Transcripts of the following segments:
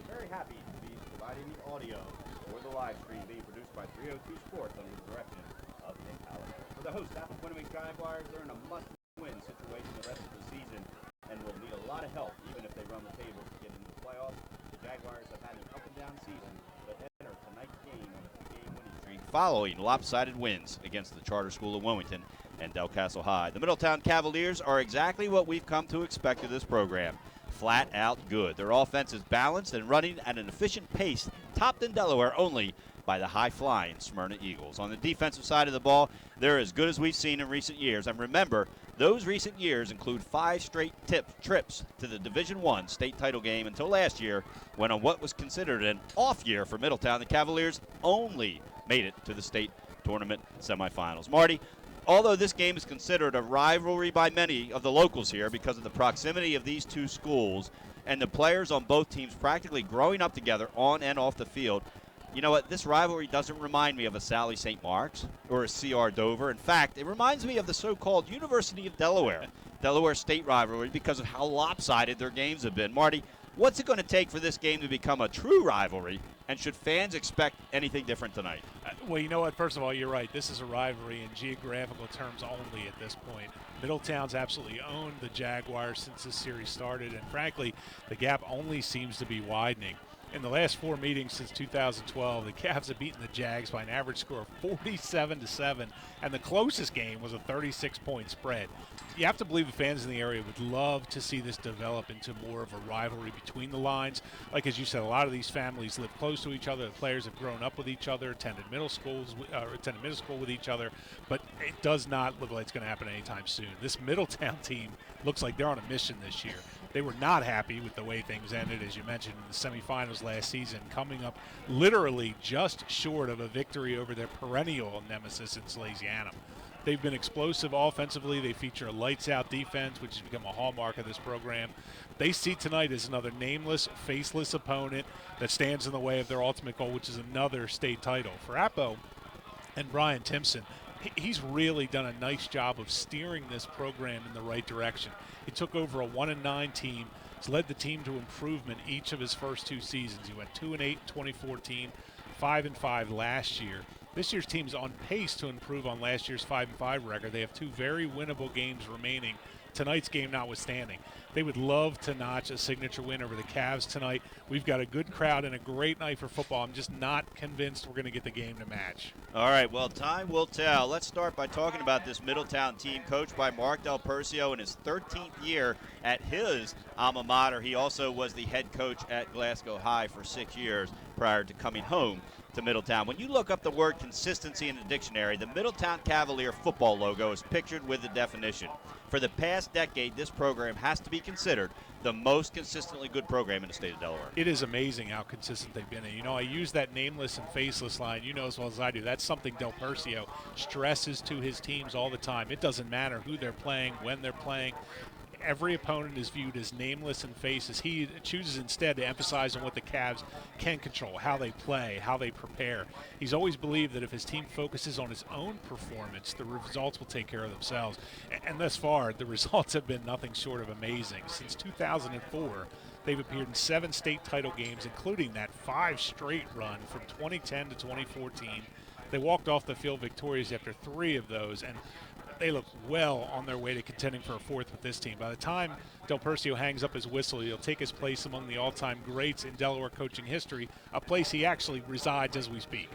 We're very happy to be providing the audio for the live stream being produced by 302 Sports under the direction of Nick Halliday. For the host, Appoquinimink Jaguars, they're in a must-win situation the rest of the season and will need a lot of help even if they run the table to get into the playoffs. The Jaguars have had an up-and-down season, but enter tonight's game on a two-game winning streak following lopsided wins against the Charter School of Wilmington and Del Castle High. The Middletown Cavaliers are exactly what we've come to expect of this program. Flat out good. Their offense is balanced and running at an efficient pace, topped in Delaware only by the high-flying Smyrna Eagles. On the defensive side of the ball, they're as good as we've seen in recent years. And remember, those recent years include 5 straight trips to the Division I state title game until last year, when on what was considered an off year for Middletown, the Cavaliers only made it to the state tournament semifinals. Marty, although this game is considered a rivalry by many of the locals here because of the proximity of these two schools and the players on both teams practically growing up together on and off the field, you know what? This rivalry doesn't remind me of a Sally St. Mark's or a CR Dover. In fact, it reminds me of the so-called University of Delaware State rivalry because of how lopsided their games have been. Marty, what's it going to take for this game to become a true rivalry, and should fans expect anything different tonight? Well, you know what? First of all, you're right. This is a rivalry in geographical terms only at this point. Middletown's absolutely owned the Jaguars since this series started, and frankly, the gap only seems to be widening. In the last 4 meetings since 2012, the Cavs have beaten the Jags by an average score of 47-7, and the closest game was a 36-point spread. You have to believe the fans in the area would love to see this develop into more of a rivalry between the lines. Like, as you said, a lot of these families live close to each other. The players have grown up with each other, attended middle school with each other, but it does not look like it's going to happen anytime soon. This Middletown team looks like they're on a mission this year. They were not happy with the way things ended, as you mentioned, in the semifinals last season, coming up literally just short of a victory over their perennial nemesis in Salesianum. They've been explosive offensively. They feature a lights-out defense, which has become a hallmark of this program. They see tonight as another nameless, faceless opponent that stands in the way of their ultimate goal, which is another state title. For Appo and Brian Timpson, he's really done a nice job of steering this program in the right direction. He took over a 1-9 team. He's led the team to improvement each of his first 2 seasons. He went 2-8 in 2014, 5-5 last year. This year's team's on pace to improve on last year's 5-5 record. They have 2 very winnable games remaining, tonight's game notwithstanding. They would love to notch a signature win over the Cavs tonight. We've got a good crowd and a great night for football. I'm just not convinced we're going to get the game to match. All right, well, time will tell. Let's start by talking about this Middletown team coached by Mark Del Percio in his 13th year at his alma mater. He also was the head coach at Glasgow High for 6 years prior to coming home to Middletown. When you look up the word consistency in the dictionary, the Middletown Cavalier football logo is pictured with the definition. For the past decade, this program has to be considered the most consistently good program in the state of Delaware. It is amazing how consistent they've been. And, you know, I use that nameless and faceless line. You know as well as I do. That's something Del Percio stresses to his teams all the time. It doesn't matter who they're playing, when they're playing. Every opponent is viewed as nameless and faceless. He chooses instead to emphasize on what the Cavs can control, how they play, how they prepare. He's always believed that if his team focuses on its own performance, the results will take care of themselves. And thus far, the results have been nothing short of amazing. Since 2004, they've appeared in 7 state title games, including that 5 straight run from 2010 to 2014. They walked off the field victorious after 3 of those, and they look well on their way to contending for a 4th with this team. By the time Del Percio hangs up his whistle, he'll take his place among the all-time greats in Delaware coaching history, a place he actually resides as we speak.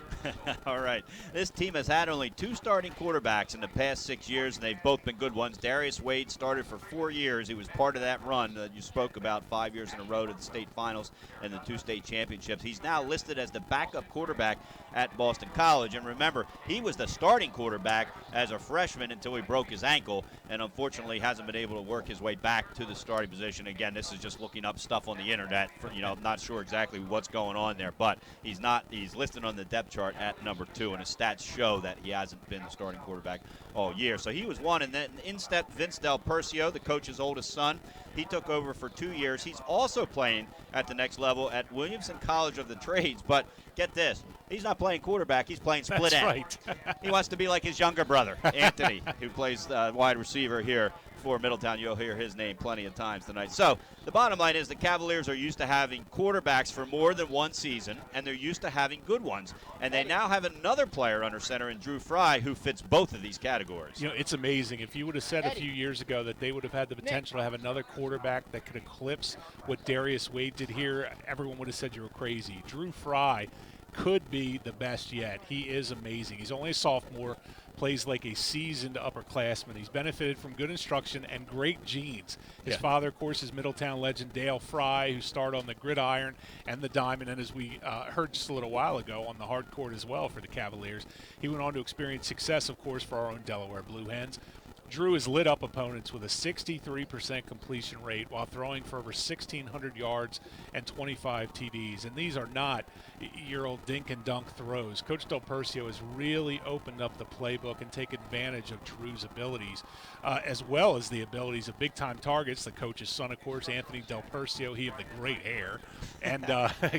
All right. This team has had only 2 starting quarterbacks in the past 6 years, and they've both been good ones. Darius Wade started for 4 years. He was part of that run that you spoke about, 5 years in a row to the state finals and the 2 state championships. He's now listed as the backup quarterback at Boston College. And remember, he was the starting quarterback as a freshman until he broke his ankle, and unfortunately hasn't been able to work his way back to the starting position. Again, this is just looking up stuff on the internet. I'm not sure exactly what's going on there, but he's listed on the depth chart at number 2, and his stats show that he hasn't been the starting quarterback all year. So he was one, and then in stepped Vince Del Percio, the coach's oldest son. He took over for 2 years. He's also playing at the next level at Williamson College of the Trades, but get this, he's not playing quarterback, he's playing split end. That's right. He wants to be like his younger brother, Anthony, who plays wide receiver here for Middletown. You'll hear his name plenty of times tonight. So the bottom line is the Cavaliers are used to having quarterbacks for more than one season, and they're used to having good ones. And they now have another player under center in Drew Fry who fits both of these categories. You know, it's amazing. If you would have said a few years ago that they would have had the potential to have another quarterback that could eclipse what Darius Wade did here, everyone would have said you were crazy. Drew Fry could be the best yet. He is amazing. He's only a sophomore, plays like a seasoned upperclassman. He's benefited from good instruction and great genes. His father, of course, is Middletown legend Dale Fry, who starred on the gridiron and the diamond, and as we heard just a little while ago, on the hard court as well for the Cavaliers. He went on to experience success, of course, for our own Delaware Blue Hens. Drew has lit up opponents with a 63% completion rate while throwing for over 1,600 yards and 25 TDs. And these are not your old dink and dunk throws. Coach Del Percio has really opened up the playbook and taken advantage of Drew's abilities, as well as the abilities of big-time targets. The coach's son, of course, Anthony Del Percio, he of the great hair, and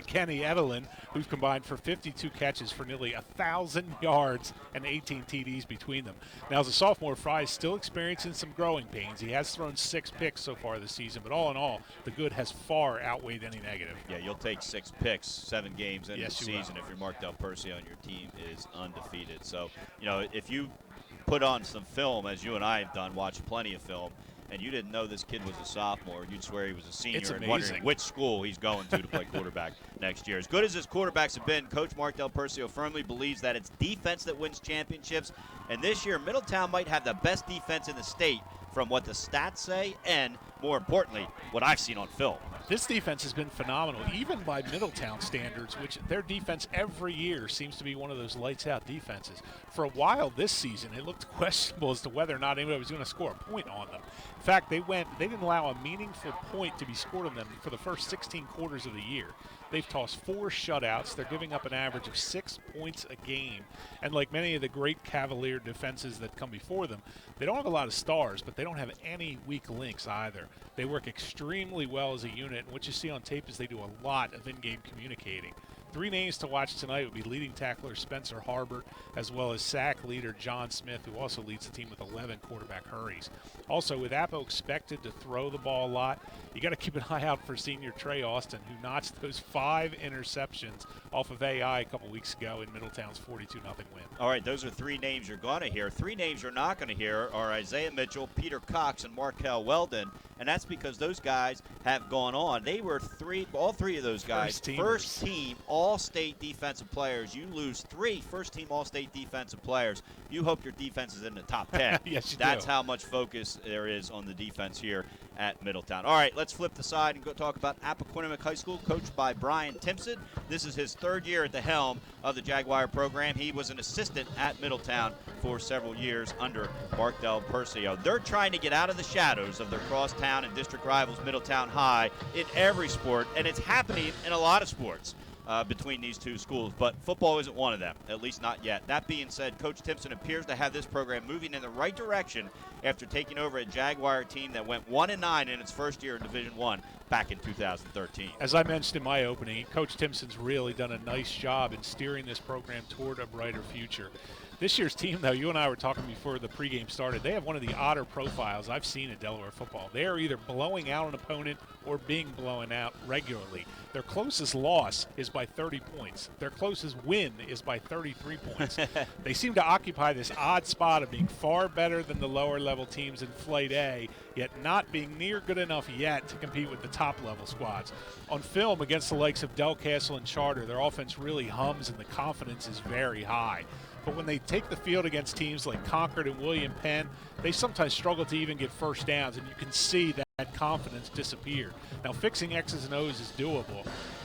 Kenny Edelin, who's combined for 52 catches for nearly 1,000 yards and 18 TDs between them. Now, as a sophomore, Fry is still experiencing some growing pains. He has thrown 6 picks so far this season, but all in all, the good has far outweighed any negative. Yeah, you'll take 6 picks, 7 games into the Yes, you season will. if you're Mark Del Percio and your team is undefeated. So, you know, if you put on some film, as you and I have done, watched plenty of film, and you didn't know this kid was a sophomore, you'd swear he was a senior and wondering which school he's going to play quarterback next year. As good as his quarterbacks have been, Coach Mark Del Percio firmly believes that it's defense that wins championships, and this year Middletown might have the best defense in the state from what the stats say and, more importantly, what I've seen on film. This defense has been phenomenal, even by Middletown standards, which their defense every year seems to be one of those lights-out defenses. For a while this season, it looked questionable as to whether or not anybody was going to score a point on them. In fact, they didn't allow a meaningful point to be scored on them for the first 16 quarters of the year. They've tossed 4 shutouts. They're giving up an average of 6 points a game. And like many of the great Cavalier defenses that come before them, they don't have a lot of stars, but they don't have any weak links either. They work extremely well as a unit, and what you see on tape is they do a lot of in-game communicating. 3 names to watch tonight would be leading tackler Spencer Harbert, as well as sack leader John Smith, who also leads the team with 11 quarterback hurries. Also, with Appo expected to throw the ball a lot, you got to keep an eye out for senior Trey Austin, who notched those 5 interceptions off of AI a couple weeks ago in Middletown's 42-0 win. All right, those are 3 names you're going to hear. 3 names you're not going to hear are Isaiah Mitchell, Peter Cox, and Markel Weldon, and that's because those guys have gone on. They were all 3 of those guys first team all-state defensive players. You lose 3 first-team all-state defensive players. You hope your defense is in the top 10. Yes, you That's do. how much focus there is on the defense here at Middletown. All right, let's flip the side and go talk about Appoquinimink High School, coached by Brian Timpson. This is his 3rd year at the helm of the Jaguar program. He was an assistant at Middletown for several years under Mark Del Percio. They're trying to get out of the shadows of their crosstown and district rivals Middletown High in every sport, and it's happening in a lot of sports between these 2 schools, but football isn't one of them, at least not yet. That being said, Coach Timpson appears to have this program moving in the right direction after taking over a Jaguar team that went 1-9 in its first year in Division I back in 2013. As I mentioned in my opening, Coach Timpson's really done a nice job in steering this program toward a brighter future. This year's team, though, you and I were talking before the pregame started, they have one of the odder profiles I've seen in Delaware football. They are either blowing out an opponent or being blown out regularly. Their closest loss is by 30 points. Their closest win is by 33 points. They seem to occupy this odd spot of being far better than the lower-level teams in Flight A, yet not being near good enough yet to compete with the top-level squads. On film against the likes of Delcastle and Charter, their offense really hums and the confidence is very high. But when they take the field against teams like Concord and William Penn, they sometimes struggle to even get first downs, and you can see that confidence disappear. Now, fixing X's and O's is doable.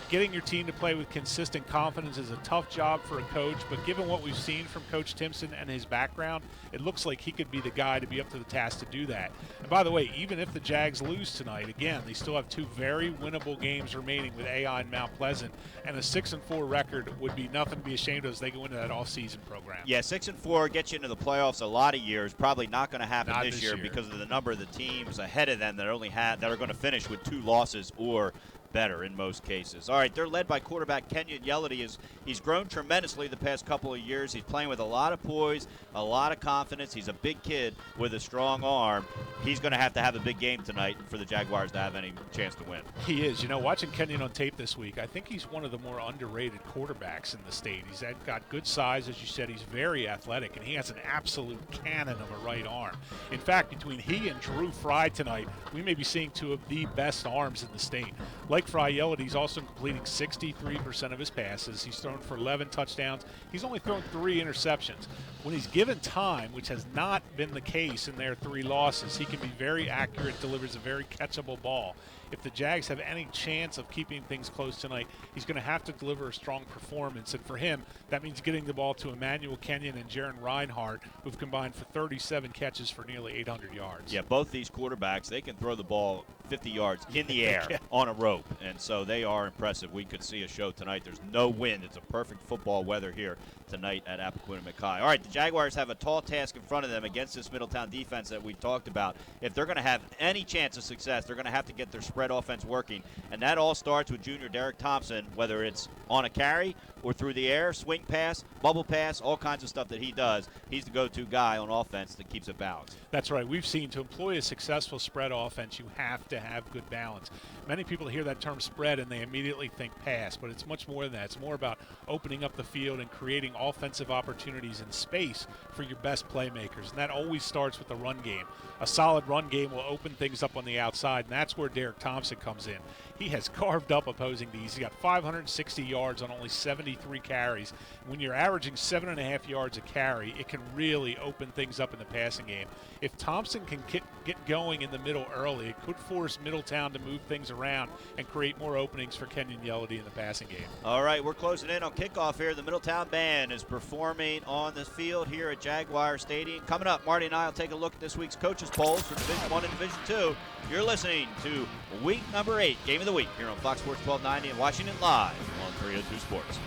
Getting your team to play with consistent confidence is a tough job for a coach, but given what we've seen from Coach Timpson and his background, it looks like he could be the guy to be up to the task to do that. And by the way, even if the Jags lose tonight, again, they still have 2 very winnable games remaining with AI and Mount Pleasant, and a 6-4 record would be nothing to be ashamed of as they go into that off-season program. Yeah, 6-4 gets you into the playoffs a lot of years. Probably not going to happen this year because of the number of the teams ahead of them that are going to finish with 2 losses or better in most cases. All right, they're led by quarterback Kenyon Yellity. He's grown tremendously the past couple of years. He's playing with a lot of poise, a lot of confidence. He's a big kid with a strong arm. He's going to have a big game tonight for the Jaguars to have any chance to win. He is. You know, watching Kenyon on tape this week, I think he's one of the more underrated quarterbacks in the state. He's got good size, as you said. He's very athletic, and he has an absolute cannon of a right arm. In fact, between he and Drew Fry tonight, we may be seeing two of the best arms in the state. Like Fry Yellity, he's also completing 63% of his passes. He's thrown for 11 touchdowns. He's only thrown 3 interceptions. When he's given time, which has not been the case in their 3 losses, he can be very accurate, delivers a very catchable ball. If the Jags have any chance of keeping things close tonight, he's going to have to deliver a strong performance. And for him, that means getting the ball to Emmanuel Kenyon and Jaron Reinhardt, who've combined for 37 catches for nearly 800 yards. Yeah, both these quarterbacks, they can throw the ball 50 yards in the air on a rope, and so they are impressive. We could see a show tonight. There's no wind. It's a perfect football weather here tonight at Appoquinimink High. All right, the Jaguars have a tall task in front of them against this Middletown defense that we talked about. If they're going to have any chance of success, they're going to have to get their spread offense working, and that all starts with junior Derek Thompson, whether it's on a carry or through the air, swing pass, bubble pass, all kinds of stuff that he does. He's the go-to guy on offense that keeps it balanced. That's right. We've seen to employ a successful spread offense, you have to have good balance. Many people hear that term spread and they immediately think pass, but it's much more than that. It's more about opening up the field and creating offensive opportunities in space for your best playmakers, and that always starts with the run game. A solid run game will open things up on the outside, and that's where Derek Thompson comes in. He has carved up opposing D's. He's got 560 yards on only 73 carries. When you're averaging 7.5 yards a carry, it can really open things up in the passing game. If Thompson can get going in the middle early, it could force Middletown to move things around and create more openings for Kenyon Yellity in the passing game. All right, we're closing in on kickoff here. The Middletown band is performing on the field here at Jaguar Stadium. Coming up, Marty and I will take a look at this week's coaches polls for Division 1 and Division 2. You're listening to week number 8, Game of the Week, here on Fox Sports 1290 and watching it live on 302 Sports.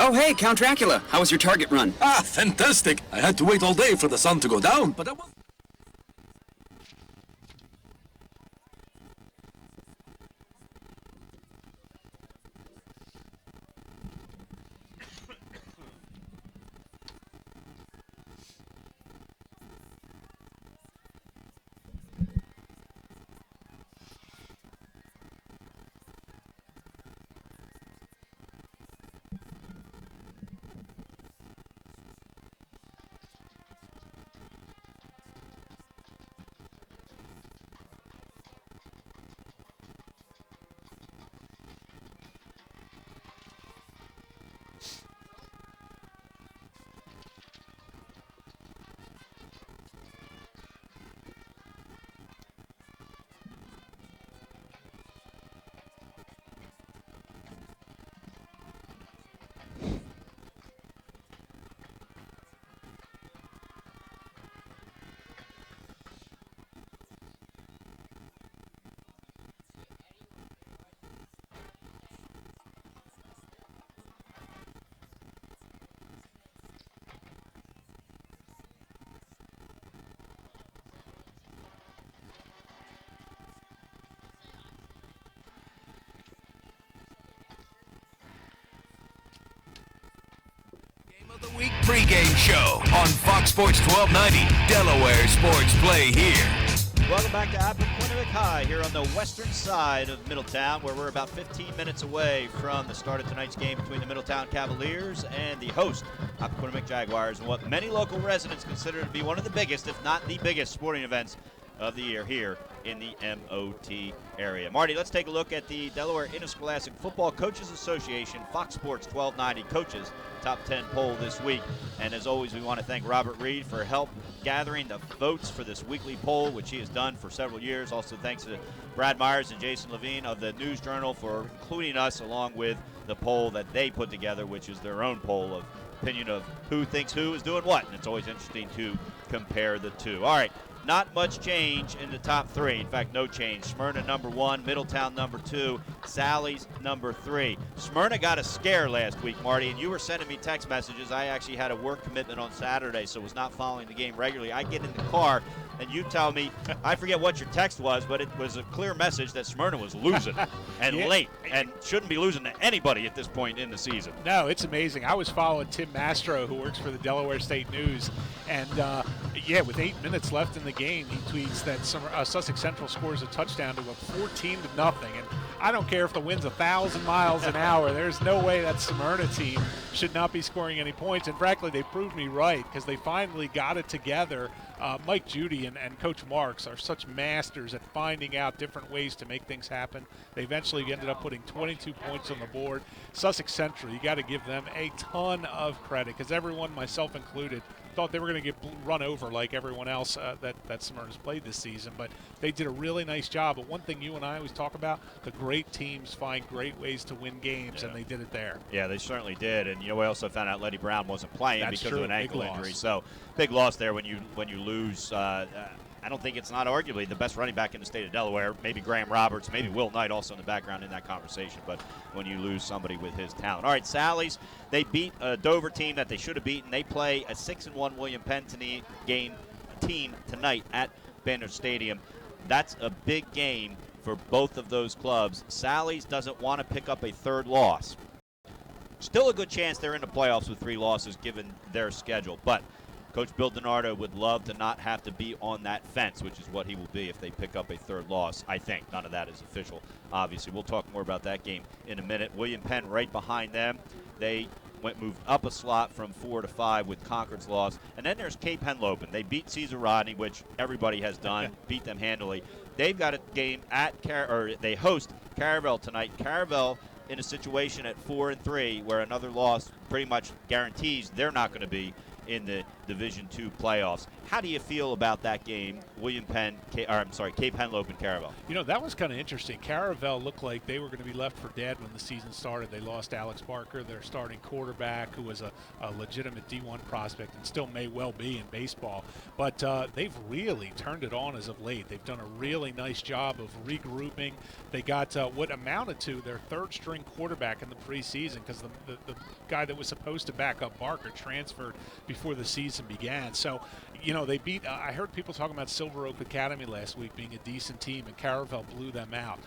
Oh, hey, Count Dracula. How was your target run? Ah, fantastic. I had to wait all day for the sun to go down, but I was... The week pregame show on Fox Sports 1290, Delaware Sports Play here. Welcome back to Appoquinimink High here on the western side of Middletown, where we're about 15 minutes away from the start of tonight's game between the Middletown Cavaliers and the host, Appoquinimink Jaguars, and what many local residents consider to be one of the biggest, if not the biggest, sporting events of the year here in the MOT area. Marty, let's take a look at the Delaware Interscholastic Football Coaches Association Fox Sports 1290 Coaches Top 10 poll this week. And as always, we want to thank Robert Reed for help gathering the votes for this weekly poll, which he has done for several years. Also thanks to Brad Myers and Jason Levine of the News Journal for including us along with the poll that they put together, which is their own poll of opinion of who thinks who is doing what. And it's always interesting to compare the two. All right, not much change in the top three. In fact, no change. Smyrna number 1, Middletown number 2, Sally's number 3. Smyrna got a scare last week, Marty, and you were sending me text messages. I actually had a work commitment on Saturday, so was not following the game regularly. I get in the car, and you tell me, I forget what your text was, but it was a clear message that Smyrna was losing and late and shouldn't be losing to anybody at this point in the season. No, it's amazing. I was following Tim Mastro, who works for the Delaware State News, and with 8 minutes left in the game, he tweets that Sussex Central scores a touchdown to a 14-0. And I don't care if the wind's 1,000 miles an hour. There's no way that Smyrna team should not be scoring any points. And frankly, they proved me right because they finally got it together. Mike Judy and Coach Marks are such masters at finding out different ways to make things happen. They eventually ended up putting 22 points on the board. Sussex Central, you got to give them a ton of credit because everyone, myself included, thought they were going to get run over like everyone else that Smyrna's played this season, but they did a really nice job. But one thing you and I always talk about, the great teams find great ways to win games, and they did it there. Yeah, they certainly did. And we also found out Letty Brown wasn't playing because of an ankle injury. So big loss there when you lose. I don't think it's not arguably the best running back in the state of Delaware. Maybe Graham Roberts, maybe Will Knight also in the background in that conversation, but when you lose somebody with his talent. All right, Sally's, they beat a Dover team that they should have beaten. They play a 6-1 William Penn team tonight at Banner Stadium. That's a big game for both of those clubs. Sally's doesn't want to pick up a third loss. Still a good chance they're in the playoffs with 3 losses given their schedule, but Coach Bill DiNardo would love to not have to be on that fence, which is what he will be if they pick up a third loss, I think. None of that is official, obviously. We'll talk more about that game in a minute. William Penn right behind them. They moved up a slot from 4 to 5 with Concord's loss. And then there's Cape Henlopen. They beat Caesar Rodney, which everybody has done, beat them handily. They've got a game they host Caravel tonight. Caravel in a situation at 4-3 where another loss pretty much guarantees they're not going to be in the Division II playoffs. How do you feel about that game, Cape Henlopen, Caravel? That was kind of interesting. Caravel looked like they were going to be left for dead when the season started. They lost Alex Barker, their starting quarterback, who was a legitimate D1 prospect and still may well be in baseball. But they've really turned it on as of late. They've done a really nice job of regrouping. They got what amounted to their third-string quarterback in the preseason because the guy that was supposed to back up Barker transferred before the season began. So, they beat, I heard people talking about Silver Oak Academy last week being a decent team, and Caravel blew them out.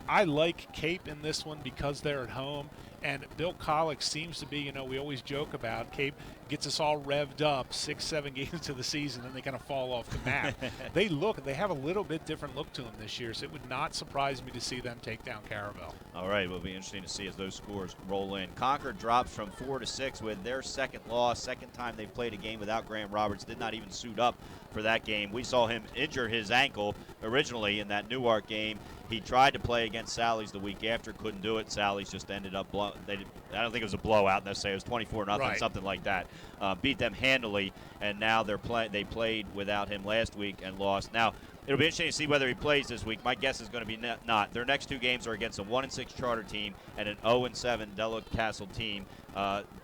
I like Cape in this one because they're at home, and Bill Collick seems to be, we always joke about Cape gets us all revved up 6-7 games to the season, and they kind of fall off the map. They have a little bit different look to them this year, so it would not surprise me to see them take down Caravel. All right, it'll be interesting to see as those scores roll in. Concord drops from 4 to 6 with their second loss. Second time they've played a game without Graham Roberts. Did not even suit up for that game. We saw him injure his ankle originally in that Newark game. He tried to play against Sally's the week after, couldn't do it. Sally's just ended up I don't think it was a blowout necessarily. It was 24-0, right. Something like that. Beat them handily, and now they played without him last week and lost. Now, it'll be interesting to see whether he plays this week. My guess is going to be not. Their next 2 games are against a 1-6 Charter team and an 0-7 Delcastle team.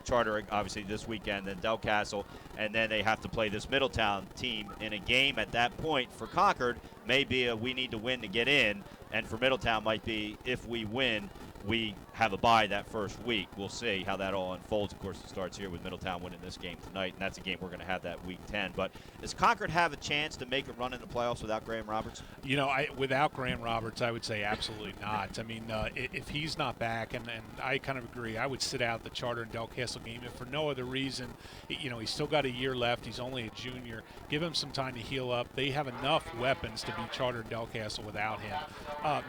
Charter, obviously, this weekend, then Delcastle, and then they have to play this Middletown team in a game at that point. For Concord, maybe we need to win to get in, and for Middletown might be if we win, we have a bye that first week. We'll see how that all unfolds. Of course, it starts here with Middletown winning this game tonight, and that's a game we're going to have that week 10. But does Concord have a chance to make a run in the playoffs without Graham Roberts? Without Graham Roberts, I would say absolutely not. I mean, if he's not back, and I kind of agree, I would sit out the Charter and Delcastle game if for no other reason. He's still got a year left. He's only a junior. Give him some time to heal up. They have enough weapons to beat Charter and Delcastle without him.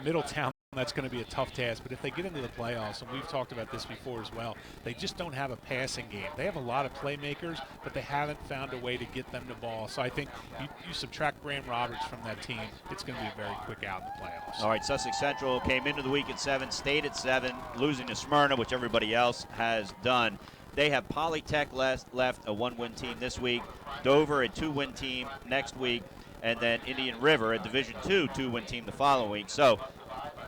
Middletown, that's going to be a tough task, but if they get into the playoffs, and we've talked about this before as well, they just don't have a passing game. They have a lot of playmakers, but they haven't found a way to get them the ball. So I think you subtract Graham Roberts from that team, it's going to be a very quick out in the playoffs. All right, Sussex Central came into the week at 7, stayed at 7, losing to Smyrna, which everybody else has done. They have Polytech left, a 1-win team this week, Dover, a 2-win team next week, and then Indian River, a Division II 2-win team the following week. So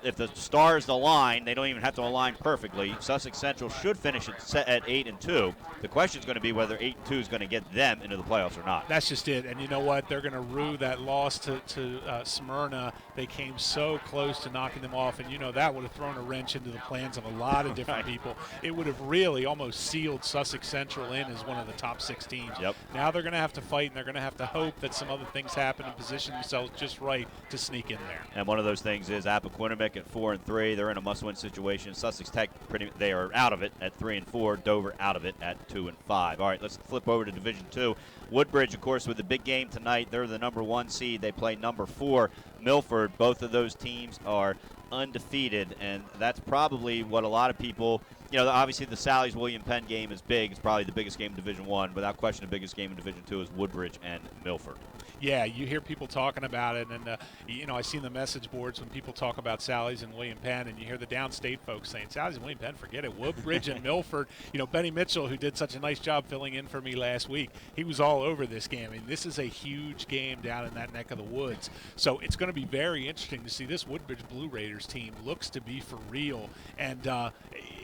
if the stars align, they don't even have to align perfectly. Sussex Central should finish at 8-2. The question is going to be whether 8-2 is going to get them into the playoffs or not. That's just it. And you know what? They're going to rue that loss to Smyrna. They came so close to knocking them off, and you know that would have thrown a wrench into the plans of a lot of different people. It would have really almost sealed Sussex Central in as one of the top 6 teams. Yep. Now they're going to have to fight, and they're going to have to hope that some other things happen and position themselves just right to sneak in there. And one of those things is Appoquinimink at 4-3. They're in a must-win situation. Sussex Tech, they are out of it at 3-4. Dover out of it at 2-5. All right, let's flip over to Division II. Woodbridge, of course, with the big game tonight. They're the number 1 seed. They play number 4, Milford. Both of those teams are undefeated, and that's probably what a lot of people, obviously the Sally's William Penn game is big. It's probably the biggest game in Division I. Without question, the biggest game in Division II is Woodbridge and Milford. Yeah, you hear people talking about it, and I see the message boards when people talk about Sally's and William Penn, and you hear the downstate folks saying Sally's and William Penn, forget it. Woodbridge and Milford. Benny Mitchell, who did such a nice job filling in for me last week, he was all over this game. I mean, this is a huge game down in that neck of the woods, so it's going to be very interesting to see. This Woodbridge Blue Raiders team looks to be for real, and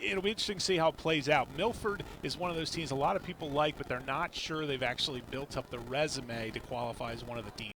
it'll be interesting to see how it plays out. Milford is one of those teams a lot of people like, but they're not sure they've actually built up the resume to qualify as one of the teams.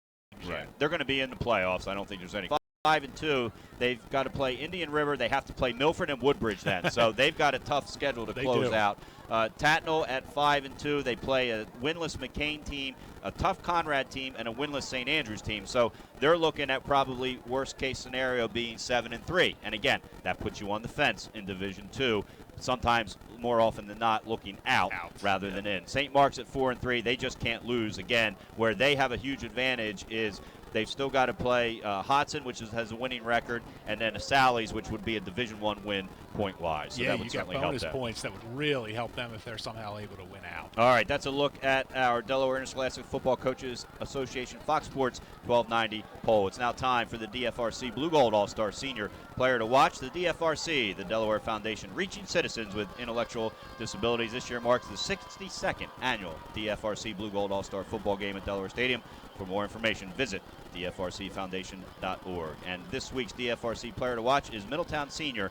Right. They're going to be in the playoffs. I don't think there's any. 5-2. They've got to play Indian River. They have to play Milford and Woodbridge then. So they've got a tough schedule to close out. Tatnall at 5-2. They play a winless McCain team, a tough Conrad team, and a winless St. Andrews team. So they're looking at probably worst case scenario being 7-3. And again, that puts you on the fence in Division II. Sometimes, more often than not, looking out rather than in. St. Mark's at 4-3. They just can't lose. Again, where they have a huge advantage is they've still got to play Hodson, which has a winning record, and then a Sally's, which would be a Division I win point-wise. So that would certainly help them. You got bonus points that would really help them if they're somehow able to win out. All right, that's a look at our Delaware Interscholastic Football Coaches Association Fox Sports 1290 poll. It's now time for the DFRC Blue Gold All-Star Senior Player to Watch. The DFRC, the Delaware Foundation, reaching citizens with intellectual disabilities. This year marks the 62nd annual DFRC Blue Gold All-Star Football Game at Delaware Stadium. For more information, visit dfrcfoundation.org. And this week's DFRC Player to Watch is Middletown senior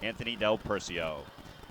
Anthony Del Percio.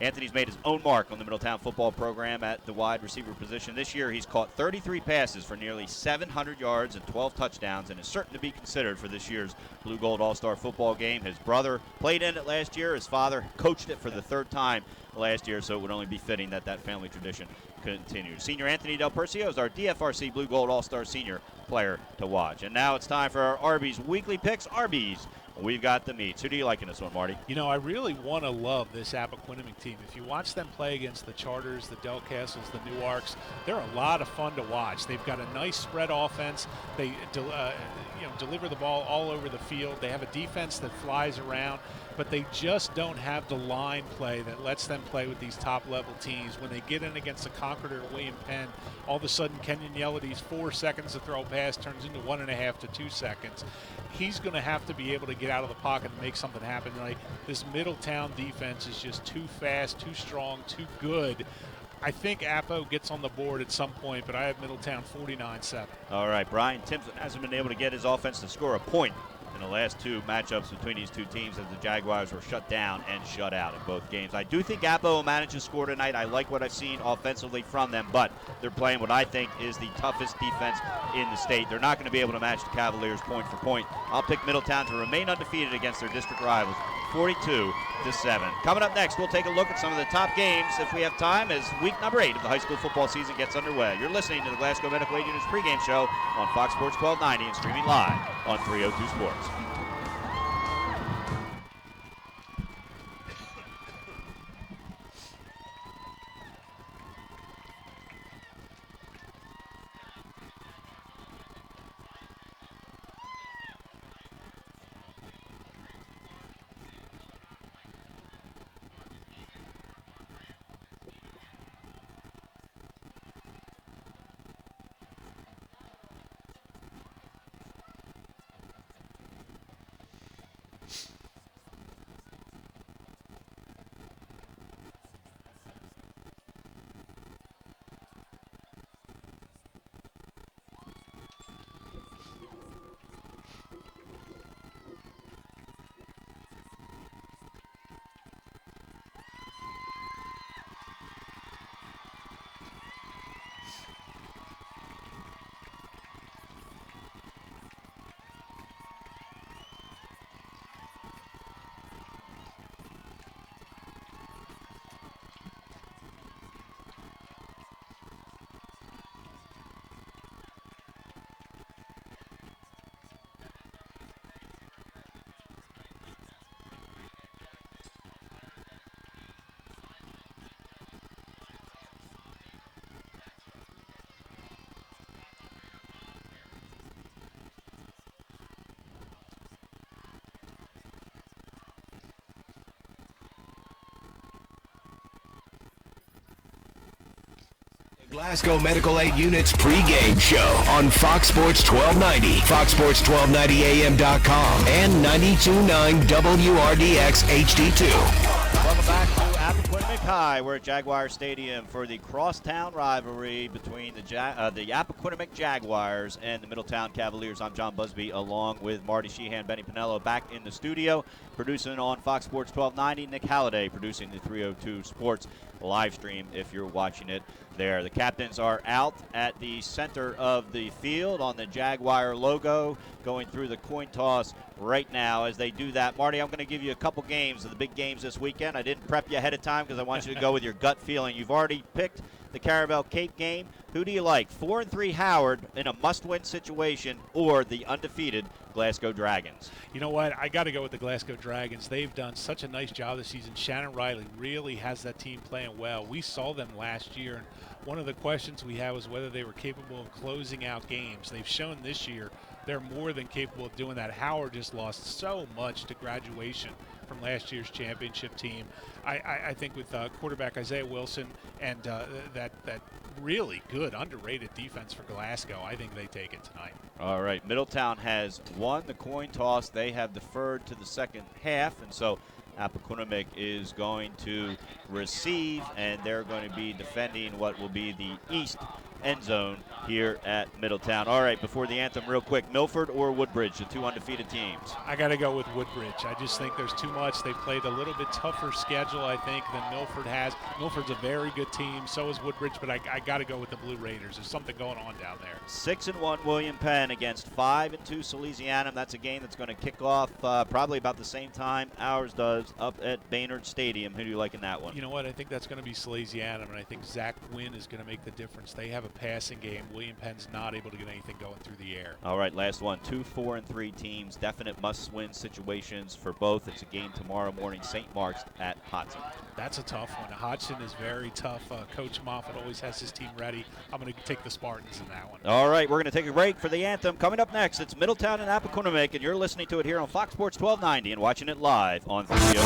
Anthony's made his own mark on the Middletown football program at the wide receiver position. This year, he's caught 33 passes for nearly 700 yards and 12 touchdowns, and is certain to be considered for this year's Blue Gold All-Star football game. His brother played in it last year. His father coached it for the 3rd time last year, so it would only be fitting that that family tradition continues. Senior Anthony Del Percio is our DFRC Blue Gold All-Star Senior Player to Watch. And now it's time for our Arby's Weekly Picks. Arby's, we've got the meats. Who do you like in this one, Marty? I really want to love this Appoquinimink team. If you watch them play against the Charters, the Del Castles, the Newarks, they're a lot of fun to watch. They've got a nice spread offense. They deliver the ball all over the field. They have a defense that flies around, but they just don't have the line play that lets them play with these top-level teams. When they get in against the Concord or William Penn, all of a sudden Kenyon Yellady's 4 seconds to throw a pass turns into 1.5 to 2 seconds. He's going to have to be able to get out of the pocket and make something happen. Like, this Middletown defense is just too fast, too strong, too good. I think Appo gets on the board at some point, but I have Middletown 49-7. All right, Brian Timpson hasn't been able to get his offense to score a point in the last 2 matchups between these 2 teams, as the Jaguars were shut down and shut out in both games. I do think Appo will manage to score tonight. I like what I've seen offensively from them, but they're playing what I think is the toughest defense in the state. They're not going to be able to match the Cavaliers point for point. I'll pick Middletown to remain undefeated against their district rivals, 42-7. Coming up next, we'll take a look at some of the top games, if we have time, as week number 8 of the high school football season gets underway. You're listening to the Glasgow Medical Aid Unit's pregame show on Fox Sports 1290 and streaming live on 302 Sports. Glasgow Medical Aid Unit's pregame show on Fox Sports 1290, foxsports1290am.com, and 92.9 WRDX HD2. Welcome back to Appoquinimink High. We're at Jaguar Stadium for the crosstown rivalry between the Appoquinimink Jaguars and the Middletown Cavaliers. I'm John Busby along with Marty Sheehan, Benny Pinello back in the studio. Producing on Fox Sports 1290, Nick Halliday producing the 302 Sports live stream if you're watching it there. The captains are out at the center of the field on the Jaguar logo, going through the coin toss right now. As they do that, Marty, I'm going to give you a couple games of the big games this weekend. I didn't prep you ahead of time because I want you to go with your gut feeling. You've already picked the Carabel Cape game. Who do you like, 4-3 Howard in a must-win situation, or the undefeated Glasgow Dragons? You know what? I got to go with the Glasgow Dragons. They've done such a nice job this season. Shannon Riley really has that team playing well. We saw them last year, and one of the questions we had was whether they were capable of closing out games. They've shown this year they're more than capable of doing that. Howard just lost so much to graduation from last year's championship team. I think with quarterback Isaiah Wilson and that really good, underrated defense for Glasgow, I think they take it tonight. All right, Middletown has won the coin toss. They have deferred to the second half, and so Appoquinimink is going to receive, and they're going to be defending what will be the east end zone here at Middletown. All right, before the anthem, real quick, Milford or Woodbridge, the two undefeated teams? I got to go with Woodbridge. I just think there's too much. They've played a little bit tougher schedule, I think, than Milford has. Milford's a very good team. So is Woodbridge, but I got to go with the Blue Raiders. There's something going on down there. 6-1 William Penn against 5-2 Salesianum. That's a game that's going to kick off probably about the same time ours does up at Baynard Stadium. Who do you like in that one? You know what? I think that's going to be Salesianum, and I think Zach Wynn is going to make the difference. They have a passing game. William Penn's not able to get anything going through the air. All right, last one. 2 4-3 teams. Definite must-win situations for both. It's a game tomorrow morning, St. Mark's at Hodson. That's a tough one. Hodson is very tough. Coach Moffitt always has his team ready. I'm going to take the Spartans in that one. All right, we're going to take a break for the anthem. Coming up next, it's Middletown and Appoquinimink, and you're listening to it here on Fox Sports 1290 and watching it live on 302.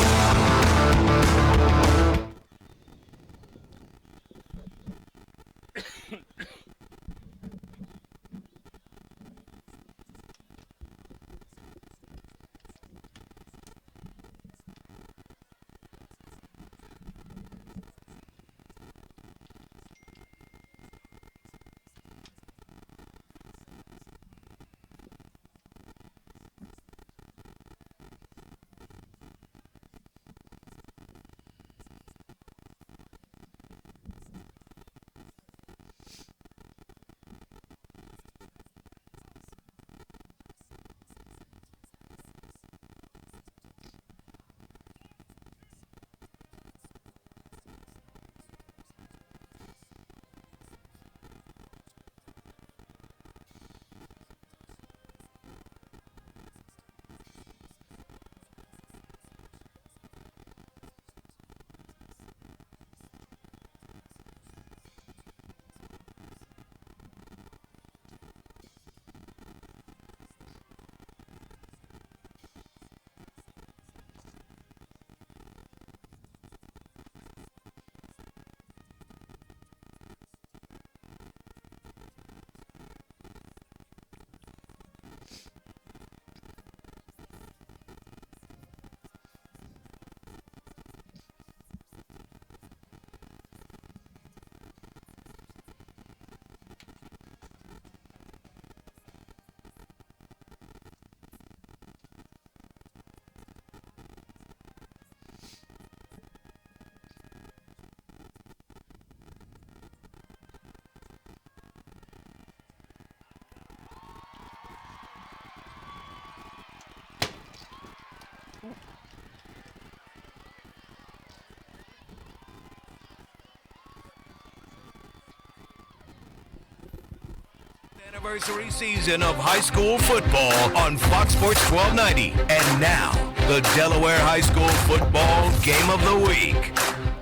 Anniversary season of high school football on Fox Sports 1290. And now, the Delaware High School Football Game of the Week.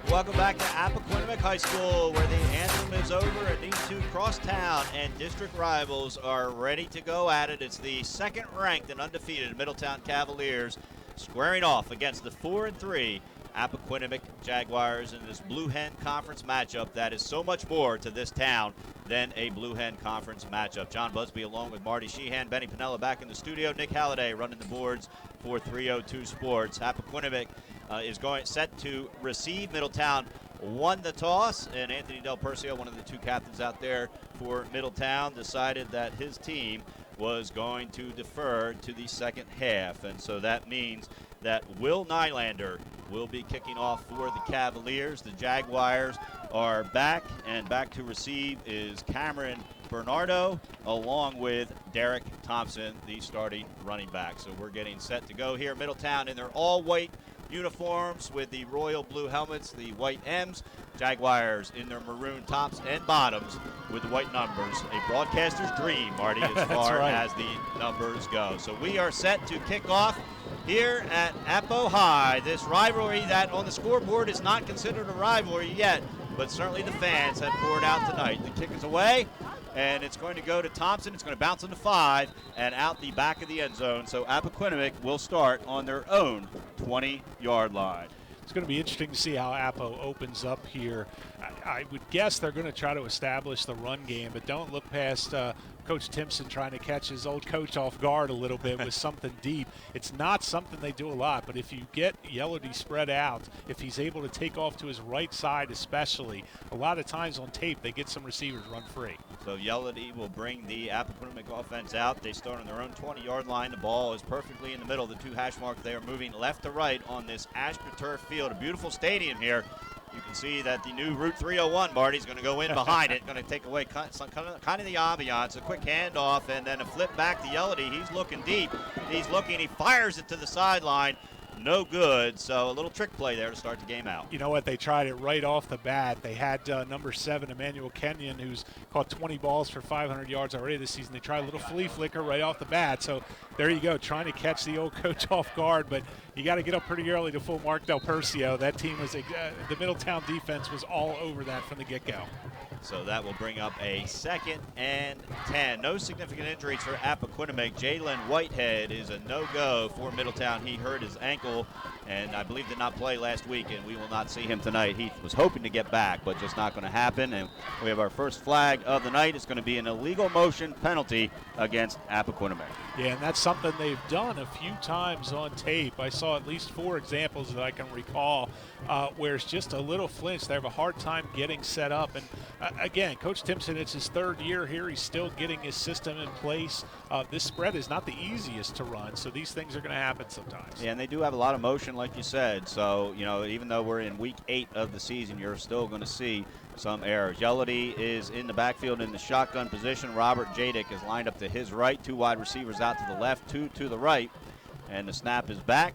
Welcome back to Appoquinimink High School, where the anthem is over and these two crosstown and district rivals are ready to go at it. It's the second-ranked and undefeated Middletown Cavaliers squaring off against the 4-3 Appoquinimink Jaguars in this Blue Hen Conference matchup that is so much more to this town than a Blue Hen Conference matchup. John Busby along with Marty Sheehan, Benny Pinella back in the studio, Nick Halliday running the boards for 302 Sports. Appoquinimink is set to receive. Middletown won the toss, and Anthony Del Percio, one of the two captains out there for Middletown, decided that his team was going to defer to the second half, and so that means that Will Nylander will be kicking off for the Cavaliers. The Jaguars are back, and back to receive is Cameron Bernardo along with Derek Thompson, the starting running back. So we're getting set to go here. Middletown in their all-white uniforms with the royal blue helmets, the white M's. Jaguars in their maroon tops and bottoms with the white numbers. A broadcaster's dream, Marty, as far as the numbers go. So we are set to kick off here at Appo High. This rivalry that on the scoreboard is not considered a rivalry yet, but certainly the fans have poured out tonight. The kick is away, and it's going to go to Thompson. It's going to bounce into 5 and out the back of the end zone. So Appoquinimink will start on their own 20-yard line. It's going to be interesting to see how Appo opens up here. I would guess they're going to try to establish the run game, but don't look past Coach Timpson trying to catch his old coach off guard a little bit with something deep. It's not something they do a lot, but if you get Yellowdy spread out, if he's able to take off to his right side especially, a lot of times on tape they get some receivers run free. So Yellowdy will bring the Appoquinimink offense out. They start on their own 20-yard line. The ball is perfectly in the middle. The two hash marks, they are moving left to right on this AstroTurf field. A beautiful stadium here. You can see that the new Route 301, Marty, is going to go in behind it, going to take away kind of the ambiance. A quick handoff and then a flip back to Yellowdy. He's looking deep. He's looking. He fires it to the sideline. No good. So a little trick play there to start the game out. You know what? They tried it right off the bat. They had number 7, Emmanuel Kenyon, who's caught 20 balls for 500 yards already this season. They tried a little flea flicker right off the bat. So there you go, trying to catch the old coach off guard. But you got to get up pretty early to fool Mark Del Percio. That team was the Middletown defense was all over that from the get-go. So that will bring up a 2nd and 10. No significant injuries for Appoquinimink. Jalen Whitehead is a no-go for Middletown. He hurt his ankle and I believe did not play last week, and we will not see him tonight. He was hoping to get back, but just not going to happen. And we have our first flag of the night. It's going to be an illegal motion penalty against Appoquinimink. Yeah, and that's something they've done a few times on tape. I saw at least 4 examples that I can recall where it's just a little flinch. They have a hard time getting set up. And again, Coach Timpson, it's his 3rd year here. He's still getting his system in place. This spread is not the easiest to run, so these things are going to happen sometimes. Yeah, and they do have a lot of motion, like you said. So, you know, even though we're in week 8 of the season, you're still going to see some errors. Yellowdy is in the backfield in the shotgun position. Robert Jadick is lined up to his right. 2 wide receivers out to the left, 2 to the right. And the snap is back.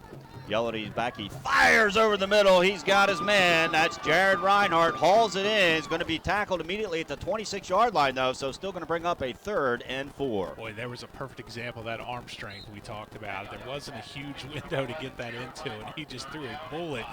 Yellowdy is back. He fires over the middle. He's got his man. That's Jared Reinhardt. Hauls it in. He's going to be tackled immediately at the 26-yard line, though, so still going to bring up a 3rd and 4. Boy, there was a perfect example of that arm strength we talked about. There wasn't a huge window to get that into, and he just threw a bullet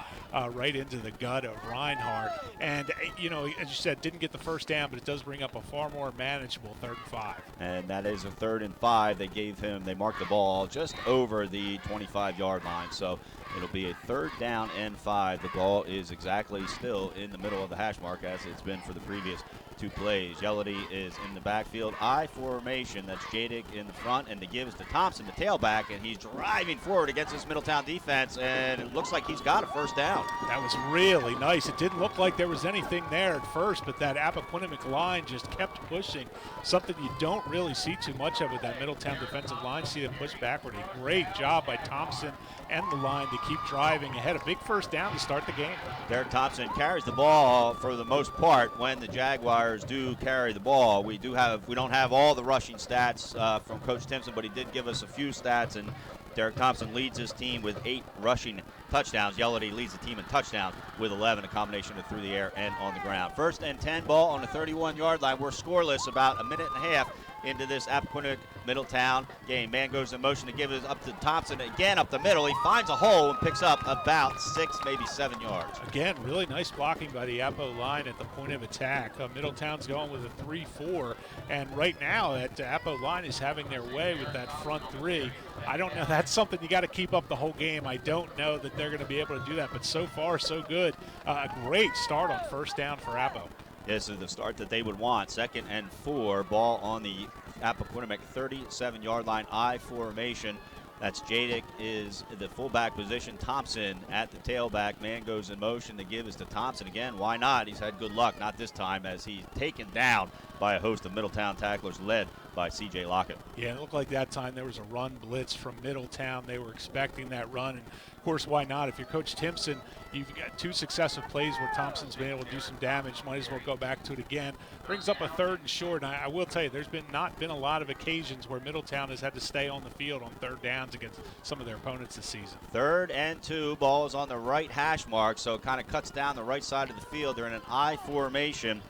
right into the gut of Reinhardt. And, you know, as you said, didn't get the first down, but it does bring up a far more manageable 3rd and 5. And that is a 3rd and 5. They marked the ball just over the 25-yard line. So it'll be a 3rd down and 5. The ball is exactly still in the middle of the hash mark as it's been for the previous 2 plays. Yellowdy is in the backfield. I formation. That's Jadick in the front, and the give is to Thompson, the tailback, and he's driving forward against this Middletown defense, and it looks like he's got a 1st down. That was really nice. It didn't look like there was anything there at first, but that Appoquinimink line just kept pushing, something you don't really see too much of with that Middletown defensive line. See them push backward. A great job by Thompson and the line to keep driving ahead. A big 1st down to start the game. Derek Thompson carries the ball for the most part when the Jaguars do carry the ball. We don't have all the rushing stats from Coach Timpson, but he did give us a few stats, and Derek Thompson leads his team with 8 rushing touchdowns. Yellowdy leads the team in touchdowns with 11, a combination of through the air and on the ground. 1st and 10 ball on the 31-yard line. We're scoreless, about a minute and a half into this Appoquinimink Middletown game. Man goes in motion to give it up to Thompson again up the middle. He finds a hole and picks up about 6, maybe 7 yards. Again, really nice blocking by the Appo line at the point of attack. Middletown's going with a 3-4, and right now that Appo line is having their way with that front three. I don't know. That's something you got to keep up the whole game. I don't know that they're going to be able to do that, but so far so good. A great start on first down for Appo. This is the start that they would want. 2nd and 4, ball on the Appoquinimink 37-yard line, I formation. That's Jadick is the fullback position. Thompson at the tailback. Man goes in motion. The give is to Thompson again. Why not? He's had good luck. Not this time, as he's taken down by a host of Middletown tacklers led by C.J. Lockett. Yeah, it looked like that time there was a run blitz from Middletown. They were expecting that run, and of course, why not? If you're Coach Timpson, you've got 2 successive plays where Thompson's been able to do some damage. Might as well go back to it again. Brings up a 3rd and short, and I will tell you, there's not been a lot of occasions where Middletown has had to stay on the field on 3rd downs against some of their opponents this season. 3rd and 2, ball is on the right hash mark, so it kind of cuts down the right side of the field. They're in an I formation.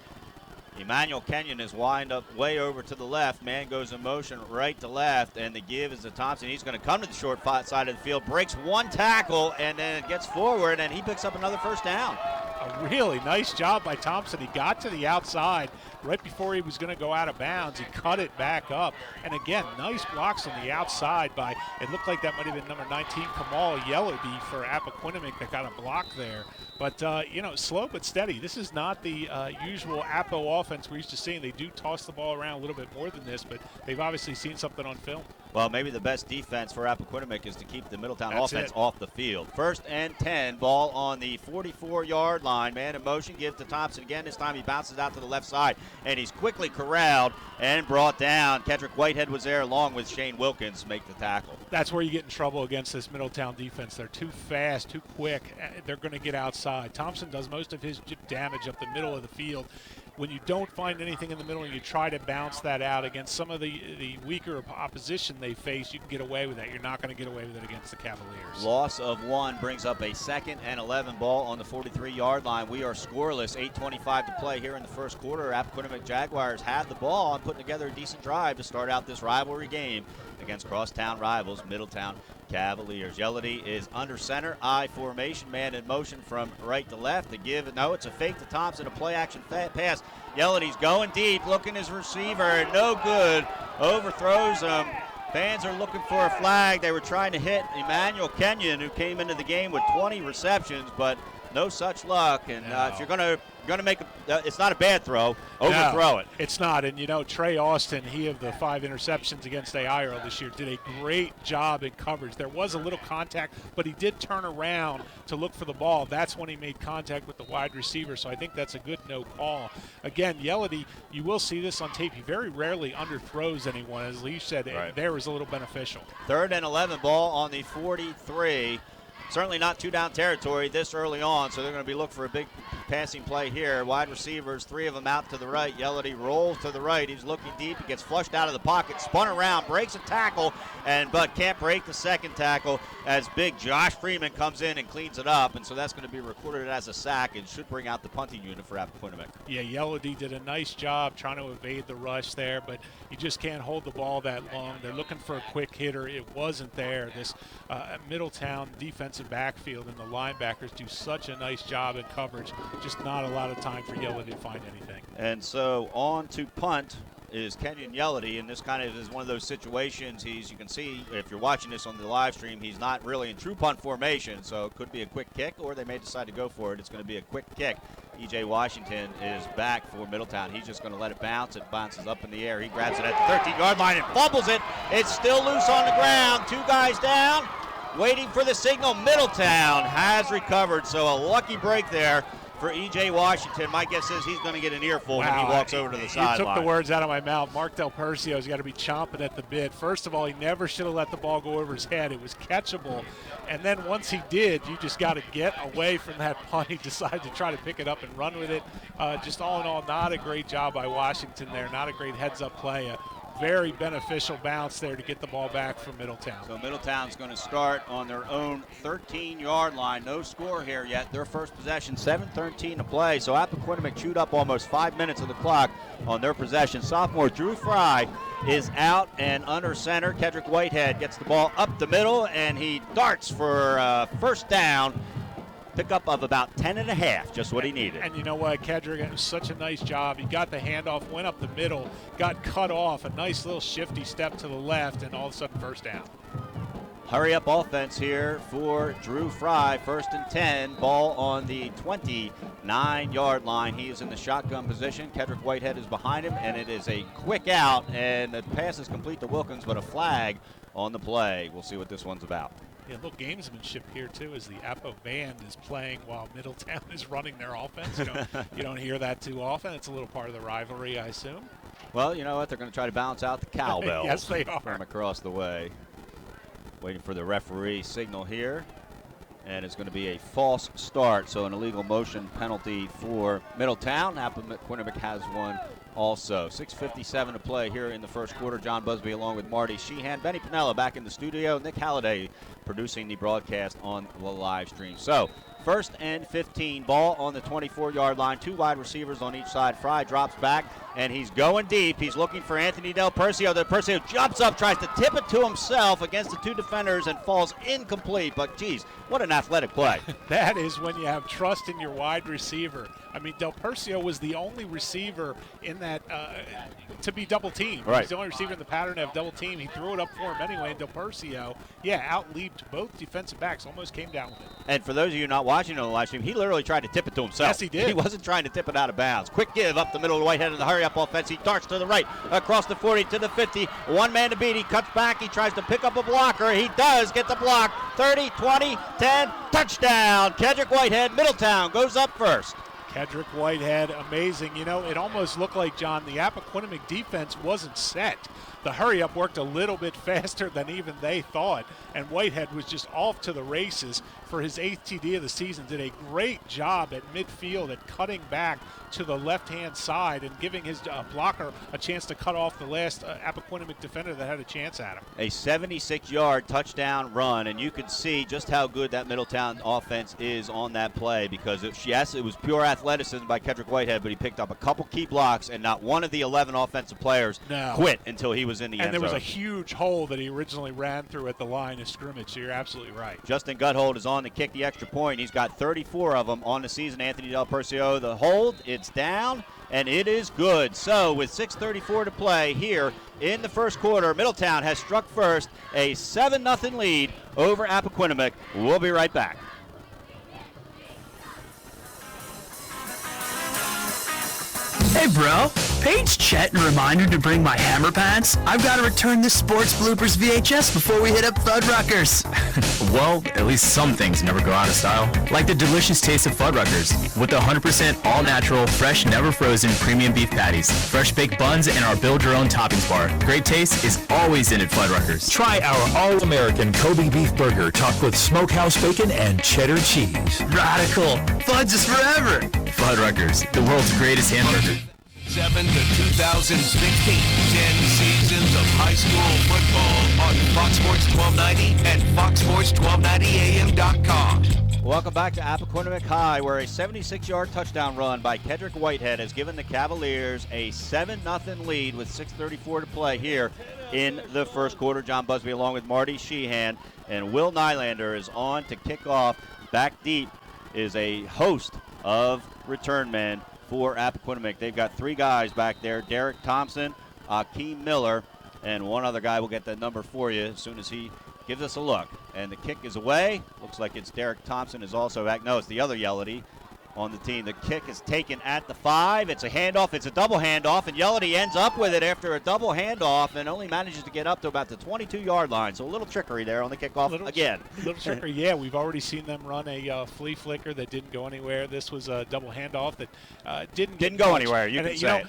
Emmanuel Kenyon is wind up way over to the left. Man goes in motion right to left, and the give is to Thompson. He's going to come to the short side of the field, breaks 1 tackle, and then gets forward, and he picks up another first down. A really nice job by Thompson. He got to the outside right before he was going to go out of bounds. He cut it back up. And again, nice blocks on the outside by, it looked like that might have been number 19, Kamal Yellowby for Appoquinimink that got a block there. But, slow but steady. This is not the usual Appo offense we're used to seeing. They do toss the ball around a little bit more than this, but they've obviously seen something on film. Well, maybe the best defense for Appoquinimink is to keep the Middletown offense off the field. 1st and 10, ball on the 44-yard line. Man in motion, give to Thompson again. This time he bounces out to the left side, and he's quickly corralled and brought down. Kedrick Whitehead was there along with Shane Wilkins make the tackle. That's where you get in trouble against this Middletown defense. They're too fast, too quick. They're going to get outside. Thompson does most of his damage up the middle of the field. When you don't find anything in the middle and you try to bounce that out against some of the weaker opposition they face, you can get away with that. You're not going to get away with it against the Cavaliers. Loss of 1 brings up a 2nd and 11, ball on the 43-yard line. We are scoreless, 8:25 to play here in the first quarter. Appoquinimink Jaguars had the ball and putting together a decent drive to start out this rivalry game against crosstown rivals Middletown Cavaliers. Yellowdy is under center, I formation, man in motion from right to left. The give, no, it's a fake to Thompson, a play-action pass. Yellowdy's going deep, looking his receiver, no good, overthrows him. Fans are looking for a flag. They were trying to hit Emmanuel Kenyon, who came into the game with 20 receptions, but no such luck. And if you're going to make it's not a bad throw. Overthrow it. It's not. And, Trey Austin, he of the 5 interceptions against AIRL this year, did a great job in coverage. There was a little contact, but he did turn around to look for the ball. That's when he made contact with the wide receiver, so I think that's a good no call. Again, Yellowdy, you will see this on tape. He very rarely underthrows anyone. As Lee said, there was a little beneficial. 3rd and 11, ball on the 43. Certainly not 2-down territory this early on, so they're going to be looking for a big passing play here. Wide receivers, 3 of them out to the right. Yellowdy rolls to the right. He's looking deep. He gets flushed out of the pocket, spun around, breaks a tackle, but can't break the 2nd tackle as big Josh Freeman comes in and cleans it up. And so that's going to be recorded as a sack and should bring out the punting unit for Appoquinimink. Yeah, Yellowdy did a nice job trying to evade the rush there, but you just can't hold the ball that long. They're looking for a quick hitter. It wasn't there. This Middletown defensive backfield and the linebackers do such a nice job in coverage. Just not a lot of time for Yellowdy to find anything. And so on to punt is Kenyon Yellowdy, and this kind of is one of those situations. You can see if you're watching this on the live stream, he's not really in true punt formation, so it could be a quick kick, or they may decide to go for it. It's going to be a quick kick. E.J. Washington is back for Middletown. He's just going to let it bounce. It bounces up in the air. He grabs it at the 13-yard line and fumbles it. It's still loose on the ground. 2 guys down, waiting for the signal. Middletown has recovered, so a lucky break there for E.J. Washington. My guess is he's going to get an earful when he walks over to the sideline. You took the words out of my mouth. Mark Del Percio's got to be chomping at the bit. First of all, he never should have let the ball go over his head. It was catchable. And then once he did, you just got to get away from that punt. He decided to try to pick it up and run with it. Just all in all, not a great job by Washington there. Not a great heads-up play. very beneficial bounce there to get the ball back for Middletown. So Middletown's going to start on their own 13-yard line. No score here yet. Their first possession, 7:13 to play. So Appoquinimink chewed up almost 5 minutes of the clock on their possession. Sophomore Drew Fry is out and under center. Kedrick Whitehead gets the ball up the middle, and he darts for first down. Pickup of about 10.5, just what he needed. And you know what, Kedrick, it was such a nice job. He got the handoff, went up the middle, got cut off, a nice little shifty step to the left, and all of a sudden first down. Hurry up offense here for Drew Fry. 1st and 10, ball on the 29-yard line. He is in the shotgun position. Kedrick Whitehead is behind him, and it is a quick out, and the pass is complete to Wilkins, but a flag on the play. We'll see what this one's about. Yeah, a little gamesmanship here, too, as the Appo band is playing while Middletown is running their offense. You don't hear that too often. It's a little part of the rivalry, I assume. Well, you know what? They're going to try to balance out the cowbells. Yes, they are. From across the way. Waiting for the referee signal here. And it's going to be a false start, so an illegal motion penalty for Middletown. Appoquinimink has one also. 6:57 to play here in the first quarter. John Busby along with Marty Sheehan. Benny Pinella back in the studio. Nick Halliday producing the broadcast on the live stream. So 1st and 15, ball on the 24-yard line. 2 wide receivers on each side. Fry drops back, and he's going deep. He's looking for Anthony Del Percio. Del Percio jumps up, tries to tip it to himself against the 2 defenders, and falls incomplete. But, geez, what an athletic play. That is when you have trust in your wide receiver. I mean, Del Percio was the only receiver in that to be double teamed. Right. He's the only receiver in the pattern to have double team. He threw it up for him anyway, and Del Percio, out-leaped both defensive backs, almost came down with it. And for those of you not watching on the live stream, he literally tried to tip it to himself. Yes, he did. He wasn't trying to tip it out of bounds. Quick give up the middle of Whitehead in the hurry-up offense. He darts to the right, across the 40 to the 50. One man to beat. He cuts back. He tries to pick up a blocker. He does get the block. 30, 20, 10, touchdown. Kedrick Whitehead, Middletown goes up first. Kedrick Whitehead, amazing. You know, it almost looked like, John, the Appoquinimink defense wasn't set. The hurry-up worked a little bit faster than even they thought, and Whitehead was just off to the races for his 8th TD of the season. Did a great job at midfield at cutting back to the left-hand side and giving his blocker a chance to cut off the last Appoquinimink defender that had a chance at him. A 76-yard touchdown run, and you can see just how good that Middletown offense is on that play because, it was pure athleticism by Kedrick Whitehead, but he picked up a couple key blocks, and not one of the 11 offensive players quit until he was in the end zone. And there was a huge hole that he originally ran through at the line of scrimmage, so you're absolutely right. Justin Guthold is on to kick the extra point. He's got 34 of them on the season. Anthony Del Percio, the hold, it's down, and it is good. So with 6:34 to play here in the first quarter, Middletown has struck first, a 7-0 lead over Appoquinimink. We'll be right back. Hey bro, Paige Chet and reminder to bring my hammer pants? I've got to return this Sports Bloopers VHS before we hit up Fuddruckers. Well, at least some things never go out of style. Like the delicious taste of Fuddruckers with the 100% all-natural, fresh, never frozen premium beef patties, fresh baked buns, and our build-your-own toppings bar. Great taste is always in at Fuddruckers. Try our all-American Kobe beef burger topped with smokehouse bacon and cheddar cheese. Radical. Fuds is forever. Fuddruckers, the world's greatest hamburger. 7 to 2016, 10 seasons of high school football on Fox Sports 1290 and foxsports1290am.com. Welcome back to Appoquinimink High, where a 76-yard touchdown run by Kedrick Whitehead has given the Cavaliers a 7-0 lead with 6:34 to play here in the first quarter. John Busby along with Marty Sheehan, and Will Nylander is on to kick off. Back deep is a host of return men for Appoquinimink. They've got 3 guys back there, Derek Thompson, Akeem Miller, and one other guy. Will get that number for you as soon as he gives us a look. And the kick is away. Looks like it's Derek Thompson is also back. No, it's the other Yellity on the team. The kick is taken at the 5. It's a handoff. It's a double handoff, and Yellity ends up with it after a double handoff and only manages to get up to about the 22-yard line. So a little trickery there on the kickoff again. Little trickery, yeah. We've already seen them run a flea flicker that didn't go anywhere. This was a double handoff that didn't go anywhere. You can say.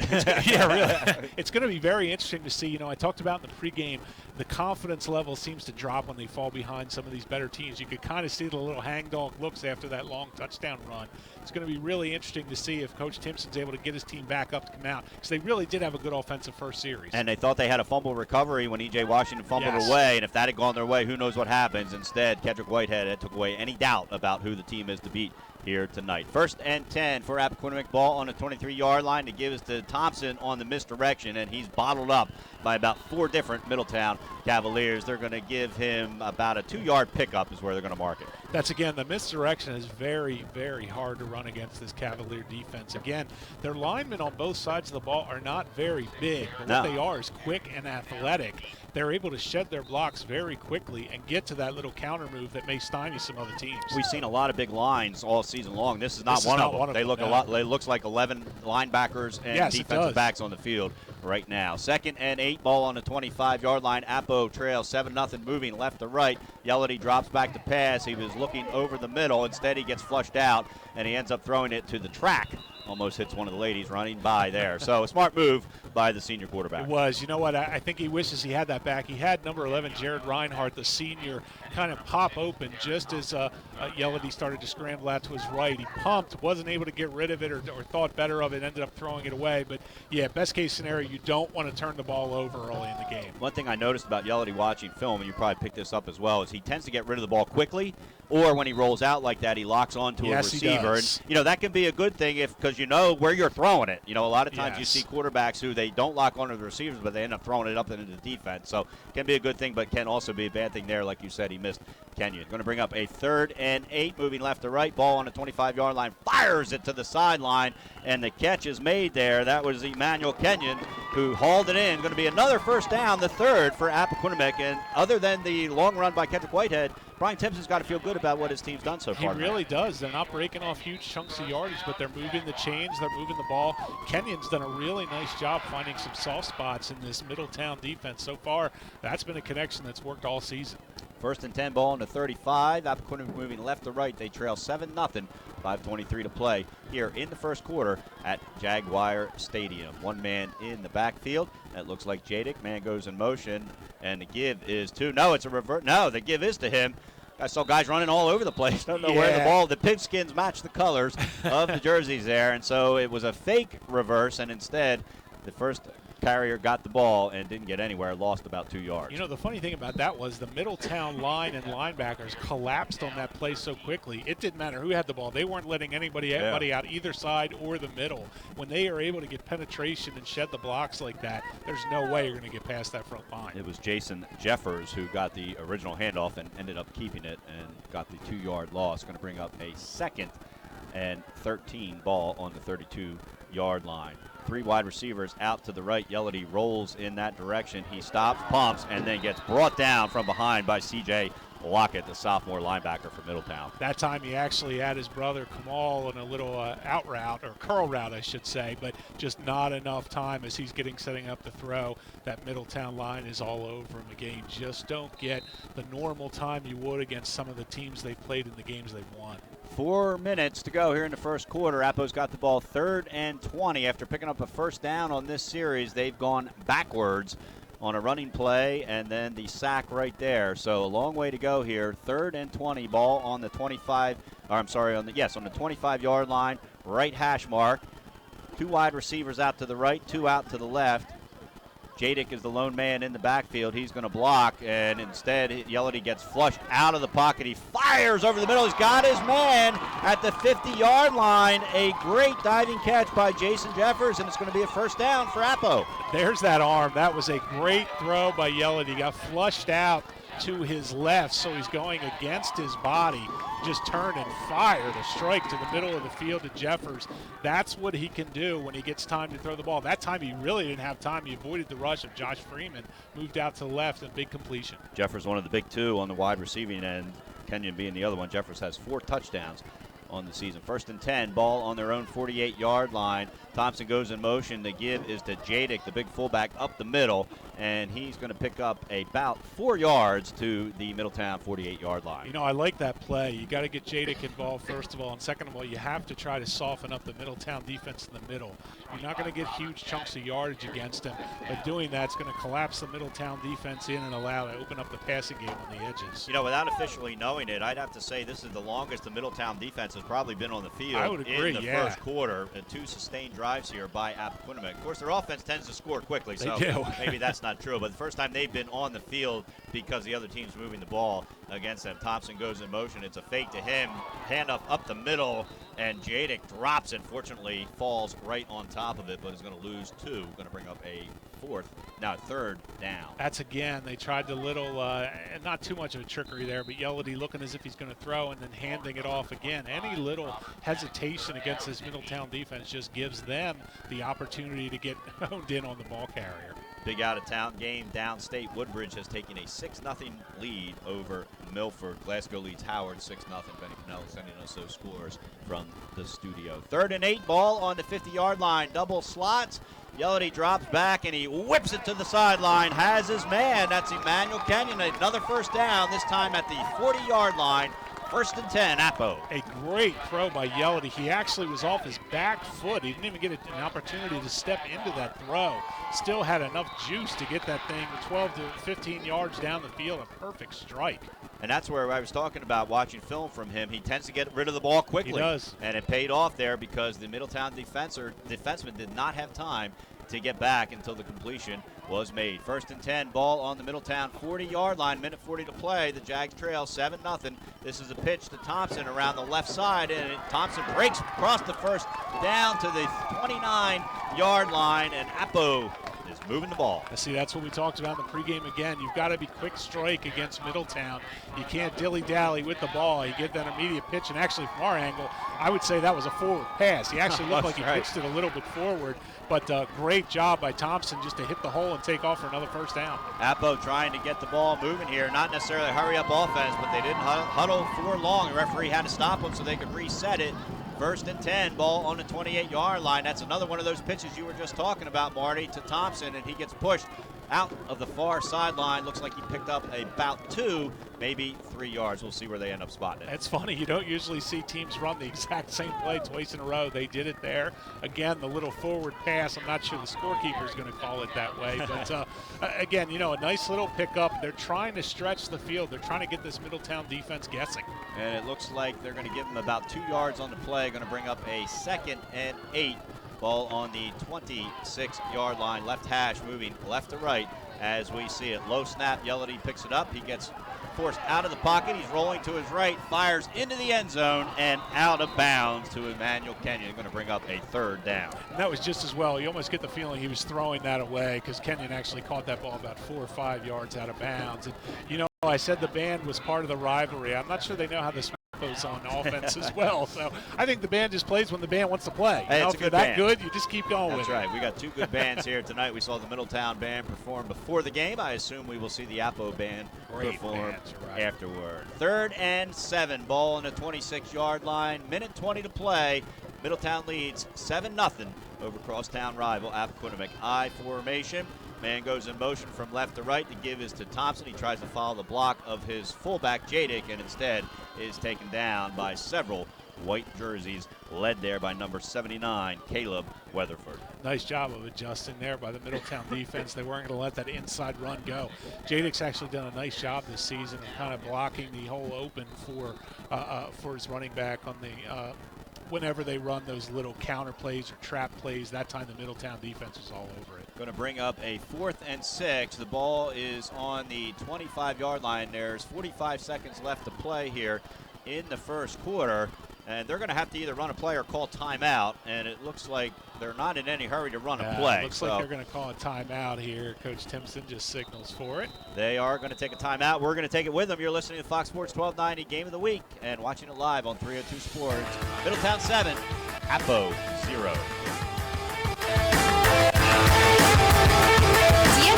Yeah, really. It's going to be very interesting to see. You know, I talked about in the pregame, the confidence level seems to drop when they fall behind some of these better teams. You could kind of see the little hangdog looks after that long touchdown run. It's going to be really interesting to see if Coach Timpson's able to get his team back up to come out, because they really did have a good offensive first series. And they thought they had a fumble recovery when E.J. Washington fumbled away, and if that had gone their way, who knows what happens. Instead, Kedrick Whitehead took away any doubt about who the team is to beat here tonight. 1st and 10 for Appoquinimink. Ball on the 23-yard line to give us to Thompson on the misdirection, and he's bottled up by about 4 different Middletown Cavaliers. They're going to give him about a 2-yard pickup is where they're going to mark it. That's, again, the misdirection is very, very hard to run against this Cavalier defense. Again, their linemen on both sides of the ball are not very big, but what they are is quick and athletic. They're able to shed their blocks very quickly and get to that little counter move that may stymie some other teams. We've seen a lot of big lines all season long. This is not one of them. They look a lot. They looks like 11 linebackers and defensive backs on the field right now. 2nd and 8, ball on the 25-yard line. Appo trails 7-0, moving left to right. Yellity drops back to pass. He was looking over the middle. Instead, he gets flushed out, and he ends up throwing it to the track. Almost hits one of the ladies running by there. So a smart move by the senior quarterback. It was. You know what? I think he wishes he had that back. He had number 11, Jared Reinhardt, the senior, kind of pop open just as Yellity started to scramble out to his right. He pumped, wasn't able to get rid of it or thought better of it, ended up throwing it away. But, yeah, best case scenario, you don't want to turn the ball over early in the game. One thing I noticed about Yellity watching film, and you probably picked this up as well, is he tends to get rid of the ball quickly, or when he rolls out like that, he locks onto a receiver. And, you know, that can be a good thing because you know where you're throwing it. You know, a lot of times you see quarterbacks who they don't lock onto the receivers, but they end up throwing it up into the defense. So it can be a good thing, but can also be a bad thing there. Like you said, he missed Kenyon. Going to bring up a 3rd and 8, moving left to right. Ball on the 25-yard line, fires it to the sideline, and the catch is made there. That was Emmanuel Kenyon who hauled it in. Going to be another first down, the 3rd for Appoquinimink. And other than the long run by Kedrick Whitehead, Brian Timpson's got to feel good about what his team's done so far. He really does. They're not breaking off huge chunks of yardage, but they're moving the chains. They're moving the ball. Kenyon's done a really nice job finding some soft spots in this Middletown defense. So far, that's been a connection that's worked all season. 1st and 10, ball on the 35. Appoquinimink moving left to right. They trail 7-0. 5:23 to play here in the first quarter at Jaguar Stadium. One man in the backfield. That looks like Jadick. Man goes in motion, and the give is to. No, it's a revert. No, the give is to him. I saw guys running all over the place. Don't know where the ball. The pigskins match the colors of the jerseys there, and so it was a fake reverse, and instead the first carrier got the ball and didn't get anywhere, lost about 2 yards. You know, the funny thing about that was the Middletown line and linebackers collapsed on that play so quickly. It didn't matter who had the ball. They weren't letting anybody out either side or the middle. When they are able to get penetration and shed the blocks like that, there's no way you're going to get past that front line. It was Jason Jeffers who got the original handoff and ended up keeping it and got the 2-yard loss. Going to bring up a 2nd and 13 ball on the 32-yard line. 3 wide receivers out to the right. Yellity rolls in that direction. He stops, pumps, and then gets brought down from behind by C.J. Lockett, the sophomore linebacker for Middletown. That time he actually had his brother Kamal in a little out route, or curl route I should say, but just not enough time as he's setting up the throw. That Middletown line is all over him again. Just don't get the normal time you would against some of the teams they've played in the games they've won. 4 minutes to go here in the first quarter. Appo's got the ball 3rd and 20. After picking up a first down on this series, they've gone backwards on a running play and then the sack right there. So a long way to go here. 3rd and 20, ball on the 25, or I'm sorry, on the 25-yard line, right hash mark. 2 wide receivers out to the right, 2 out to the left. Jadick is the lone man in the backfield. He's going to block, and instead Yellity gets flushed out of the pocket. He fires over the middle. He's got his man at the 50-yard line. A great diving catch by Jason Jeffers, and it's going to be a first down for Appo. There's that arm. That was a great throw by Yellity. He got flushed out to his left, so he's going against his body. Just turned and fired a strike to the middle of the field to Jeffers. That's what he can do when he gets time to throw the ball. That time he really didn't have time. He avoided the rush of Josh Freeman, moved out to the left, and big completion. Jeffers, one of the big 2 on the wide receiving end, Kenyon being the other one. Jeffers has 4 touchdowns on the season. 1st and 10, ball on their own 48-yard line. Thompson goes in motion. The give is to Jadick, the big fullback, up the middle. and he's going to pick up about 4 yards to the Middletown 48-yard line. You know, I like that play. You got to get Jadick involved first of all, and second of all, you have to try to soften up the Middletown defense in the middle. You're not going to get huge chunks of yardage against him, but doing that's going to collapse the Middletown defense in and allow to open up the passing game on the edges. You know, without officially knowing it, I'd have to say this is the longest the Middletown defense has probably been on the field. I would agree, in the first quarter. 2 sustained drives here by Appoquinimink. Of course, their offense tends to score quickly, so maybe that's not true. But the first time they've been on the field because the other team's moving the ball against them. Thompson goes in motion. It's a fake to him. Hand up the middle, and Jadick drops it. Fortunately, falls right on top of it, but is going to lose 2. Going to bring up a third down. That's again, they tried the little, and not too much of a trickery there, but Yellowdy looking as if he's going to throw and then handing it off again. Any little hesitation against this Middletown defense just gives them the opportunity to get honed in on the ball carrier. Big out-of-town game downstate. Woodbridge has taken a 6-0 lead over Milford. Glasgow leads Howard 6-0. Benny Pinelli sending us those scores from the studio. 3rd and 8, ball on the 50-yard line. Double slots. Yellowdy drops back, and he whips it to the sideline. Has his man. That's Emmanuel Kenyon. Another first down, this time at the 40-yard line. 1st and 10, Appo. A great throw by Yellowdy. He actually was off his back foot. He didn't even get an opportunity to step into that throw. Still had enough juice to get that thing 12 to 15 yards down the field. A perfect strike. And that's where I was talking about watching film from him. He tends to get rid of the ball quickly. He does. And it paid off there because the Middletown defenseman did not have time to get back until the completion was made. 1st and 10, ball on the Middletown 40-yard line, minute 40 to play. The Jags trail 7-0. This is a pitch to Thompson around the left side, and Thompson breaks across the first down to the 29-yard line, and Appo is moving the ball. See, that's what we talked about in the pregame again. You've got to be quick strike against Middletown. You can't dilly-dally with the ball. You get that immediate pitch, and actually from our angle, I would say that was a forward pass. He actually looked like he pitched it a little bit forward, but great job by Thompson just to hit the hole and take off for another first down. Appo trying to get the ball moving here. Not necessarily hurry-up offense, but they didn't huddle for long. The referee had to stop them so they could reset it. 1st and 10, ball on the 28-yard line. That's another one of those pitches you were just talking about, Marty, to Thompson, and he gets pushed out of the far sideline. Looks like he picked up about 2, maybe 3 yards. We'll see where they end up spotting it. It's funny. You don't usually see teams run the exact same play twice in a row. They did it there. Again, the little forward pass. I'm not sure the scorekeeper is going to call it that way. But, again, you know, a nice little pickup. They're trying to stretch the field. They're trying to get this Middletown defense guessing. And it looks like they're going to give them about 2 yards on the play. Going to bring up a 2nd and 8. Ball on the 26-yard line. Left hash moving left to right as we see it. Low snap. Yellowdy picks it up. He gets forced out of the pocket. He's rolling to his right. Fires into the end zone and out of bounds to Emmanuel Kenyon. Going to bring up a 3rd down. And that was just as well. You almost get the feeling he was throwing that away because Kenyon actually caught that ball about 4 or 5 yards out of bounds. And, you know, I said the band was part of the rivalry. I'm not sure they know how this goes on offense as well. So I think the band just plays when the band wants to play. Hey, if you're that good, you just keep going with it. That's right. We got 2 good bands here tonight. We saw the Middletown band perform before the game. I assume we will see the Appo band perform afterward. 3rd and 7, ball on the 26-yard line. Minute 20 to play. Middletown leads 7-0 over crosstown rival Appoquinimink. I formation. Man goes in motion from left to right. The give is to Thompson. He tries to follow the block of his fullback, Jadick, and instead is taken down by several white jerseys, led there by number 79, Caleb Weatherford. Nice job of adjusting there by the Middletown defense. They weren't going to let that inside run go. Jadick's actually done a nice job this season of kind of blocking the hole open for his running back on the whenever they run those little counter plays or trap plays. That time the Middletown defense was all over it. Going to bring up a 4th and 6. The ball is on the 25-yard line. There's 45 seconds left to play here in the first quarter. And they're going to have to either run a play or call timeout. And it looks like they're not in any hurry to run a play. Looks like they're going to call a timeout here. Coach Timpson just signals for it. They are going to take a timeout. We're going to take it with them. You're listening to Fox Sports 1290 Game of the Week and watching it live on 302 Sports. Middletown 7, Appo 0.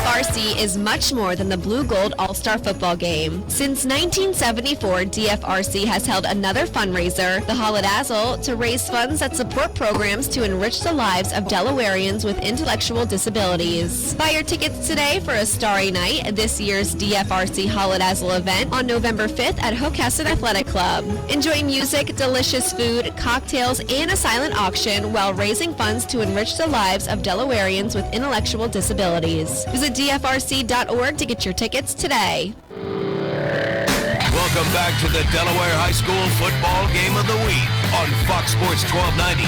DFRC is much more than the Blue-Gold All-Star Football Game. Since 1974, DFRC has held another fundraiser, the Holidazzle, to raise funds that support programs to enrich the lives of Delawareans with intellectual disabilities. Buy your tickets today for a starry night at this year's DFRC Holidazzle event on November 5th at Hocassin Athletic Club. Enjoy music, delicious food, cocktails, and a silent auction while raising funds to enrich the lives of Delawareans with intellectual disabilities. Visit dfrc.org to get your tickets today. Welcome back to the Delaware High School Football Game of the Week on Fox Sports 1290.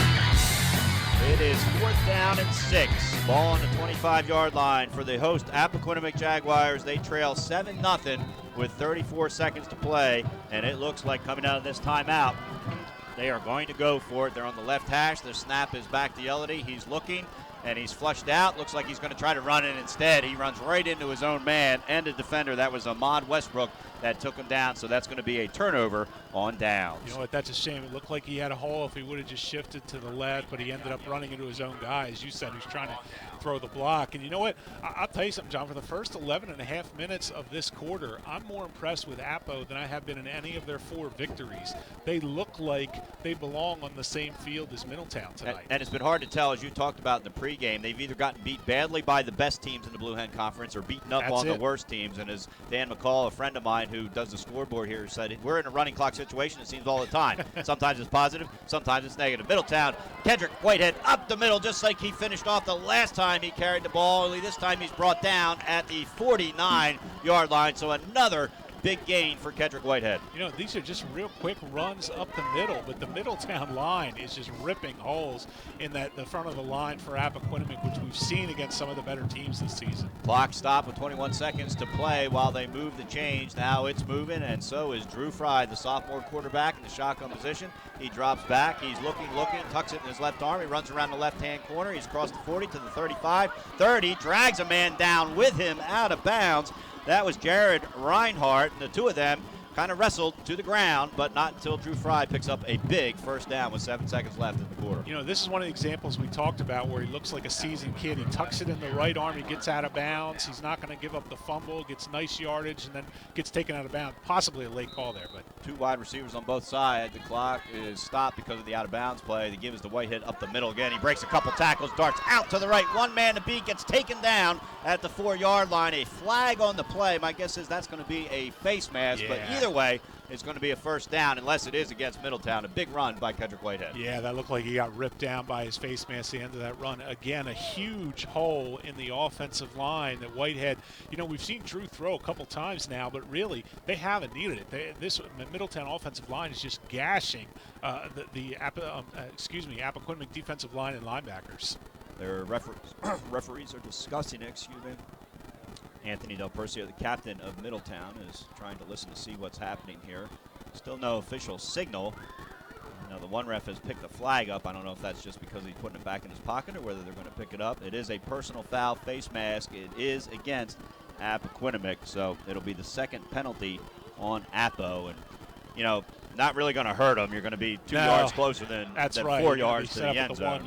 It is 4th down and 6. Ball on the 25-yard line for the host Appoquinimink Jaguars. They trail 7-0 with 34 seconds to play, and it looks like coming out of this timeout, they are going to go for it. They're on the left hash. The snap is back to Yellity. He's looking, and he's flushed out. Looks like he's going to try to run it instead. He runs right into his own man and a defender. That was Ahmad Westbrook that took him down, so that's going to be a turnover on downs. You know what, that's a shame. It looked like he had a hole if he would have just shifted to the left, but he ended up running into his own guy. As you said, he's trying to throw the block. And you know what, I'll tell you something, John. For the first 11 and a half minutes of this quarter, I'm more impressed with Appo than I have been in any of their 4 victories. They look like they belong on the same field as Middletown tonight. And it's been hard to tell, as you talked about in the pregame. They've either gotten beat badly by the best teams in the Blue Hen Conference or beaten up on the worst teams. And as Dan McCall, a friend of mine who does the scoreboard here, said, we're in a running clock situation, it seems, all the time. Sometimes it's positive, sometimes it's negative. Middletown, Kendrick Whitehead up the middle, just like he finished off the last time he carried the ball. Only this time he's brought down at the 49-yard line. So another big gain for Kendrick Whitehead. You know, these are just real quick runs up the middle, but the Middletown line is just ripping holes in the front of the line for Appoquinimink, which we've seen against some of the better teams this season. Clock stop with 21 seconds to play while they move the change. Now it's moving, and so is Drew Fry, the sophomore quarterback, in the shotgun position. He drops back. He's looking, tucks it in his left arm. He runs around the left-hand corner. He's across the 40 to the 35, 30, drags a man down with him out of bounds. That was Jared Reinhardt, and the two of them kind of wrestled to the ground, but not until Drew Fry picks up a big first down with 7 seconds left in the quarter. You know, this is one of the examples we talked about where he looks like a seasoned kid. He tucks it in the right arm. He gets out of bounds. He's not going to give up the fumble, gets nice yardage, and then gets taken out of bounds. Possibly a late call there. But two wide receivers on both sides. The clock is stopped because of the out-of-bounds play. They give us the Whitehead up the middle again. He breaks a couple tackles, darts out to the right. One man to beat, gets taken down at the 4-yard line. A flag on the play. My guess is that's going to be a face mask, but either way, it's going to be a first down unless it is against Middletown. A big run by Kendrick Whitehead. Yeah, that looked like he got ripped down by his face mask at the end of that run. Again, a huge hole in the offensive line that Whitehead, you know, we've seen Drew throw a couple times now, but really they haven't needed it. This Middletown offensive line is just gashing the Appoquinimink defensive line and linebackers. Their referees are discussing it, Anthony Del Percio, the captain of Middletown, is trying to listen to see what's happening here. Still no official signal. Now the one ref has picked the flag up. I don't know if that's just because he's putting it back in his pocket or whether they're going to pick it up. It is a personal foul, face mask. It is against Appoquinimink, so it'll be the second penalty on Appo. And, you know, not really going to hurt him. You're going to be 2 yards closer than 4 yards to the end zone.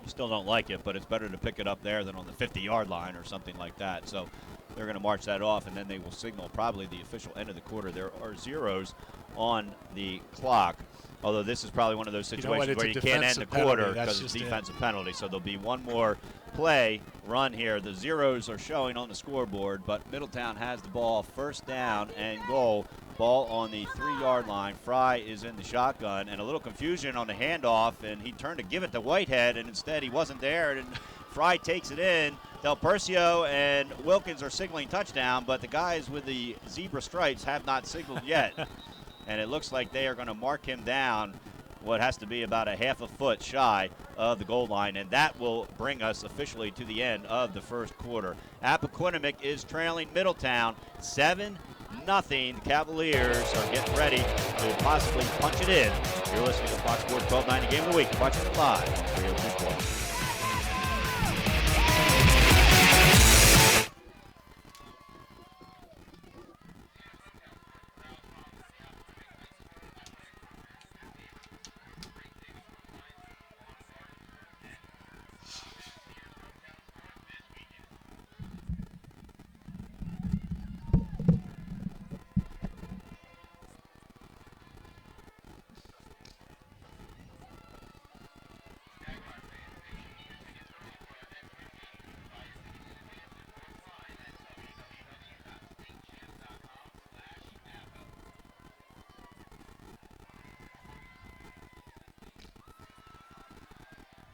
You still don't like it, but it's better to pick it up there than on the 50-yard line or something like that. So they're going to march that off, and then they will signal probably the official end of the quarter. There are zeros on the clock, although this is probably one of those situations where you can't end the quarter because it's defensive penalty. So there'll be one more play run here. The zeros are showing on the scoreboard, but Middletown has the ball, first down and goal. Ball on the 3-yard line. Fry is in the shotgun, and a little confusion on the handoff, and he turned to give it to Whitehead, and instead he wasn't there, and Fry takes it in. Del Percio and Wilkins are signaling touchdown, but the guys with the zebra stripes have not signaled yet. And it looks like they are going to mark him down what has to be about a half a foot shy of the goal line, and that will bring us officially to the end of the first quarter. Appoquinimink is trailing Middletown 7-0. The Cavaliers are getting ready to possibly punch it in. You're listening to Fox Sports 1290 Game of the Week. Watching it live on 302 Sports.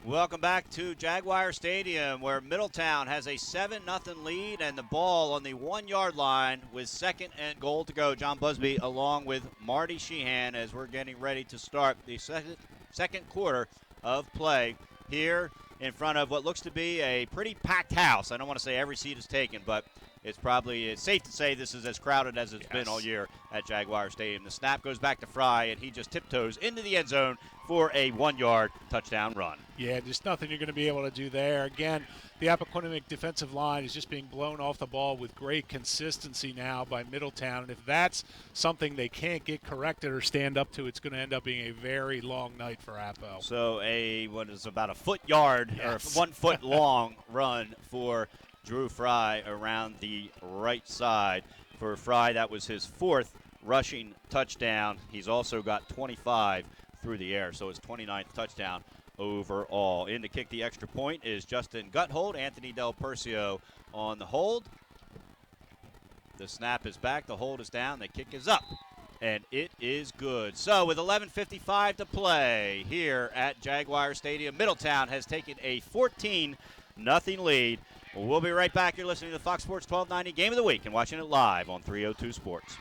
Welcome back to Jaguar Stadium, where Middletown has a 7-0 lead and the ball on the 1-yard line with 2nd and goal to go. John Busby along with Marty Sheehan as we're getting ready to start the second quarter of play here in front of what looks to be a pretty packed house. I don't want to say every seat is taken, but it's safe to say this is as crowded as it's been all year at Jaguar Stadium. The snap goes back to Fry, and he just tiptoes into the end zone for a 1-yard touchdown run. Yeah, there's nothing you're going to be able to do there. Again, the Appoquinimink defensive line is just being blown off the ball with great consistency now by Middletown. And if that's something they can't get corrected or stand up to, it's going to end up being a very long night for Appo. So what is about a foot-yard or 1 foot long run for Drew Fry around the right side. For Fry, that was his 4th rushing touchdown. He's also got 25 through the air, so his 29th touchdown overall. In to kick the extra point is Justin Guthold. Anthony Del Percio on the hold. The snap is back. The hold is down. The kick is up. And it is good. So with 11:55 to play here at Jaguar Stadium, Middletown has taken a 14-0 lead. We'll be right back. You're listening to the Fox Sports 1290 Game of the Week and watching it live on 302 Sports.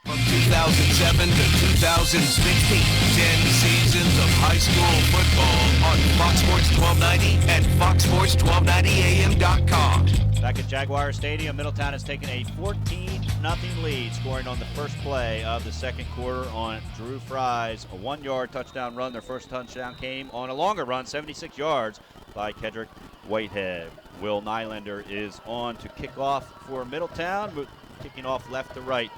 From 2007 to 2016, 10 seasons of high school football on Fox Sports 1290 and foxsports1290am.com. Back at Jaguar Stadium, Middletown has taken a 14-0 lead, scoring on the first play of the second quarter on Drew Fry's 1-yard touchdown run. Their first touchdown came on a longer run, 76 yards, by Kedrick Whitehead. Will Nylander is on to kick off for Middletown, kicking off left to right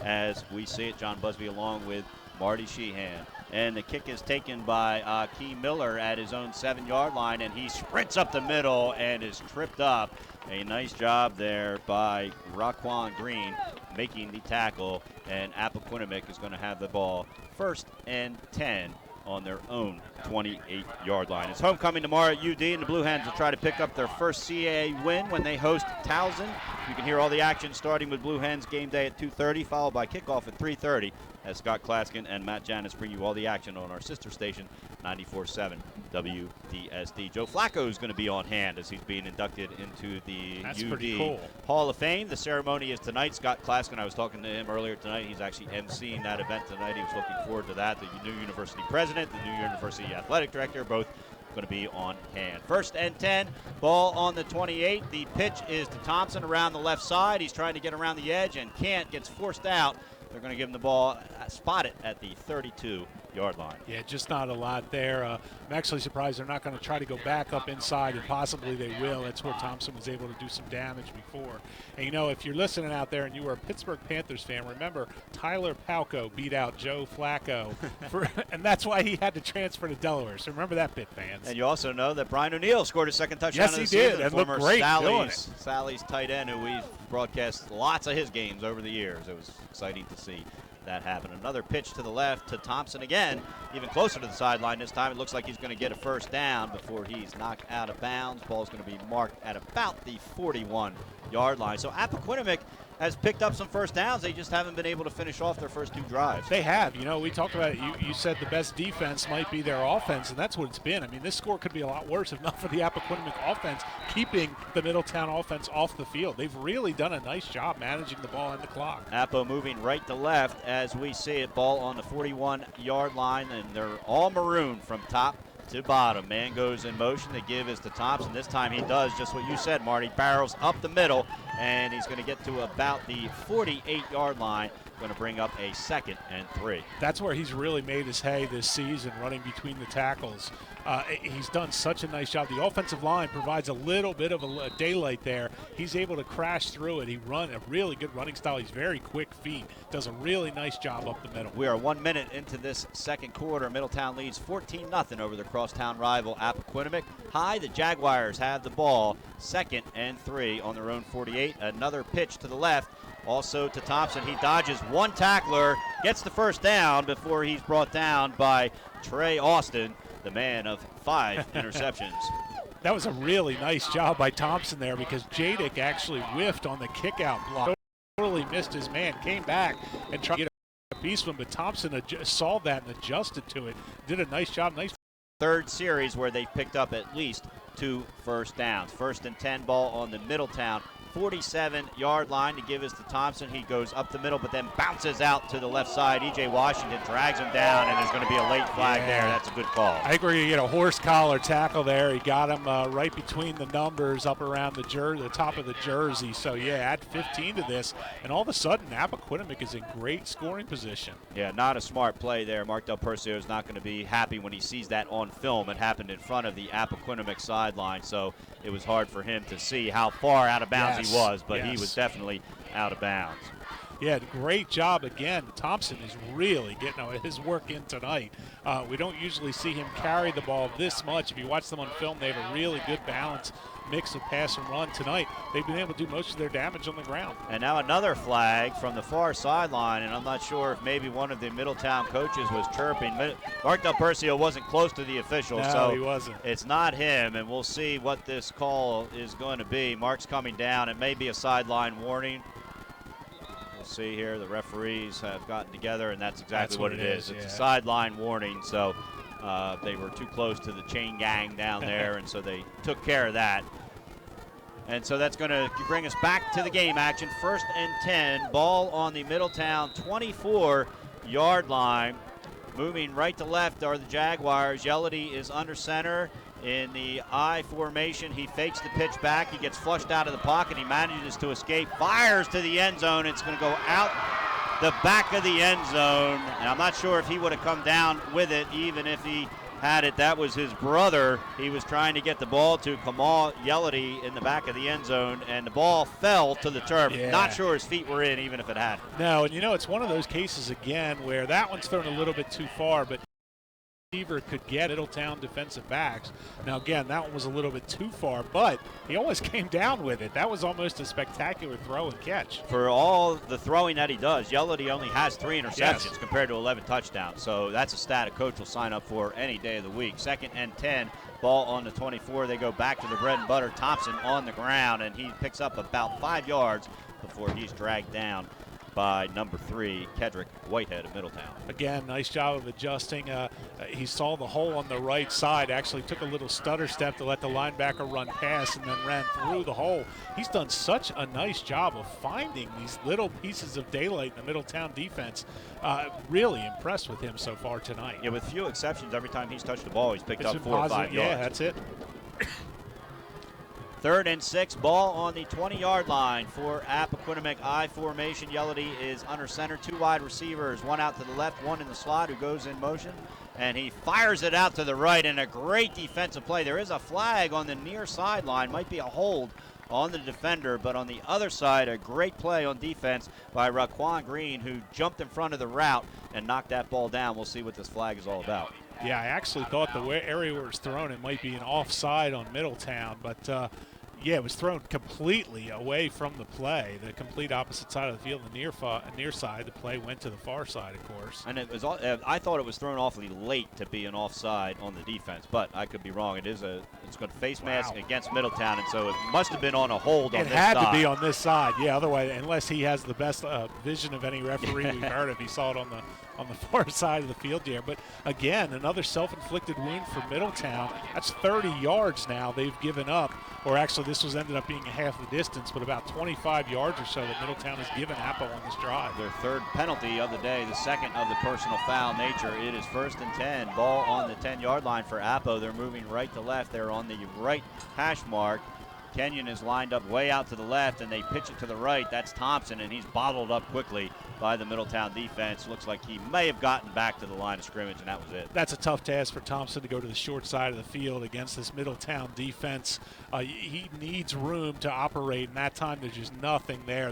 as we see it. John Busby along with Marty Sheehan. And the kick is taken by Key Miller at his own 7-yard line, and he sprints up the middle and is tripped up. A nice job there by Raquan Green making the tackle, and Appoquinimink is going to have the ball 1st and 10 on their own 28-yard line. It's homecoming tomorrow at UD, and the Blue Hens will try to pick up their first CAA win when they host Towson. You can hear all the action starting with Blue Hens game day at 2:30, followed by kickoff at 3:30 as Scott Klaskin and Matt Janis bring you all the action on our sister station, 94.7 WDSD. Joe Flacco is going to be on hand as he's being inducted into the UD Hall of Fame. The ceremony is tonight. Scott Klaskin, I was talking to him earlier tonight. He's actually emceeing that event tonight. He was looking forward to that. The new university president, the new university athletic director, both going to be on hand. 1st and 10, ball on the 28. The pitch is to Thompson around the left side. He's trying to get around the edge and can't, gets forced out. They're going to give him the ball, spot it at the 32-yard line. Yeah, just not a lot there. I'm actually surprised they're not going to try to go back up inside, and possibly they will. That's where Thompson was able to do some damage before. And, you know, if you're listening out there and you were a Pittsburgh Panthers fan, remember Tyler Palko beat out Joe Flacco, and that's why he had to transfer to Delaware. So remember that bit, fans. And you also know that Brian O'Neill scored his 2nd touchdown of the season. Yes, he did, and looked great doing it. Sally's tight end, who we've broadcast lots of his games over the years. It was exciting to see that happen. Another pitch to the left to Thompson again, even closer to the sideline this time. It looks like he's going to get a 1st down before he's knocked out of bounds. Ball's going to be marked at about the 41-yard line. So Appoquinimink has picked up some 1st downs. They just haven't been able to finish off their first 2 drives. They have. You know, we talked about it. You said the best defense might be their offense, and that's what it's been. I mean, this score could be a lot worse if not for the Appoquinimink offense keeping the Middletown offense off the field. They've really done a nice job managing the ball and the clock. Appo moving right to left as we see it. Ball on the 41-yard line, and they're all maroon from top to bottom. Man goes in motion. The give is to Thompson. This time he does just what you said, Marty. Barrels up the middle, and he's going to get to about the 48-yard line. Going to bring up a 2nd and 3. That's where he's really made his hay this season, running between the tackles. He's done such a nice job. The offensive line provides a little bit of a daylight there. He's able to crash through it. He runs a really good running style. He's very quick feet. Does a really nice job up the middle. We are 1 minute into this second quarter. Middletown leads 14-0 over the crosstown rival Appoquinimink High. The Jaguars have the ball, 2nd and 3 on their own 48. Another pitch to the left. Also to Thompson. He dodges one tackler, gets the first down before he's brought down by Trey Austin, the man of 5 interceptions. That was a really nice job by Thompson there, because Jadick actually whiffed on the kickout block. Totally missed his man, came back and tried to get a piece of him, but Thompson saw that and adjusted to it. Did a nice job. Nice. Third series where they picked up at least 2 first downs. 1st and 10 ball on the Middletown 47-yard line. To give is to Thompson. He goes up the middle, but then bounces out to the left side. E.J. Washington drags him down, and there's going to be a late flag there. That's a good call. I agree. You get a horse collar tackle there. He got him right between the numbers, up around the top of the jersey. So, yeah, add 15 to this, and all of a sudden, Appoquinimink is in great scoring position. Yeah, not a smart play there. Mark Del Percio is not going to be happy when he sees that on film. It happened in front of the Appoquinimink sideline, so it was hard for him to see how far out of bounds he was, but he was definitely out of bounds. Yeah, great job again. Thompson is really getting his work in tonight. We don't usually see him carry the ball this much. If you watch them on film, they have a really good balance mix of pass and run. Tonight, they've been able to do most of their damage on the ground. And now another flag from the far sideline, and I'm not sure if maybe one of the Middletown coaches was chirping. Mark Del Percio wasn't close to the official, so he wasn't. It's not him, and we'll see what this call is going to be. Mark's coming down. It may be a sideline warning. We'll see here. The referees have gotten together, and that's exactly what it is. It's a sideline warning, so they were too close to the chain gang down there, and so they took care of that. And so that's going to bring us back to the game action. 1st and 10, ball on the Middletown 24-yard line. Moving right to left are the Jaguars. Yellity is under center in the I formation. He fakes the pitch back. He gets flushed out of the pocket. He manages to escape, fires to the end zone. It's going to go out the back of the end zone. And I'm not sure if he would have come down with it, even if he had it. That was his brother. He was trying to get the ball to Kamal Yellity in the back of the end zone, and the ball fell to the turf. Not sure his feet were in, even if it had. No, and it's one of those cases again where that one's thrown a little bit too far, but receiver could get Middletown defensive backs. Now again, that one was a little bit too far, but he always came down with it. That was almost a spectacular throw and catch. For all the throwing that he does, Yellity only has 3 interceptions compared to 11 touchdowns. So that's a stat a coach will sign up for any day of the week. 2nd and 10, ball on the 24. They go back to the bread and butter. Thompson on the ground, and he picks up about 5 yards before he's dragged down by number 3, Kedrick Whitehead of Middletown. Again, nice job of adjusting. He saw the hole on the right side, actually took a little stutter step to let the linebacker run past and then ran through the hole. He's done such a nice job of finding these little pieces of daylight in the Middletown defense. Really impressed with him so far tonight. Yeah, with few exceptions, every time he's touched the ball, he's picked up 4 or 5 yards. Yeah, that's it. 3rd and 6, ball on the 20-yard line for Appoquinimink I formation. Yellity is under center, 2 wide receivers, 1 out to the left, 1 in the slot who goes in motion, and he fires it out to the right in a great defensive play. There is a flag on the near sideline, might be a hold on the defender, but on the other side, a great play on defense by Raquan Green, who jumped in front of the route and knocked that ball down. We'll see what this flag is all about. Yeah, I actually thought the area where it was thrown, it might be an offside on Middletown, but yeah, it was thrown completely away from the play, the complete opposite side of the field, the near side. The play went to the far side, of course. And it was. I thought it was thrown awfully late to be an offside on the defense, but I could be wrong. It's going to face mask against Middletown, and so it must have been on a hold on this side. It had to be on this side, yeah. Otherwise, unless he has the best vision of any referee we've heard of, he saw it on on the far side of the field here. But again, another self-inflicted wound for Middletown. That's 30 yards now they've given up, or actually this was ended up being half the distance, but about 25 yards or so that Middletown has given Appo on this drive. Their third penalty of the day, the second of the personal foul nature. It is 1st and 10, ball on the 10-yard line for Appo. They're moving right to left. They're on the right hash mark. Kenyon is lined up way out to the left, and they pitch it to the right. That's Thompson, and he's bottled up quickly by the Middletown defense. Looks like he may have gotten back to the line of scrimmage, and that was it. That's a tough task for Thompson to go to the short side of the field against this Middletown defense. He needs room to operate, and that time there's just nothing there.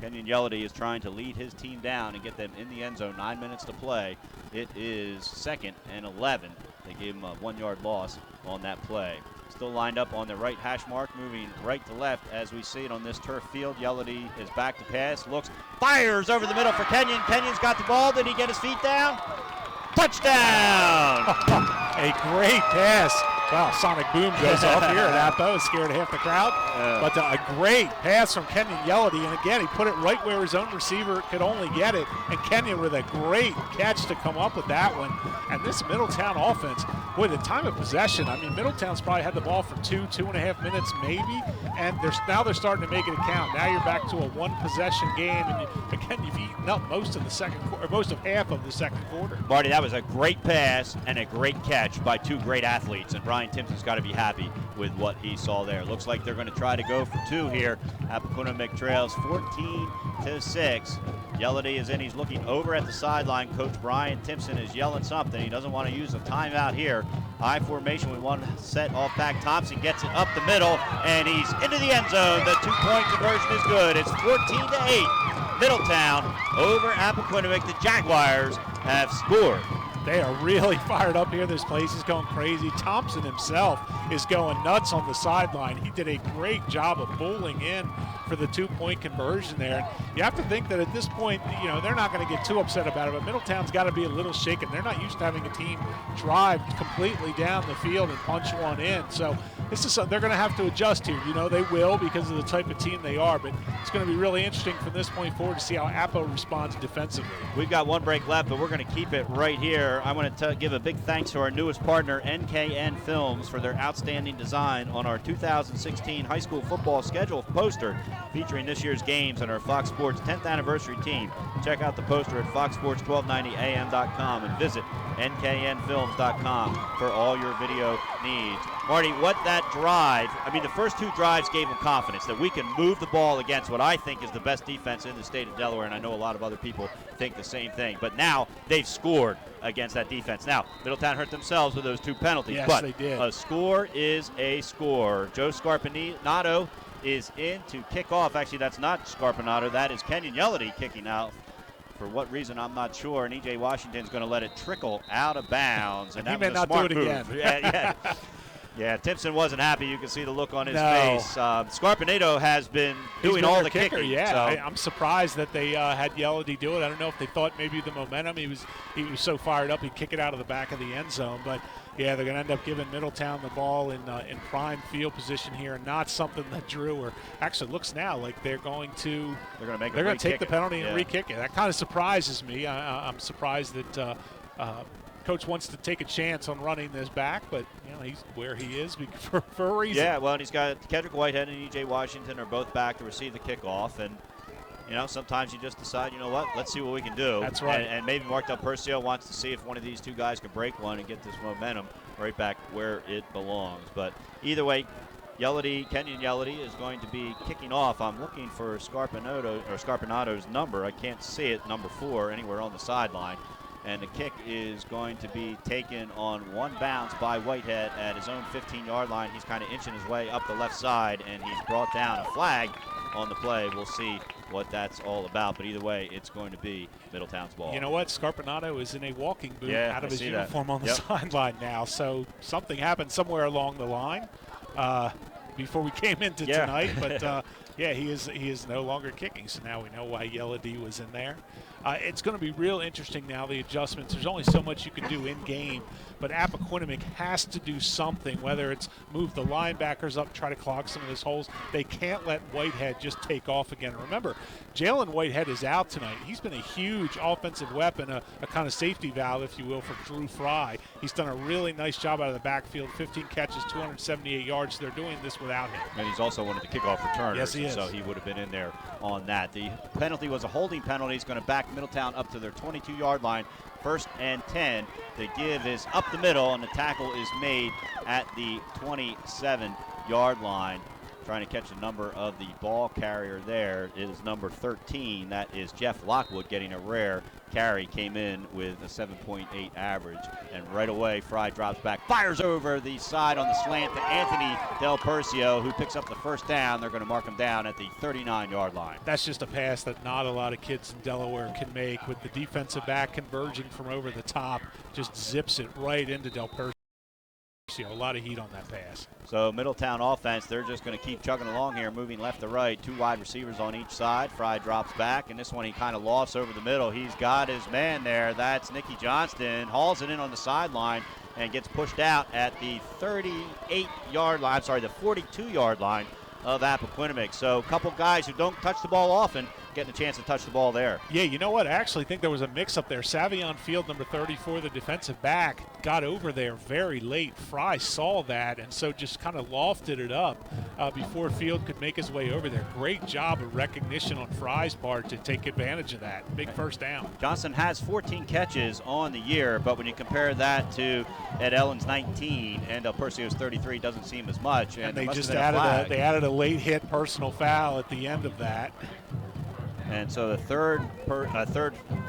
Kenyon Yelledy is trying to lead his team down and get them in the end zone. 9 minutes to play. It is 2nd and 11. They gave him a 1-yard loss on that play. Still lined up on the right hash mark, moving right to left as we see it on this turf field. Yelledy is back to pass, looks, fires over the middle for Kenyon. Kenyon's got the ball. Did he get his feet down? Touchdown! A great pass. Wow, sonic boom goes off here at Appo. It scared half the crowd. But a great pass from Kenyon Yelledy. And again, he put it right where his own receiver could only get it. And Kenyon with a great catch to come up with that one. And this Middletown offense, boy, the time of possession, I mean, Middletown's probably had the ball for 2.5 minutes maybe. And now they're starting to make it count. Now you're back to a one-possession game. And again, you've eaten up most of the second quarter, most of half of the second quarter. Marty, that was a great pass and a great catch by two great athletes. And Brian Timpson's got to be happy with what he saw there. Looks like they're going to try to go for 2 here. Appoquinimink trails 14-6. Yelledy is in. He's looking over at the sideline. Coach Brian Timpson is yelling something. He doesn't want to use a timeout here. I formation with one set off back. Thompson gets it up the middle, and he's into the end zone. The 2-point conversion is good. It's 14-8. Middletown over Appoquinimink. The Jaguars have scored. They are really fired up here. This place is going crazy. Thompson himself is going nuts on the sideline. He did a great job of bowling in for the 2-point conversion there. You have to think that at this point, you know, they're not going to get too upset about it, but Middletown's got to be a little shaken. They're not used to having a team drive completely down the field and punch one in. So this is something they're going to have to adjust here. You know, they will because of the type of team they are, but it's going to be really interesting from this point forward to see how Appo responds defensively. We've got one break left, but we're going to keep it right here. I want to give a big thanks to our newest partner, NKN Films, for their outstanding design on our 2016 high school football schedule poster featuring this year's games and our Fox Sports 10th anniversary team. Check out the poster at foxsports1290am.com and visit nknfilms.com for all your video needs. Marty, what that drive, I mean, the first 2 drives gave them confidence that we can move the ball against what I think is the best defense in the state of Delaware, and I know a lot of other people think the same thing. But now they've scored against that defense. Now, Middletown hurt themselves with those 2 penalties, yes, but they did. A score is a score. Joe Scarpinato is in to kick off. Actually, that's not Scarpinato. That is Kenyon Yelledy kicking out. For what reason, I'm not sure. And E.J. Washington's going to let it trickle out of bounds. And he that may was a not smart do it move. again. Yeah, Timpson wasn't happy. You can see the look on his No. face. Scarpinato has been doing all the kicker, kicking. Yeah, so. I'm surprised that they had Yelledy do it. I don't know if they thought maybe the momentum. He was so fired up he'd kick it out of the back of the end zone. But yeah, they're going to end up giving Middletown the ball in prime field position here, and not something that Drew, or actually looks now like they're going to take the penalty and re-kick it. That kind of surprises me. I'm surprised that Coach wants to take a chance on running this back, but you know he's where he is for a reason. Yeah, well, and he's got Kedrick Whitehead and E.J. Washington are both back to receive the kickoff, and you know sometimes you just decide, you know what, let's see what we can do. That's right. And maybe Mark Del Percio wants to see if one of these 2 guys can break one and get this momentum right back where it belongs. But either way, Kenyon Yelledy is going to be kicking off. I'm looking for Scarpinato's number. I can't see it, number 4, anywhere on the sideline. And the kick is going to be taken on one bounce by Whitehead at his own 15-yard line. He's kind of inching his way up the left side, and he's brought down a flag on the play. We'll see what that's all about. But either way, it's going to be Middletown's ball. You know what? Scarpinato is in a walking boot out of his uniform on the sideline now. So something happened somewhere along the line before we came into tonight. But yeah, he is no longer kicking. So now we know why Yelledy was in there. It's going to be real interesting now, the adjustments. There's only so much you can do in game, but Appoquinimink has to do something, whether it's move the linebackers up, try to clog some of those holes. They can't let Whitehead just take off again. Remember, Jalen Whitehead is out tonight. He's been a huge offensive weapon, a kind of safety valve, if you will, for Drew Fry. He's done a really nice job out of the backfield, 15 catches, 278 yards. They're doing this without him. And he's also one of the kickoff returners. Yes, he is. So he would have been in there on that. The penalty was a holding penalty. He's going to back Middletown up to their 22-yard line. 1st and 10. The give is up the middle, and the tackle is made at the 27-yard line. Trying to catch the number of the ball carrier there is number 13. That is Jeff Lockwood, getting a rare carry. Came in with a 7.8 average. And right away, Fry drops back, fires over the side on the slant to Anthony Del Percio, who picks up the 1st down. They're going to mark him down at the 39-yard line. That's just a pass that not a lot of kids in Delaware can make, with the defensive back converging from over the top. Just zips it right into Del Percio. A lot of heat on that pass. So Middletown offense, they're just going to keep chugging along here, moving left to right. 2 wide receivers on each side. Fry drops back, and this one he kind of lofts over the middle. He's got his man there. That's Nicky Johnston. Hauls it in on the sideline and gets pushed out at the 38-yard line. I'm sorry, the 42-yard line of Appoquinimink. So a couple guys who don't touch the ball often getting a chance to touch the ball there. Yeah, you know what? I actually think there was a mix-up there. Savion Field, number 34, the defensive back, got over there very late. Fry saw that and so just kind of lofted it up before Field could make his way over there. Great job of recognition on Fry's part to take advantage of that. Big 1st down. Johnson has 14 catches on the year, but when you compare that to Ed Ellen's 19 and Del Percio's 33, doesn't seem as much. And they just added a late hit personal foul at the end of that. And so the third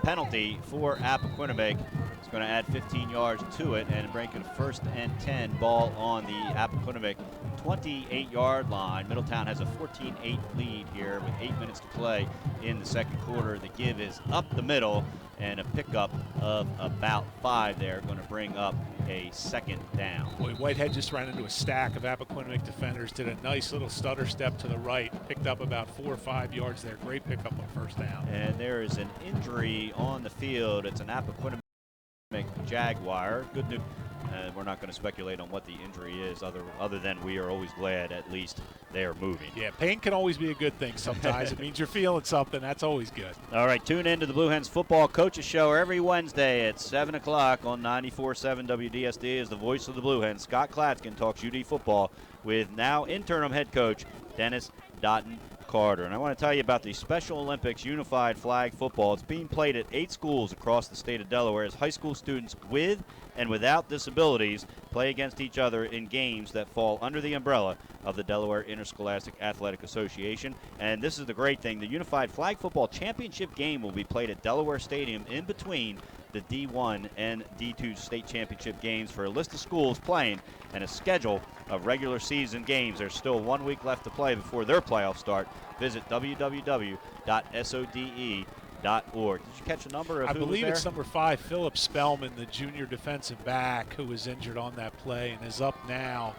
penalty for Appoquinimink is going to add 15 yards to it and break it 1st and 10, ball on the Appoquinimink 28-yard line. Middletown has a 14-8 lead here with 8 minutes to play in the 2nd quarter. The give is up the middle, and a pickup of about 5 there, going to bring up a 2nd down. Boy, Whitehead just ran into a stack of Appoquinimink defenders, did a nice little stutter step to the right, picked up about 4 or 5 yards there. Great pickup on 1st down. And there is an injury on the field. It's an Appoquinimink Jaguar. Good news. We're not going to speculate on what the injury is, other than we are always glad at least they are moving. Yeah, pain can always be a good thing sometimes. It means you're feeling something. That's always good. All right, tune in to the Blue Hens Football Coaches Show every Wednesday at 7 o'clock on 94.7 WDSD as the voice of the Blue Hens. Scott Klatskin talks UD football with now interim head coach Dennis Doughton Carter. And I want to tell you about the Special Olympics Unified Flag Football. It's being played at 8 schools across the state of Delaware as high school students with and without disabilities play against each other in games that fall under the umbrella of the Delaware Interscholastic Athletic Association. And this is the great thing. The Unified Flag Football Championship game will be played at Delaware Stadium in between the D1 and D2 state championship games. For a list of schools playing and a schedule of regular season games, there's still 1 week left to play before their playoffs start. Visit www.sode.org. Did you catch a number of I who believe was it's number 5, Philip Spellman, the junior defensive back, who was injured on that play and is up now.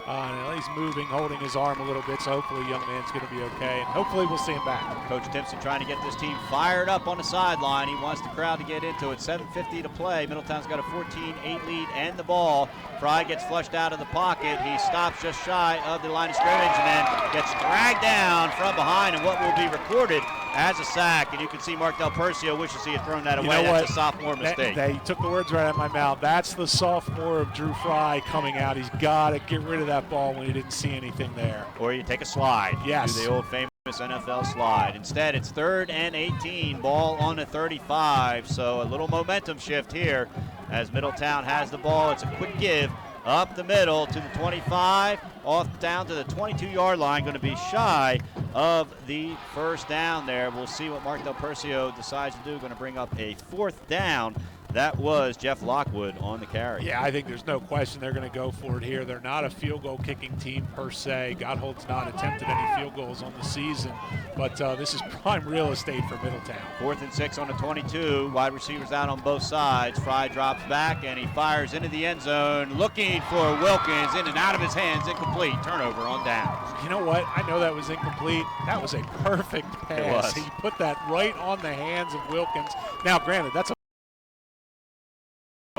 And he's moving, holding his arm a little bit, so hopefully young man's going to be okay, and hopefully we'll see him back. Coach Timpson trying to get this team fired up on the sideline. He wants the crowd to get into it. 7:50 to play. Middletown's got a 14-8 lead and the ball. Fry gets flushed out of the pocket. He stops just shy of the line of scrimmage and then gets dragged down from behind in what will be recorded as a sack. And you can see Mark Del Percio wishes he had thrown that away. That's a sophomore mistake. He took the words right out of my mouth. That's the sophomore of Drew Fry coming out. He's got to get rid of that ball when he didn't see anything there. Or you take a slide. Yes. Do the old famous NFL slide. Instead, it's 3rd and 18. Ball on the 35. So a little momentum shift here as Middletown has the ball. It's a quick give up the middle to the 25, off down to the 22-yard line. Going to be shy of the 1st down there. We'll see what Mark Del Percio decides to do. Going to bring up a 4th down that was Jeff Lockwood on the carry. Yeah, I think there's no question they're going to go for it here. They're not a field goal kicking team per se. Gotthold's not attempted any field goals on the season, but this is prime real estate for Middletown. 4th and 6 on the 22. Wide receivers out on both sides. Fry drops back and he fires into the end zone, looking for Wilkins. In and out of his hands, incomplete. Turnover on downs. You know what? I know that was incomplete. That was a perfect pass. It was. He put that right on the hands of Wilkins. Now, granted, that's a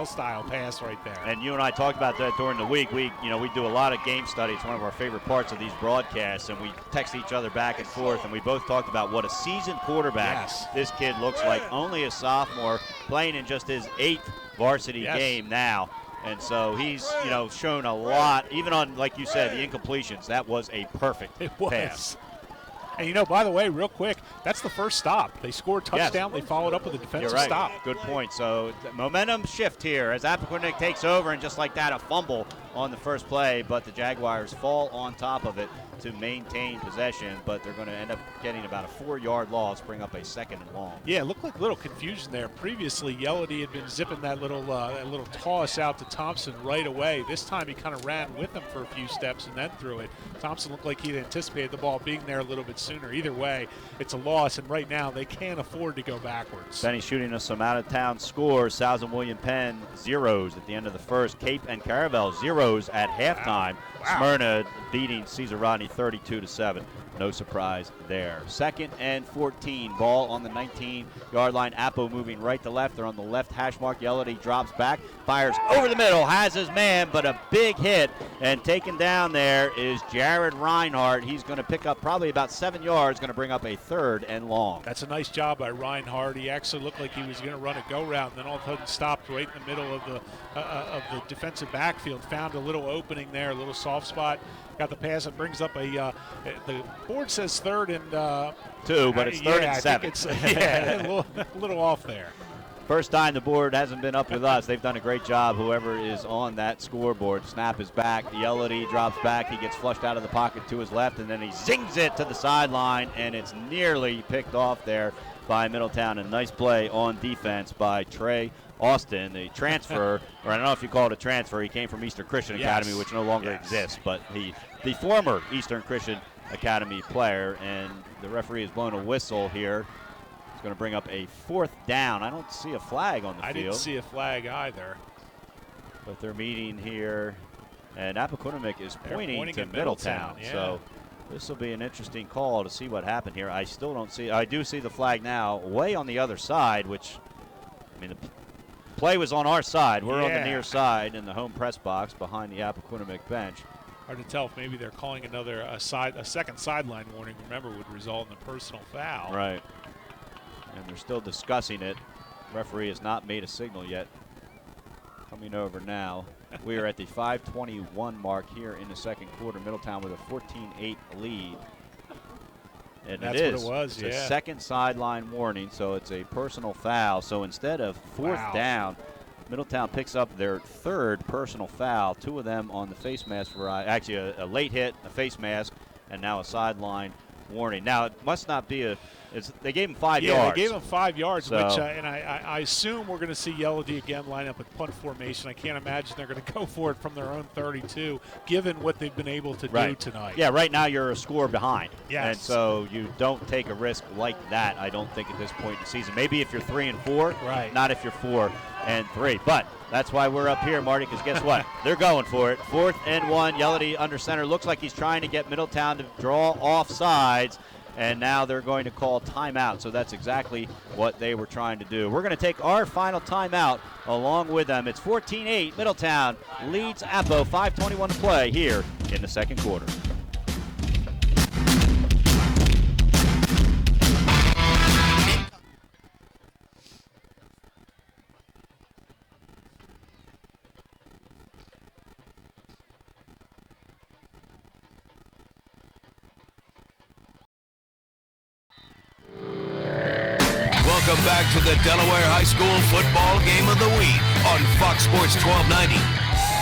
style pass right there. And you and I talked about that during the week. We do a lot of game study. It's one of our favorite parts of these broadcasts, and we text each other back and forth, and we both talked about what a seasoned quarterback this kid looks like. Only a sophomore, playing in just his 8th varsity game now. And so he's, shown a lot, even on, like you said, the incompletions. That was a perfect pass. And, by the way, real quick, that's the first stop. They scored a touchdown. They followed up with a defensive stop. Good point. So momentum shift here as Appoquinimink takes over, and just like that, a fumble on the first play, but the Jaguars fall on top of it to maintain possession, but they're going to end up getting about a 4-yard loss, bring up a 2nd and long. Yeah, it looked like a little confusion there. Previously, Yelledy had been zipping that little toss out to Thompson right away. This time he kind of ran with him for a few steps and then threw it. Thompson looked like he'd anticipated the ball being there a little bit sooner. Either way, it's a loss, and right now they can't afford to go backwards. Benny shooting us some out-of-town scores. South and William Penn, 0s at the end of the first. Cape and Caravel, 0s at halftime. Wow. Smyrna beating Cesar Rodney 32-7. No surprise there. 2nd and 14. Ball on the 19-yard line. Appo moving right to left. They're on the left hash mark. Yelledy drops back, fires over the middle, has his man, but a big hit. And taken down there is Jared Reinhardt. He's going to pick up probably about 7 yards, going to bring up a 3rd and long. That's a nice job by Reinhardt. He actually looked like he was going to run a go route, and then all of a sudden stopped right in the middle of the defensive backfield. Found a little opening there, a little soft spot. Got the pass. It brings up the board says 3rd and 2, but it's 3rd and 7. A little off there. First time the board hasn't been up with us. They've done a great job, whoever is on that scoreboard. Snap is back. Yelledy drops back. He gets flushed out of the pocket to his left, and then he zings it to the sideline, and it's nearly picked off there by Middletown. A nice play on defense by Trey Austin, the transfer, or I don't know if you call it a transfer. He came from Eastern Christian Academy, which no longer exists, but the former Eastern Christian Academy player, and the referee has blown a whistle here. It's going to bring up a 4th down. I don't see a flag on the field. I didn't see a flag either. But they're meeting here, and Appoquinimink is pointing to at Middletown. Yeah. So this will be an interesting call to see what happened here. I still don't see. I do see the flag now, way on the other side, which, I mean, the play was on our side. We're on the near side in the home press box behind the Appoquinimink bench. Hard to tell if maybe they're calling a second sideline warning. Remember, would result in a personal foul. Right. And they're still discussing it. Referee has not made a signal yet. Coming over now. We are at the 5:21 mark here in the second quarter. Middletown with a 14-8 lead. And that's what it was, it's a second sideline warning, so it's a personal foul. So instead of 4th down, Middletown picks up their 3rd personal foul, 2 of them on the face mask variety. Actually, a late hit, a face mask, and now a sideline warning. Now, it must not be they gave him 5 yards. Yeah, they gave him 5 yards, so, which, and I assume we're going to see Yelledy again line up with punt formation. I can't imagine they're going to go for it from their own 32, given what they've been able to do tonight. Yeah, right now you're a score behind. Yes. And so you don't take a risk like that, I don't think, at this point in the season. Maybe if you're 3 and 4, not if you're 4 and 3. But that's why we're up here, Marty, because guess what? They're going for it. 4th and 1. Yelledy under center. Looks like he's trying to get Middletown to draw off sides. And now they're going to call timeout. So that's exactly what they were trying to do. We're going to take our final timeout along with them. It's 14-8. Middletown leads Appo. 5:21 to play here in the second quarter. Welcome back to the Delaware High School Football Game of the Week on Fox Sports 1290.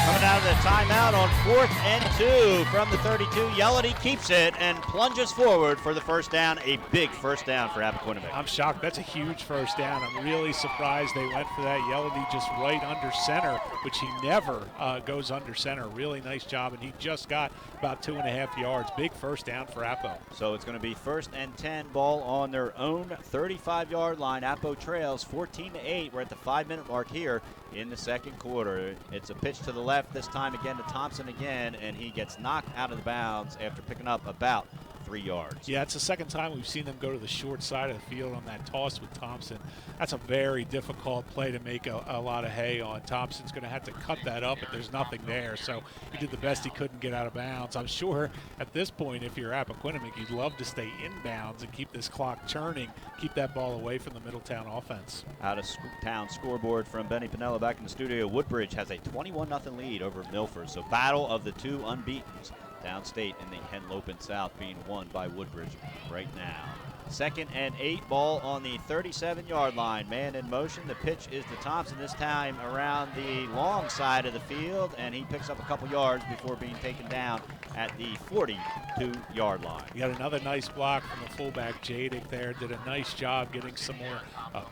Coming out of the timeout on 4th and 2 from the 32. Yellity keeps it and plunges forward for the first down. A big first down for Appoquinimink. I'm shocked. That's a huge first down. I'm really surprised they went for that. Yellity just right under center, which he never goes under center. Really nice job, and he just got about 2.5 yards. Big first down for Appo. So it's going to be 1st and 10, ball on their own 35-yard line. Appo trails 14-8. We're at the 5-minute mark here in the second quarter. It's a pitch to the left, this time again to Thompson again, and he gets knocked out of the bounds after picking up about 3 yards. Yeah, it's the second time we've seen them go to the short side of the field on that toss with Thompson. That's a very difficult play to make a lot of hay on. Thompson's going to have to cut that up, but there's nothing there, so he did the best he could and get out of bounds. I'm sure at this point, if you're Appoquinimink, you'd love to stay inbounds and keep this clock churning, keep that ball away from the Middletown offense. Out of town scoreboard from Benny Pinella back in the studio. Woodbridge has a 21-0 lead over Milford, so battle of the two unbeatens downstate in the Henlopen South being won by Woodbridge right now. 2nd and 8, ball on the 37-yard line. Man in motion. The pitch is to Thompson, this time around the long side of the field, and he picks up a couple yards before being taken down at the 42-yard line. You got another nice block from the fullback, Jadick there. Did a nice job getting some more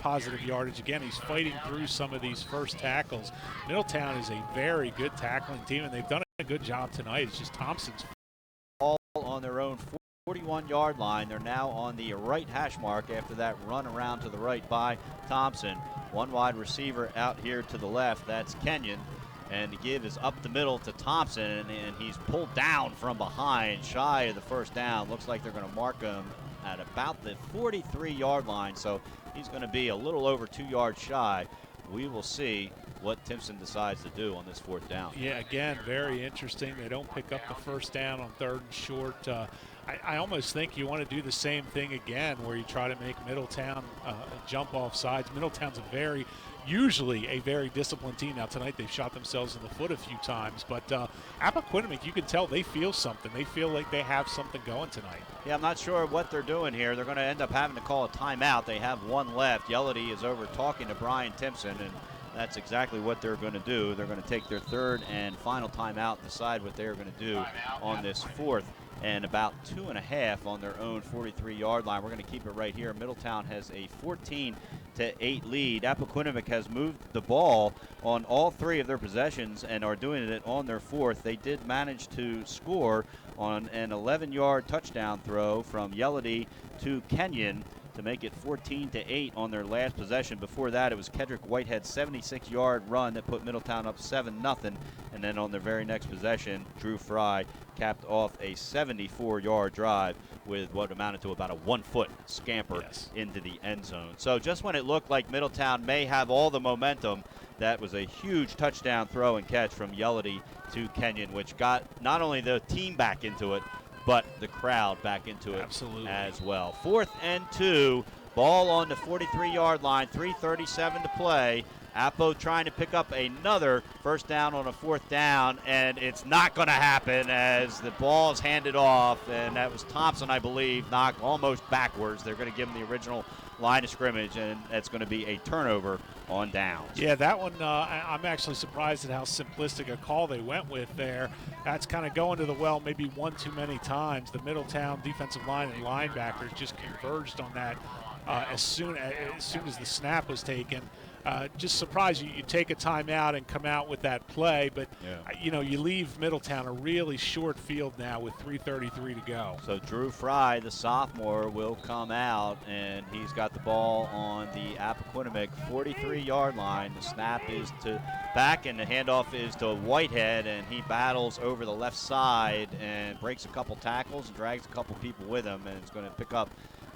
positive yardage. Again, he's fighting through some of these first tackles. Middletown is a very good tackling team, and they've done a good job tonight. It's just Thompson's ball on their own 41-yard line. They're now on the right hash mark after that run around to the right by Thompson. One wide receiver out here to the left. That's Kenyon. And the give is up the middle to Thompson, and he's pulled down from behind, shy of the first down. Looks like they're going to mark him at about the 43-yard line, so he's going to be a little over 2 yards shy. We will see what Timpson decides to do on this 4th down. Yeah, again, very interesting. They don't pick up the first down on 3rd and short. I almost think you want to do the same thing again, where you try to make Middletown jump off sides. Middletown's usually a very disciplined team. Now tonight they've shot themselves in the foot a few times, but Appoquinimink, you can tell they feel something. They feel like they have something going tonight. Yeah, I'm not sure what they're doing here. They're going to end up having to call a timeout. They have one left. Yellity is over talking to Brian Timpson, and that's exactly what they're going to do. They're going to take their 3rd and final timeout and decide what they're going to do on this 4th and about 2.5 on their own 43-yard line. We're going to keep it right here. Middletown has a 14-8 lead. Appoquinimink has moved the ball on all 3 of their possessions and are doing it on their 4th. They did manage to score on an 11-yard touchdown throw from Yellity to Kenyon to make it 14-8 on their last possession. Before that, it was Kedrick Whitehead's 76-yard run that put Middletown up 7-0. And then on their very next possession, Drew Fry capped off a 74-yard drive with what amounted to about a 1-foot scamper into the end zone. So just when it looked like Middletown may have all the momentum, that was a huge touchdown throw and catch from Yellity to Kenyon, which got not only the team back into it, but the crowd back into it as well. 4th and 2, ball on the 43-yard line, 3:37 to play. Appo trying to pick up another first down on a 4th down, and it's not going to happen as the ball is handed off, and that was Thompson, I believe, knocked almost backwards. They're going to give him the original line of scrimmage, and that's going to be a turnover on downs. Yeah, that one, I'm actually surprised at how simplistic a call they went with there. That's kind of going to the well maybe one too many times. The Middletown defensive line and linebackers just converged on that as soon as the snap was taken. Just surprised you take a timeout and come out with that play, but you leave Middletown a really short field now with 3:33 to go. So Drew Fry, the sophomore, will come out, and he's got the ball on the Appoquinimink 43-yard line. The snap is to back, and the handoff is to Whitehead, and he battles over the left side and breaks a couple tackles and drags a couple people with him, and is going to pick up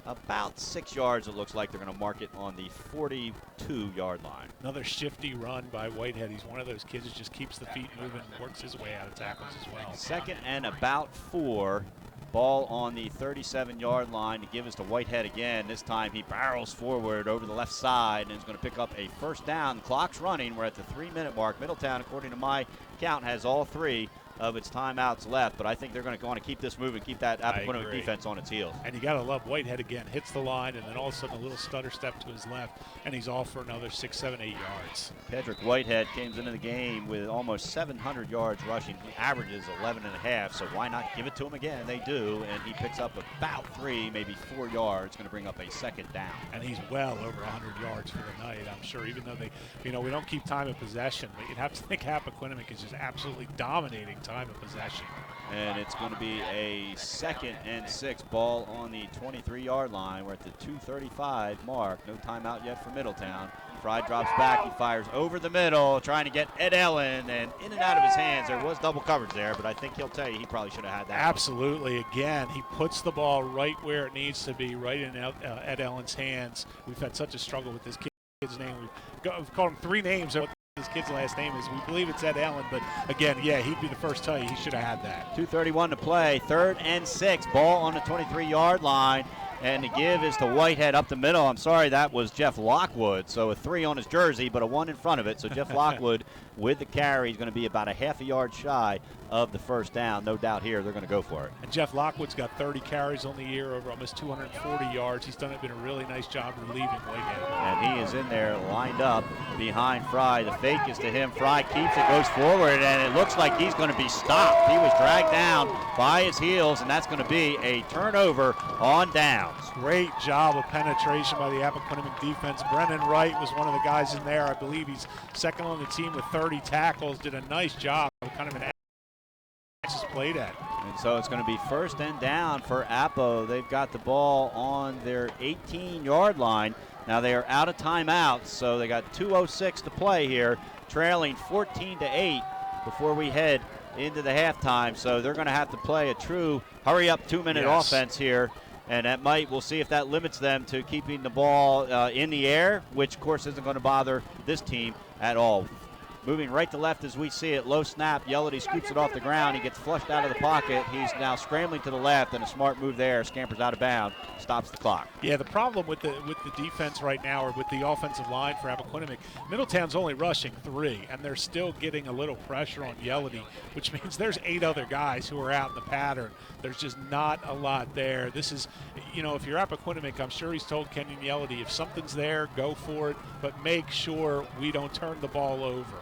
about 6 yards. It looks like they're going to mark it on the 42-yard line. Another shifty run by Whitehead. He's one of those kids that just keeps the feet moving and works his way out of tackles as well. 2nd and about 4. Ball on the 37-yard line to give us to Whitehead again. This time he barrels forward over the left side and is going to pick up a first down. The clock's running. We're at the 3-minute mark. Middletown, according to my count, has all 3 of its timeouts left, but I think they're going to want to keep this moving, keep that Appoquinimink defense on its heels. And you got to love Whitehead again, hits the line, and then all of a sudden a little stutter step to his left, and he's off for another 6, 7, 8 yards. Patrick Whitehead came into the game with almost 700 yards rushing. He averages 11.5, so why not give it to him again? They do, and he picks up about 3, maybe 4 yards, going to bring up a second down. And he's well over 100 yards for the night, I'm sure, even though they, we don't keep time of possession, but you'd have to think Appoquinimink is just absolutely dominating time of possession. And it's going to be a 2nd and 6 ball on the 23-yard line. We're at the 2:35 mark. No timeout yet for Middletown. Fry drops back. He fires over the middle, trying to get Ed Ellen, and in and out of his hands. There was double coverage there, but I think he'll tell you he probably should have had that. Absolutely. Again, he puts the ball right where it needs to be, right in Ed Ellen's hands. We've had such a struggle with this kid's name. We've called him 3 names. His kid's last name is. We believe it's Ed Ellen, but again, yeah, he'd be the first to tell you he should have had that. 2:31 to play, 3rd and 6, ball on the 23-yard line, and the give is to Whitehead up the middle. I'm sorry, that was Jeff Lockwood, so a 3 on his jersey, but a 1 in front of it. So Jeff Lockwood with the carry is going to be about a half a yard shy of the first down. No doubt here they're going to go for it. And Jeff Lockwood's got 30 carries on the year, over almost 240 yards. He's been a really nice job relieving Whitehead. And he is in there lined up behind Fry. The fake is to him. Fry keeps it, goes forward, and it looks like he's going to be stopped. He was dragged down by his heels, and that's going to be a turnover on downs. Great job of penetration by the Appoquinimink defense. Brennan Wright was one of the guys in there. I believe he's second on the team with 30 tackles. Did a nice job. Kind of an just played at. And so it's going to be 1st and down for Appo. They've got the ball on their 18-yard line. Now they are out of timeouts, so they got 2:06 to play here, trailing 14-8 before we head into the halftime. So they're going to have to play a true hurry-up 2-minute offense here. And we'll see if that limits them to keeping the ball in the air, which of course isn't going to bother this team at all. Moving right to left as we see it. Low snap. Yellity scoops it off the ground. He gets flushed out of the pocket. He's now scrambling to the left, and a smart move there. Scampers out of bounds. Stops the clock. Yeah, the problem with the defense right now, or with the offensive line for Appoquinimink, Middletown's only rushing 3, and they're still getting a little pressure on Yellity, which means there's 8 other guys who are out in the pattern. There's just not a lot there. This is, if you're Appoquinimink, I'm sure he's told Kenyon Yellity, if something's there, go for it, but make sure we don't turn the ball over.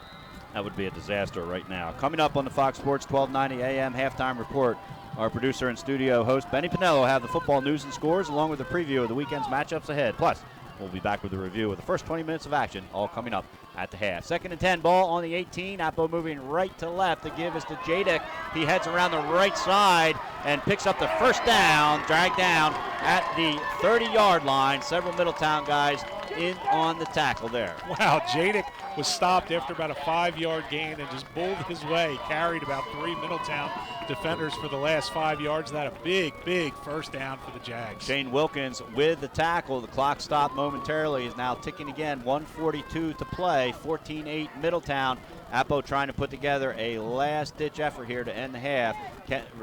That would be a disaster right now. Coming up on the Fox Sports 1290 AM halftime report, our producer and studio host Benny Pinello have the football news and scores along with a preview of the weekend's matchups ahead. Plus, we'll be back with a review of the first 20 minutes of action, all coming up at the half. 2nd and 10, ball on the 18. Appo moving right to left. The give is to Jadek. He heads around the right side and picks up the first down, dragged down at the 30-yard line. Several Middletown guys in on the tackle there. Wow, Jadek was stopped after about a 5-yard gain and just bowled his way, carried about 3 Middletown defenders for the last 5 yards. That a big first down for the Jags. Shane Wilkins with the tackle. The clock stopped momentarily, is now ticking again. 1:42 to play, 14-8 Middletown. Appo trying to put together a last-ditch effort here to end the half.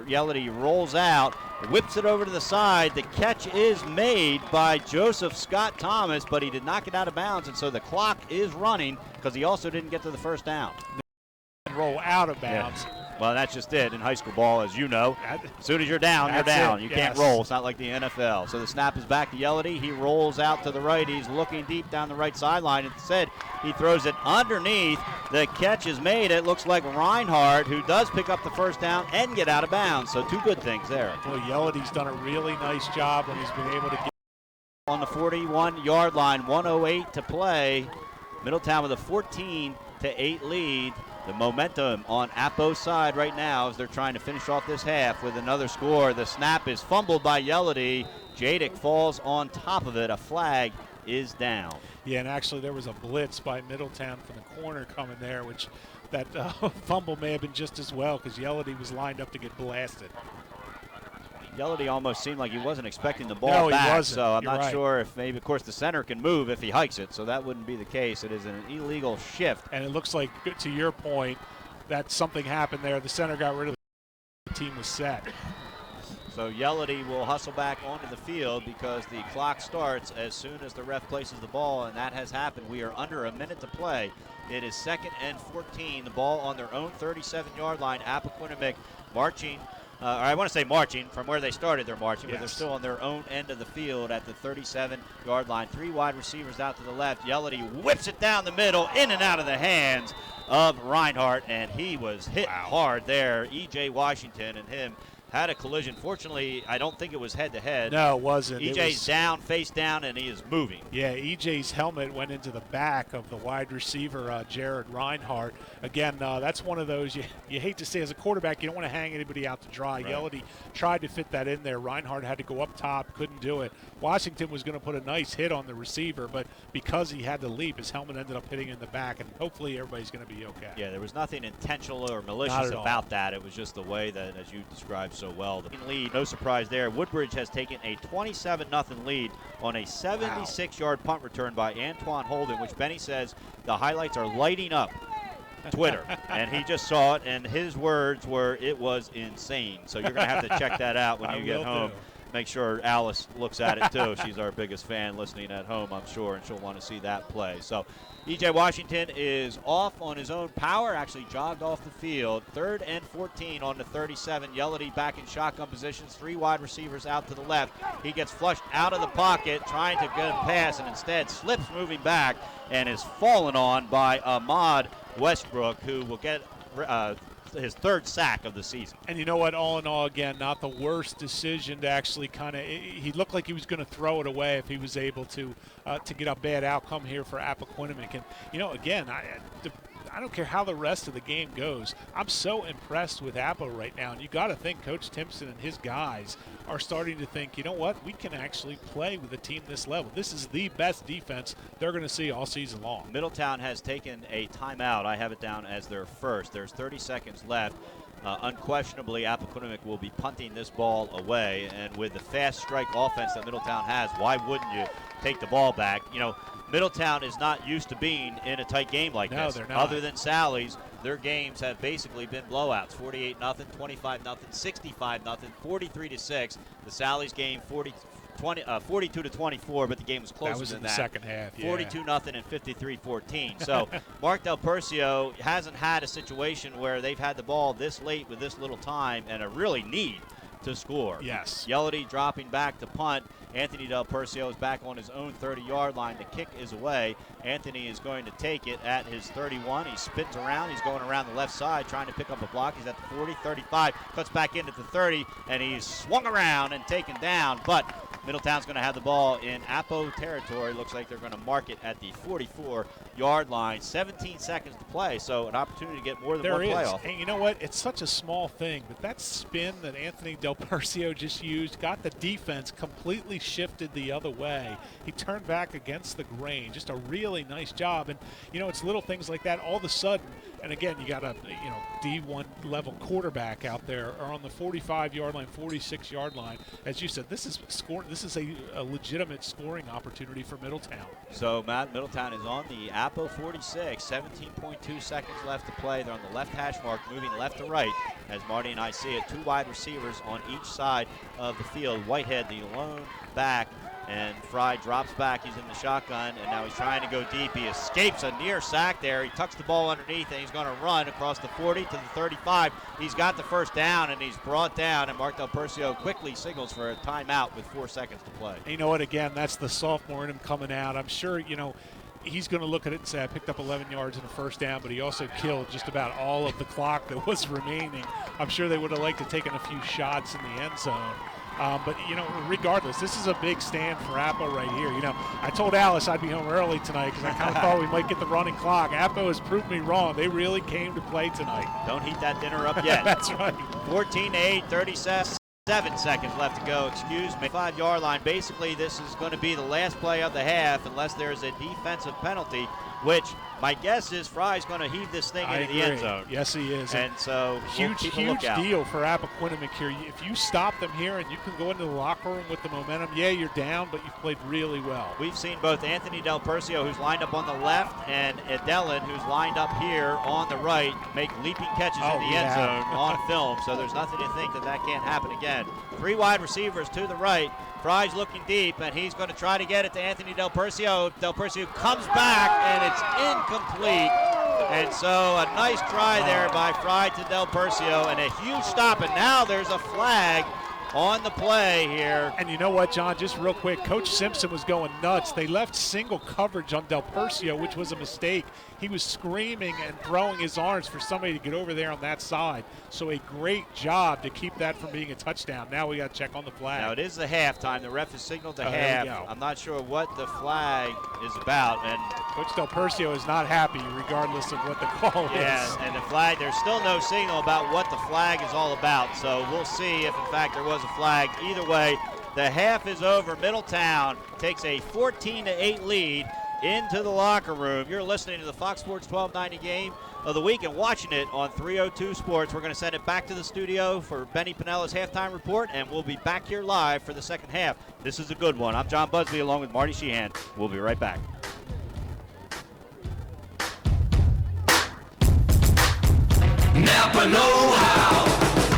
Yellity rolls out, whips it over to the side. The catch is made by Joseph Scott Thomas, but he did not get out of bounds, and so the clock is running because he also didn't get to the first down. Roll out of bounds. Yeah. Well, that's just it in high school ball, as you know. As soon as you're down, you're down. You can't roll. It's not like the NFL. So the snap is back to Yellity. He rolls out to the right. He's looking deep down the right sideline. Instead, he throws it underneath. The catch is made. It looks like Reinhardt, who does pick up the first down and get out of bounds. So 2 good things there. Well, Yellity's done a really nice job when he's been able to get on the 41-yard line. 1:08 to play. Middletown with a 14-8 lead. The momentum on Appo's side right now as they're trying to finish off this half with another score. The snap is fumbled by Yellity. Jadek falls on top of it. A flag is down. Yeah, and actually there was a blitz by Middletown from the corner coming there, which that fumble may have been just as well because Yellity was lined up to get blasted. Yellity almost seemed like he wasn't expecting the ball back, so I'm not sure if maybe, of course, the center can move if he hikes it, so that wouldn't be the case. It is an illegal shift. And it looks like, to your point, that something happened there. The center got rid of the team was set. So Yellity will hustle back onto the field because the clock starts as soon as the ref places the ball, and that has happened. We are under a minute to play. It is 2nd and 14. The ball on their own 37-yard line. Appoquinimink marching. Or I want to say marching. From where they started, they're marching, but they're still on their own end of the field at the 37-yard line. 3 wide receivers out to the left. Yellity whips it down the middle, in and out of the hands of Reinhardt, and he was hit hard there. E.J. Washington and him had a collision. Fortunately, I don't think it was head-to-head. No, it wasn't. EJ's down, face down, and he is moving. Yeah, EJ's helmet went into the back of the wide receiver, Jared Reinhardt. Again, that's one of those you hate to say as a quarterback, you don't want to hang anybody out to dry. Right. Yellity tried to fit that in there. Reinhardt had to go up top, couldn't do it. Washington was going to put a nice hit on the receiver, but because he had to leap, his helmet ended up hitting in the back, and hopefully everybody's going to be okay. Yeah, there was nothing intentional or malicious about that. It was just the way that, as you described so well, the lead, no surprise there. Woodbridge has taken a 27-0 lead on a 76-yard punt return by Antoine Holden, which Benny says the highlights are lighting up Twitter, and he just saw it, and his words were, it was insane. So you're going to have to check that out when you get home. Make sure Alice looks at it too. She's our biggest fan listening at home, I'm sure, and she'll want to see that play. So E.J. Washington is off on his own power, actually jogged off the field. 3rd and 14 on the 37. Yellity back in shotgun positions, 3 wide receivers out to the left. He gets flushed out of the pocket, trying to get a pass, and instead slips moving back and is fallen on by Ahmad Westbrook, who will get his 3rd sack of the season. And you know what, all in all, again, not the worst decision to actually he looked like he was going to throw it away if he was able to get a bad outcome here for Appoquinimink. And, you know, again, I don't care how the rest of the game goes. I'm so impressed with Appo right now, and you got to think Coach Timpson and his guys are starting to think, you know what, we can actually play with a team this level. This is the best defense they're going to see all season long. Middletown has taken a timeout. I have it down as their first. There's 30 seconds left. Unquestionably, Appoquinimink will be punting this ball away, and with the fast strike offense that Middletown has, why wouldn't you take the ball back? You know, Middletown is not used to being in a tight game like this. No, they're not. Other than Sally's, their games have basically been blowouts. 48-0, 25-0, 65-0, 43-6. The Sally's game 42-24, but the game was closer than that. That was in the second half, yeah. 42-0 and 53-14. So Mark Del Percio hasn't had a situation where they've had the ball this late with this little time and a really need to score. Yes. Yellity dropping back to punt. Anthony Del Percio is back on his own 30-yard line. The kick is away. Anthony is going to take it at his 31. He spins around. He's going around the left side trying to pick up a block. He's at the 40, 35, cuts back into the 30, and he's swung around and taken down. But Middletown's going to have the ball in Appo territory. Looks like they're going to mark it at the 44-yard line. 17 seconds to play, so an opportunity to get more than one playoff. And you know what? It's such a small thing, but that spin that Anthony Del Percio just used got the defense completely shifted the other way. He turned back against the grain. Just a really nice job. And, you know, it's little things like that all of a sudden. And again, you got a D1 level quarterback out there, or on the 45-yard line, 46-yard line. As you said, this is a legitimate scoring opportunity for Middletown. So Matt, Middletown is on the Appo 46, 17.2 seconds left to play. They're on the left hash mark, moving left to right. As Marty and I see it, 2 wide receivers on each side of the field. Whitehead, the lone back, and Fry drops back. He's in the shotgun, and now he's trying to go deep. He escapes a near sack there. He tucks the ball underneath, and he's going to run across the 40 to the 35. He's got the first down, and he's brought down, and Mark Del Percio quickly signals for a timeout with 4 seconds to play. And you know what, again, that's the sophomore in him coming out. I'm sure, he's going to look at it and say, I picked up 11 yards in a first down, but he also killed just about all of the clock that was remaining. I'm sure they would have liked to taken a few shots in the end zone. But, regardless, this is a big stand for Appo right here. I told Alice I'd be home early tonight because I kind of thought we might get the running clock. Appo has proved me wrong. They really came to play tonight. Don't heat that dinner up yet. That's right. 14-8, 37 seconds left to go. Excuse me. 5-yard line. Basically, this is going to be the last play of the half unless there's a defensive penalty, which my guess is Fry's going to heave this thing into the end zone. Yes, he is. And so huge deal for Appoquinimink here. If you stop them here and you can go into the locker room with the momentum, yeah, you're down, but you've played really well. We've seen both Anthony Del Percio, who's lined up on the left, and Adelin, who's lined up here on the right, make leaping catches in the end zone on film. So there's nothing to think that can't happen again. Three wide receivers to the right. Fry's looking deep, and he's going to try to get it to Anthony Del Percio. Del Percio comes back, and it's incomplete. And so a nice try there by Fry to Del Percio, and a huge stop. And now there's a flag on the play here. And you know what, John, just real quick, Coach Simpson was going nuts. They left single coverage on Del Percio, which was a mistake. He was screaming and throwing his arms for somebody to get over there on that side. So a great job to keep that from being a touchdown. Now we got to check on the flag. Now it is the halftime. The ref has signaled the half. I'm not sure what the flag is about. And Coach Del Percio is not happy regardless of what the call is. Yeah, and the flag, there's still no signal about what the flag is all about. So we'll see if in fact there was a flag. Either way, the half is over. Middletown takes a 14-8 lead into the locker room. You're listening to the Fox Sports 1290 game of the week and watching it on 302 Sports. We're going to send it back to the studio for Benny Pinella's halftime report, and we'll be back here live for the second half. This is a good one. I'm John Busby along with Marty Sheehan. We'll be right back. Napa know-how.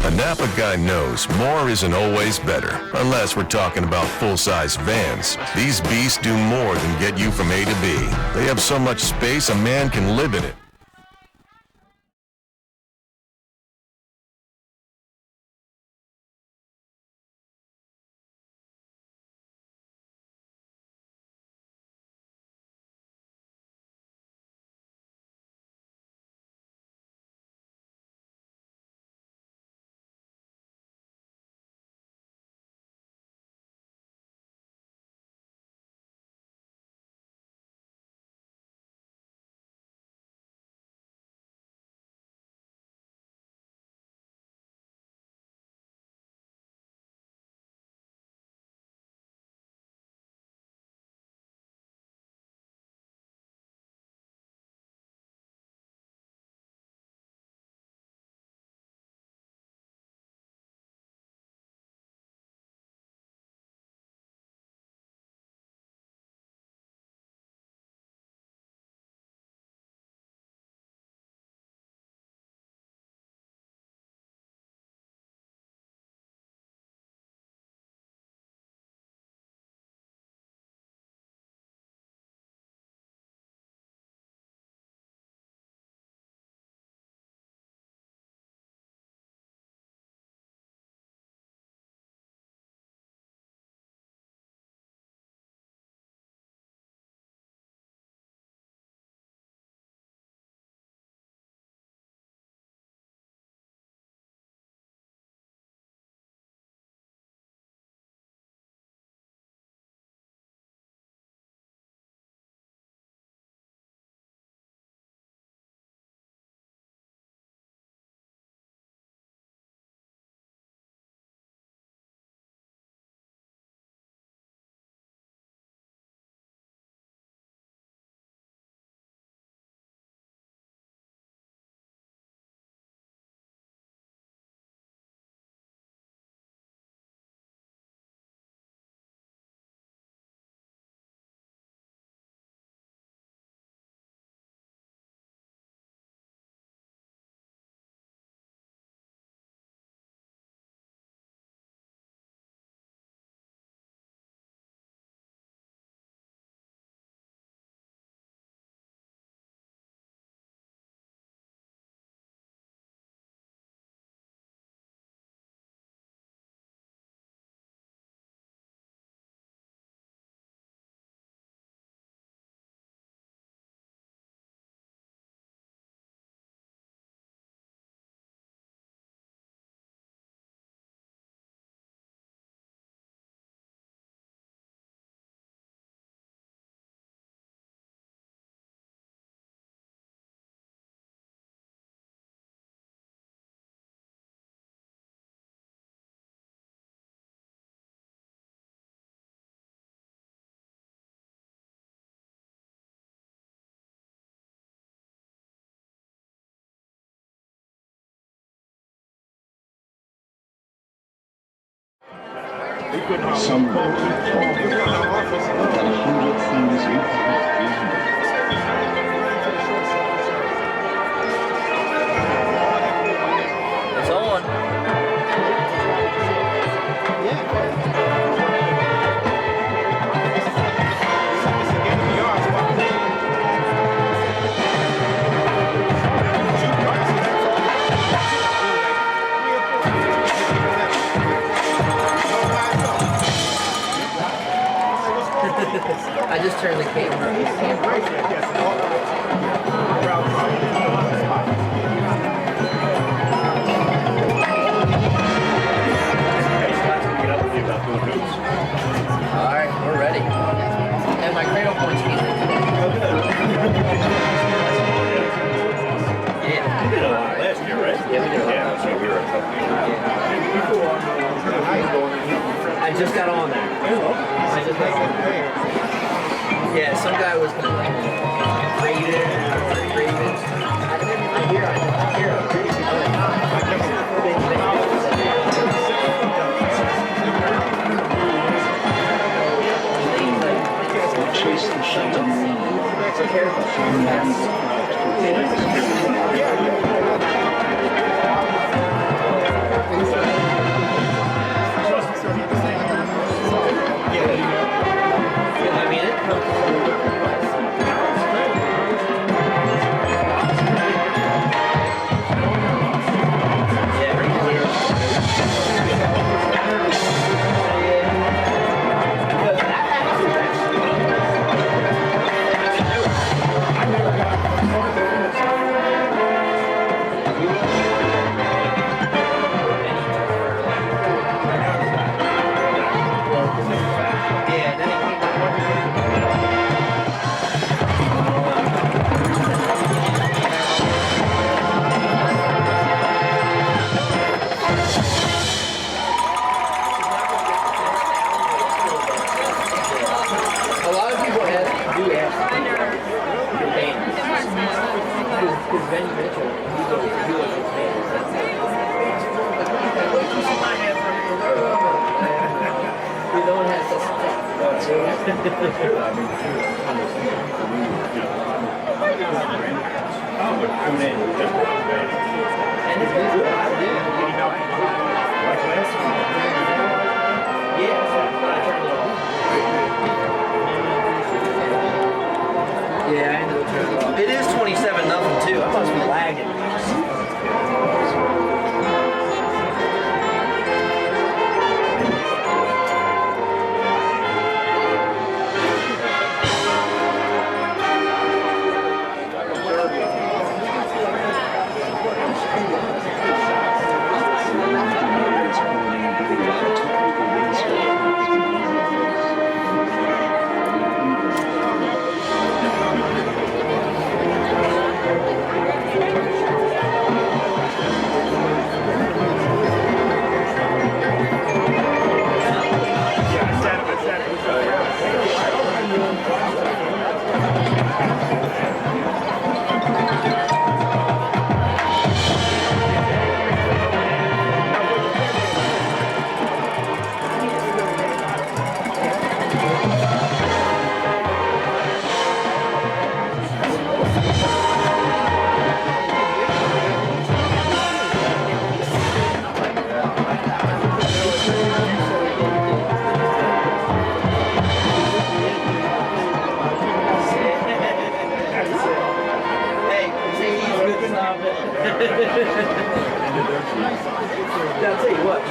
A Napa guy knows more isn't always better, unless we're talking about full-size vans. These beasts do more than get you from A to B. They have so much space a man can live in it. Some will keep talking until 100 things you have is known. It's on. I just turned the camera. Alright, we're ready. And my cradle point's easy today. Yeah. You did a lot last year, right? Yeah, we did a lot. Yeah, so we were a couple I just got on there. I just got on there. Yeah, some guy was gonna like grade it. I hear chase the shuttle. It is 27-0 too. I must be lagging. I'll tell you what.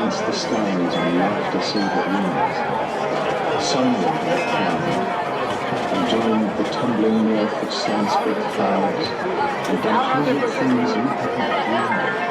against the skies on the after-silver wings. Sunward they climbed, and joined the tumbling north of sand-split clouds, and then 100 things you hadn't dreamed of.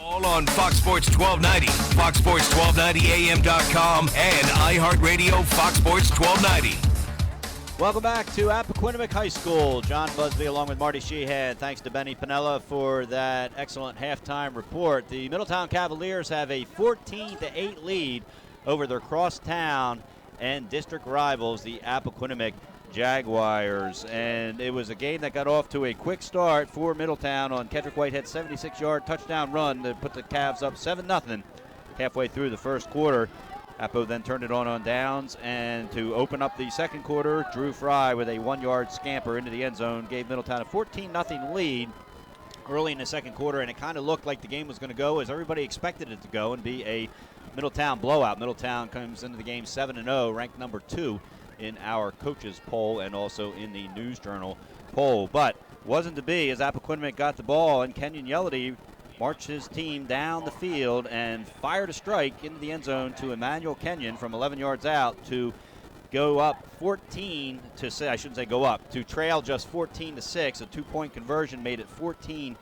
All on Fox Sports 1290, foxsports1290am.com, and iHeartRadio Fox Sports 1290. Welcome back to Appoquinimink High School. John Busby along with Marty Sheehan. Thanks to Benny Pinella for that excellent halftime report. The Middletown Cavaliers have a 14-8 lead over their crosstown and district rivals, the Appoquinimink Jaguars. And it was a game that got off to a quick start for Middletown on Kedrick Whitehead's 76-yard touchdown run to put the Cavs up 7-0 halfway through the first quarter. Appo then turned it on downs, and to open up the second quarter, Drew Fry with a 1-yard scamper into the end zone gave Middletown a 14-0 lead early in the second quarter, and it kind of looked like the game was going to go as everybody expected it to go and be a Middletown blowout. Middletown comes into the game 7-0, ranked number 2 in our coaches poll and also in the News Journal poll. But wasn't to be as Appoquinimink got the ball, and Kenyon Yellity marched his team down the field and fired a strike into the end zone to Emmanuel Kenyon from 11 yards out to go up 14 to 6. I shouldn't say go up, to trail just 14-6. A 2-point conversion made it 14-8,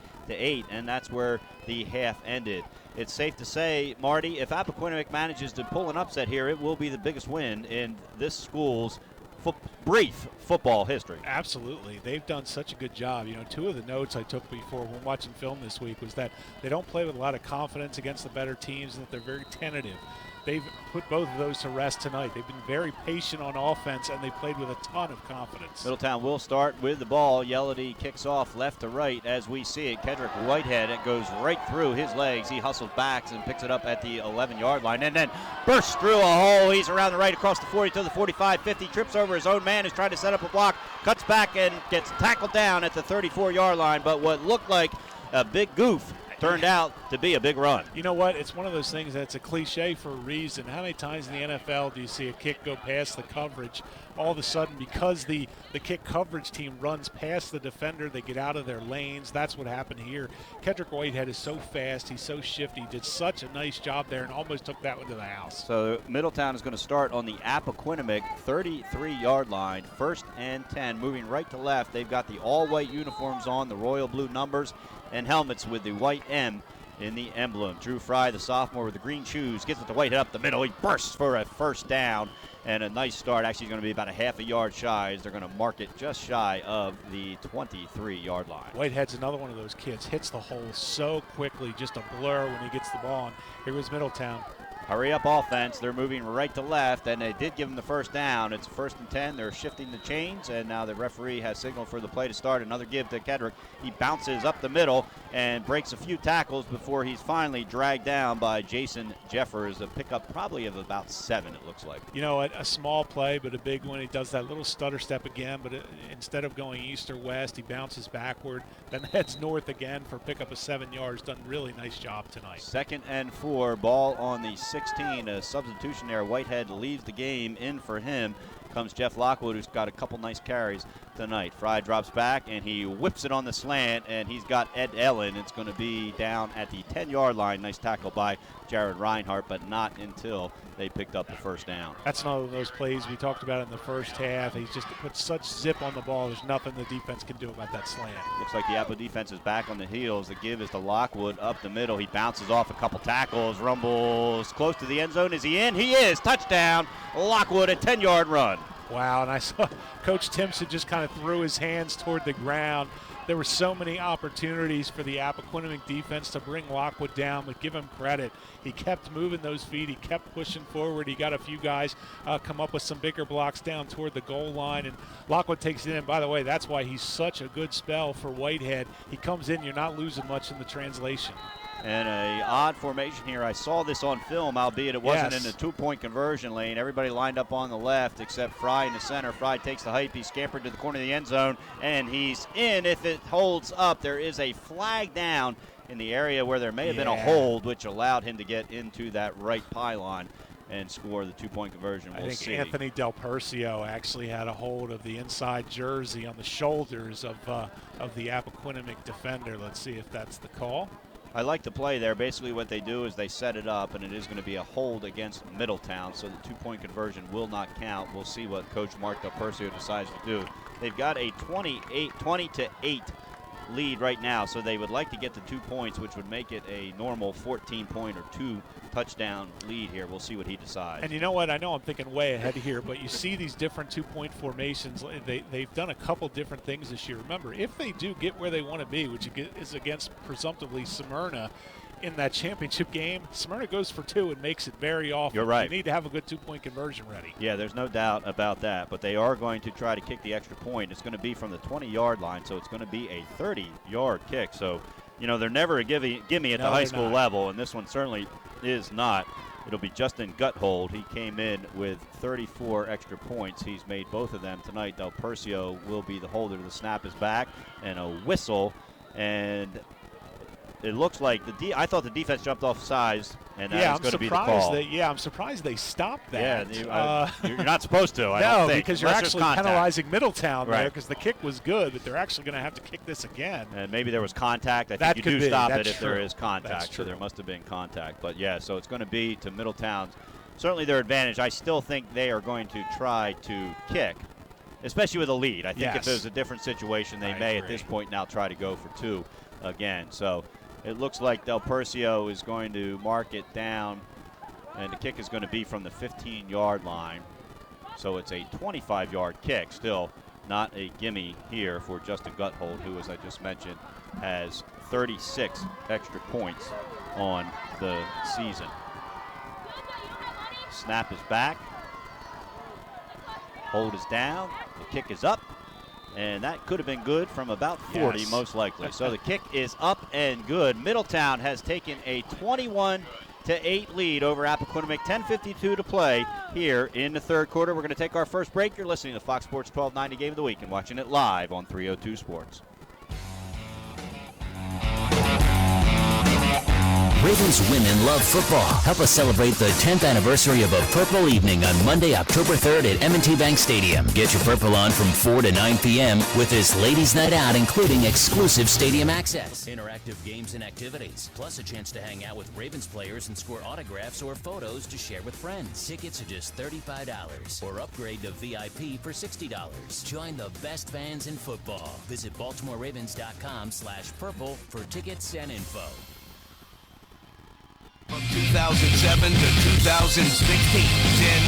and that's where the half ended. It's safe to say, Marty, if Appoquinimink manages to pull an upset here, it will be the biggest win in this school's brief football history. Absolutely. They've done such a good job. You know, two of the notes I took before when watching film this week was that they don't play with a lot of confidence against the better teams and that they're very tentative. They've put both of those to rest tonight. They've been very patient on offense, and they played with a ton of confidence. Middletown will start with the ball. Yellity kicks off left to right as we see it. Kedrick Whitehead, it goes right through his legs. He hustles back and picks it up at the 11-yard line and then bursts through a hole. He's around the right across the 40 to the 45, 50, trips over his own man who's trying to set up a block, cuts back and gets tackled down at the 34-yard line. But what looked like a big goof turned out to be a big run. You know what? It's one of those things that's a cliche for a reason. How many times in the NFL do you see a kick go past the coverage? All of a sudden, because the kick coverage team runs past the defender, they get out of their lanes. That's what happened here. Kedrick Whitehead is so fast. He's so shifty. He did such a nice job there and almost took that one to the house. So Middletown is going to start on the Appoquinimink 33-yard line, 1st and 10. Moving right to left, they've got the all-white uniforms on, the royal blue numbers, and helmets with the white M in the emblem. Drew Fry, the sophomore with the green shoes, gets it to Whitehead up the middle. He bursts for a first down and a nice start. Actually, he's going to be about a half a yard shy as they're going to mark it just shy of the 23-yard line. Whitehead's another one of those kids. Hits the hole so quickly, just a blur when he gets the ball. And here was Middletown. Hurry up offense. They're moving right to left, and they did give him the first down. It's 1st and 10. They're shifting the chains, and now the referee has signaled for the play to start. Another give to Kedrick. He bounces up the middle and breaks a few tackles before he's finally dragged down by Jason Jeffers. A pickup probably of about 7, it looks like. You know, a small play, but a big one. He does that little stutter step again, but instead of going east or west, he bounces backward, then heads north again for pickup of 7 yards. Done a really nice job tonight. 2nd and 4, ball on the 16. A substitution there. Whitehead leaves the game. In for him comes Jeff Lockwood, who's got a couple nice carries tonight. Fry drops back, and he whips it on the slant, and he's got Ed Ellen. It's going to be down at the 10-yard line. Nice tackle by Jared Reinhardt, but not until they picked up the first down. That's another of those plays we talked about in the first half. He's just put such zip on the ball. There's nothing the defense can do about that slant. Looks like the Apple defense is back on the heels. The give is to Lockwood up the middle. He bounces off a couple tackles, rumbles close to the end zone. Is he in? He is. Touchdown. Lockwood, a 10-yard run. Wow, and I saw Coach Timpson just kind of threw his hands toward the ground. There were so many opportunities for the Appoquinimink defense to bring Lockwood down, but give him credit. He kept moving those feet. He kept pushing forward. He got a few guys come up with some bigger blocks down toward the goal line, and Lockwood takes it in. By the way, that's why he's such a good spell for Whitehead. He comes in, you're not losing much in the translation. And an odd formation here. I saw this on film, albeit it wasn't in the 2-point conversion lane. Everybody lined up on the left except Fry in the center. Fry takes the hype. He scampered to the corner of the end zone, and he's in. If it holds up, there is a flag down in the area where there may have been a hold, which allowed him to get into that right pylon and score the 2-point conversion. I think Anthony Del Percio actually had a hold of the inside jersey on the shoulders of the Appoquinimink defender. Let's see if that's the call. I like the play there. Basically what they do is they set it up, and it is going to be a hold against Middletown, so the 2-point conversion will not count. We'll see what Coach Mark Del Percio decides to do. They've got a 20-8 lead right now, so they would like to get to 2 points, which would make it a normal 14-point or 2-touchdown lead here. We'll see what he decides. And you know what? I know I'm thinking way ahead here, but you see these different 2-point formations. They've done a couple different things this year. Remember, if they do get where they want to be, which is against presumptively Smyrna, in that championship game, Smyrna goes for 2 and makes it very often. You're right. You need to have a good 2-point conversion ready. Yeah, there's no doubt about that, but they are going to try to kick the extra point. It's going to be from the 20-yard line, so it's going to be a 30-yard kick. So, you know, they're never a gimme at the high school level, and this one certainly is not. It'll be Justin Guthold. He came in with 34 extra points. He's made both of them tonight. Del Percio will be the holder. The snap is back, and a whistle, and it looks like I thought the defense jumped off sides, and that was going to be the call. I'm surprised they stopped that. Yeah, you're not supposed to. I no, don't think, because you're unless actually there's contact. penalizing Middletown there, Right. because the kick was good, but they're actually going to have to kick this again. And maybe there was contact. I That think you could do be. stop That's it if true. there is contact. That's So true. there must have been contact. But yeah, so it's going to be to Middletown's certainly their advantage. I still think they are going to try to kick, especially with a lead. I think if there's a different situation, they may at this point now try to go for 2 again. So it looks like Del Percio is going to mark it down, and the kick is going to be from the 15-yard line. So it's a 25-yard kick. Still not a gimme here for Justin Guthold, who, as I just mentioned, has 36 extra points on the season. Snap is back. Hold is down. The kick is up. And that could have been good from about 40, most likely. So the kick is up and good. Middletown has taken a 21-8 lead over Appoquinimink. 10:52 to play here in the third quarter. We're going to take our first break. You're listening to Fox Sports 1290 Game of the Week and watching it live on 302 Sports. Ravens women love football. Help us celebrate the 10th anniversary of a Purple Evening on Monday, October 3rd at M&T Bank Stadium. Get your purple on from 4 to 9 p.m. with this Ladies Night Out, including exclusive stadium access, interactive games and activities, plus a chance to hang out with Ravens players and score autographs or photos to share with friends. Tickets are just $35 or upgrade to VIP for $60. Join the best fans in football. Visit BaltimoreRavens.com/purple for tickets and info. From 2007 to 2016, 10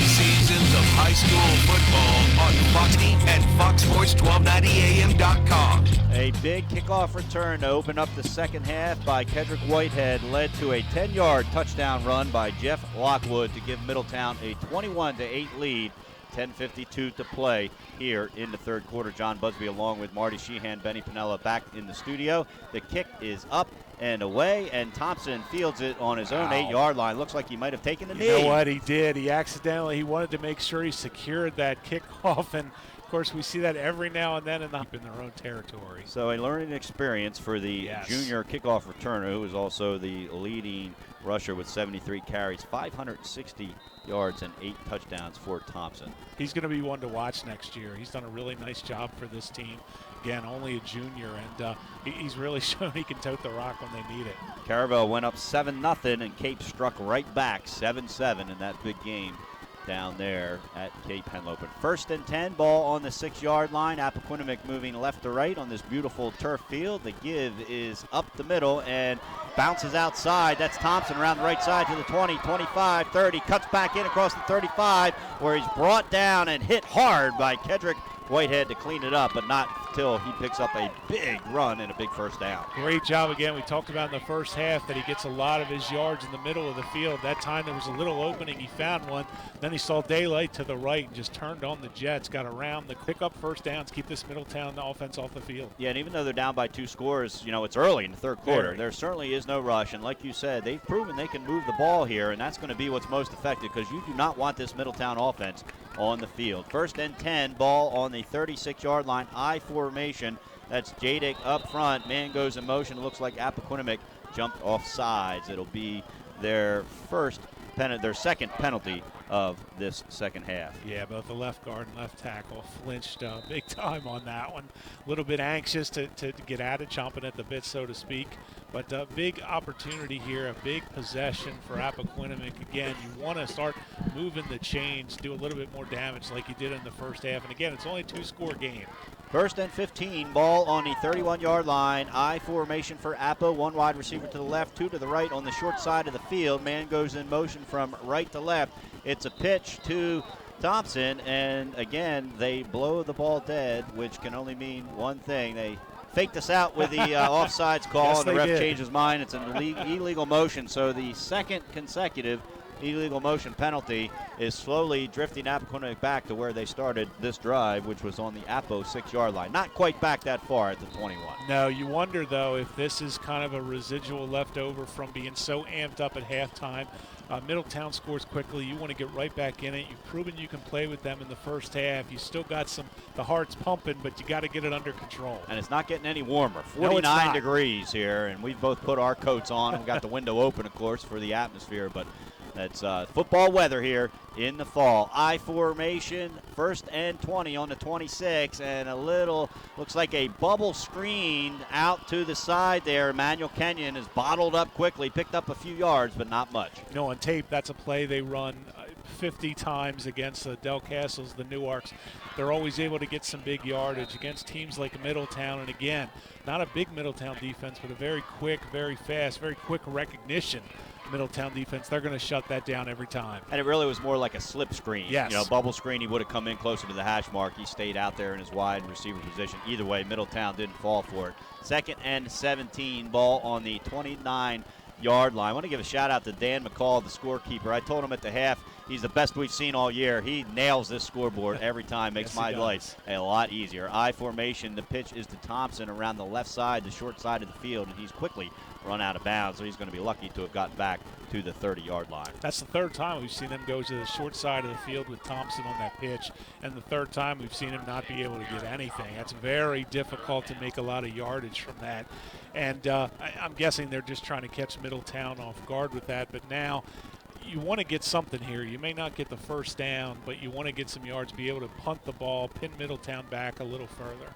seasons of high school football on Fox and FoxSports1290am.com. A big kickoff return to open up the second half by Kedrick Whitehead led to a 10-yard touchdown run by Jeff Lockwood to give Middletown a 21-8 lead. 10:52 to play here in the third quarter. John Busby along with Marty Sheehan, Benny Pinella back in the studio. The kick is up and away, and Thompson fields it on his own 8-yard line. Looks like he might have taken the knee. You know what? He did. He wanted to make sure he secured that kickoff, and of course we see that every now and then in their own territory. So a learning experience for the junior kickoff returner, who is also the leading rusher with 73 carries, 560 yards and 8 touchdowns for Thompson. He's going to be one to watch next year. He's done a really nice job for this team. Again, only a junior, and he's really shown he can tote the rock when they need it. Caravelle went up 7-0, and Cape struck right back 7-7 in that big game down there at Cape Henlopen. 1st and 10, ball on the 6-yard line. Appoquinimink moving left to right on this beautiful turf field. The give is up the middle and bounces outside. That's Thompson around the right side to the 20, 25, 30. Cuts back in across the 35, where he's brought down and hit hard by Kedrick Whitehead to clean it up, but not until he picks up a big run and a big first down. Great job again. We talked about in the first half that he gets a lot of his yards in the middle of the field. That time there was a little opening. He found one. Then he saw daylight to the right and just turned on the jets, got around the pick up first downs, keep this Middletown offense off the field. Yeah, and even though they're down by 2 scores, you know, it's early in the third quarter. There certainly is no rush, and like you said, they've proven they can move the ball here, and that's going to be what's most effective because you do not want this Middletown offense on the field. 1st and 10, ball on the 36-yard line, I formation. That's Jadick up front. Man goes in motion. Looks like Appoquinimink jumped off sides. It'll be their second penalty of this second half. Yeah, both the left guard and left tackle flinched big time on that one. A little bit anxious to get at it, chomping at the bit, so to speak. But a big opportunity here, a big possession for Appoquinimink. Again, you want to start moving the chains, do a little bit more damage like you did in the first half. And again, it's only a 2-score game. First and 15, ball on the 31-yard line. I formation for Appo. One wide receiver to the left, two to the right on the short side of the field. Man goes in motion from right to left. It's a pitch to Thompson, and again, they blow the ball dead, which can only mean one thing. They faked us out with the offsides call, Yes, and the ref did. changed his mind. It's an illegal motion, so the second consecutive illegal motion penalty is slowly drifting Appoquinimink back to where they started this drive, which was on the Appo 6-yard line. Not quite back that far at the 21. No, you wonder, though, if this is kind of a residual left over from being so amped up at halftime. Middletown scores quickly. You want to get right back in it. You've proven you can play with them in the first half. You still got the heart's pumping, but you got to get it under control. And it's not getting any warmer. No, 49 degrees here, and we've both put our coats on. We've got the window open, of course, for the atmosphere, but that's football weather here in the fall. I formation, first and 20 on the 26, and a little, looks like a bubble screen out to the side there. Emmanuel Kenyon is bottled up quickly, picked up a few yards, but not much. You know, on tape, that's a play they run 50 times against the Del Castles, the Newarks. They're always able to get some big yardage against teams like Middletown. And again, not a big Middletown defense, but a very quick, very fast, very quick recognition Middletown defense. They're going to shut that down every time. And it really was more like a slip screen. Yes. You know, bubble screen, he would have come in closer to the hash mark. He stayed out there in his wide receiver position. Either way, Middletown didn't fall for it. Second and 17, ball on the 29-yard line. I want to give a shout out to Dan McCall, the scorekeeper. I told him at the half he's the best we've seen all year. He nails this scoreboard every time, makes Yes, my life a lot easier. I formation, the pitch is to Thompson around the left side, the short side of the field, and he's quickly run out of bounds, so he's going to be lucky to have gotten back to the 30-yard line. That's the third time we've seen them go to the short side of the field with Thompson on that pitch, and the third time we've seen him not be able to get anything. That's very difficult to make a lot of yardage from that. And I'm guessing they're just trying to catch Middletown off guard with that, but now you want to get something here. You may not get the first down, but you want to get some yards, be able to punt the ball, pin Middletown back a little further.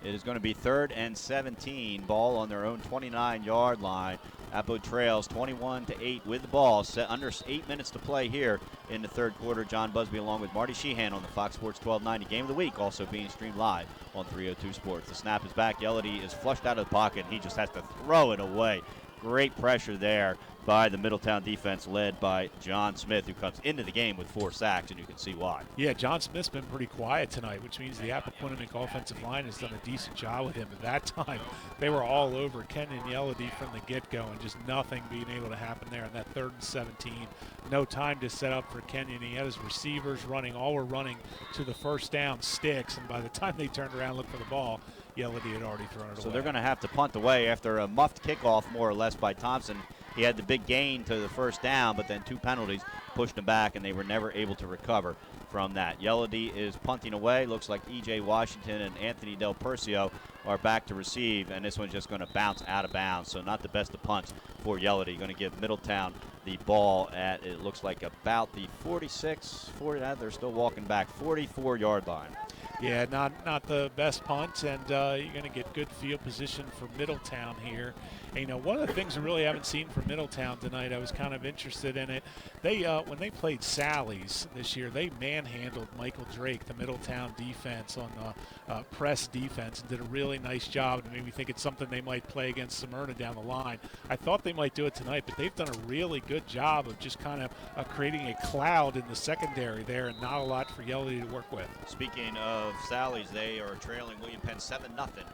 It is going to be third and 17, ball on their own 29-yard line. Appo trails 21-8 with the ball. Set under 8 minutes to play here in the third quarter. John Busby along with Marty Sheehan on the Fox Sports 1290 Game of the Week, also being streamed live on 302 Sports. The snap is back. Yelledy is flushed out of the pocket, and he just has to throw it away. Great pressure there by the Middletown defense led by John Smith, who comes into the game with 4 sacks, and you can see why. Yeah, John Smith's been pretty quiet tonight, which means the Appoquinimink offensive line has done a decent job with him. At that time, they were all over Kenyon Yelledy from the get-go, and just nothing being able to happen there in that third and 17. No time to set up for Kenyon. He had his receivers running. All were running to the first down sticks, and by the time they turned around and looked for the ball, Yelledy had already thrown it away. So they're going to have to punt away after a muffed kickoff, more or less, by Thompson. He had the big gain to the first down, but then 2 penalties pushed him back, and they were never able to recover from that. Yelledy is punting away. Looks like E.J. Washington and Anthony Del Percio are back to receive, and this one's just going to bounce out of bounds. So not the best of punts for Yelledy. Going to give Middletown the ball at, it looks like, about the 46, 40, they're still walking back, 44-yard line. Yeah, not the best punt, and you're going to get good field position for Middletown here. And, you know, one of the things we really haven't seen from Middletown tonight, I was kind of interested in it. They when they played Sally's this year, they manhandled Michael Drake, the Middletown defense, on press defense, and did a really nice job. It made me think it's something they might play against Smyrna down the line. I thought they might do it tonight, but they've done a really good job of just kind of creating a cloud in the secondary there, and not a lot for Yelledy to work with. Speaking of Sally's, they are trailing William Penn 7-0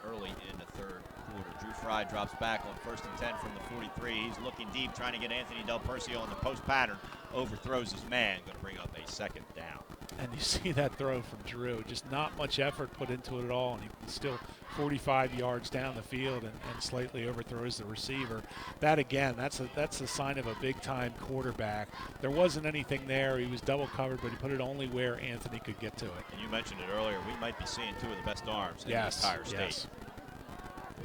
early in the third quarter. Drew Fry drops back on 1st and 10 from the 43. He's looking deep, trying to get Anthony Del Percio on the post pattern. Overthrows his man, going to bring up a second down. And you see that throw from Drew, just not much effort put into it at all, and he's still 45 yards down the field and slightly overthrows the receiver. That, again, that's a sign of a big-time quarterback. There wasn't anything there. He was double covered, but he put it only where Anthony could get to it. And you mentioned it earlier, we might be seeing 2 of the best arms in the entire state. Yes.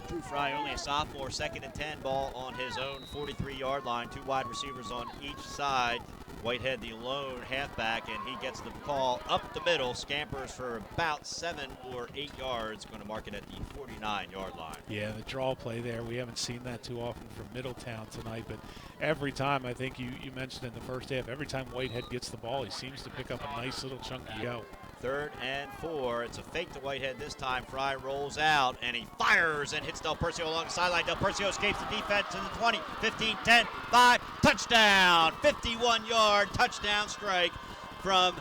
Drew Fry, only a sophomore, 2nd and 10, ball on his own 43-yard line. 2 wide receivers on each side. Whitehead, the lone halfback, and he gets the ball up the middle, scampers for about 7 or 8 yards, going to mark it at the 49-yard line. Yeah, the draw play there, we haven't seen that too often from Middletown tonight, but every time, I think you mentioned in the first half, every time Whitehead gets the ball, he seems to pick up a nice little chunky go. 3rd and 4. It's a fake to Whitehead this time. Fry rolls out, and he fires and hits Del Percio along the sideline. Del Percio escapes the defense to the 20, 15, 10, 5. Touchdown! 51-yard touchdown strike from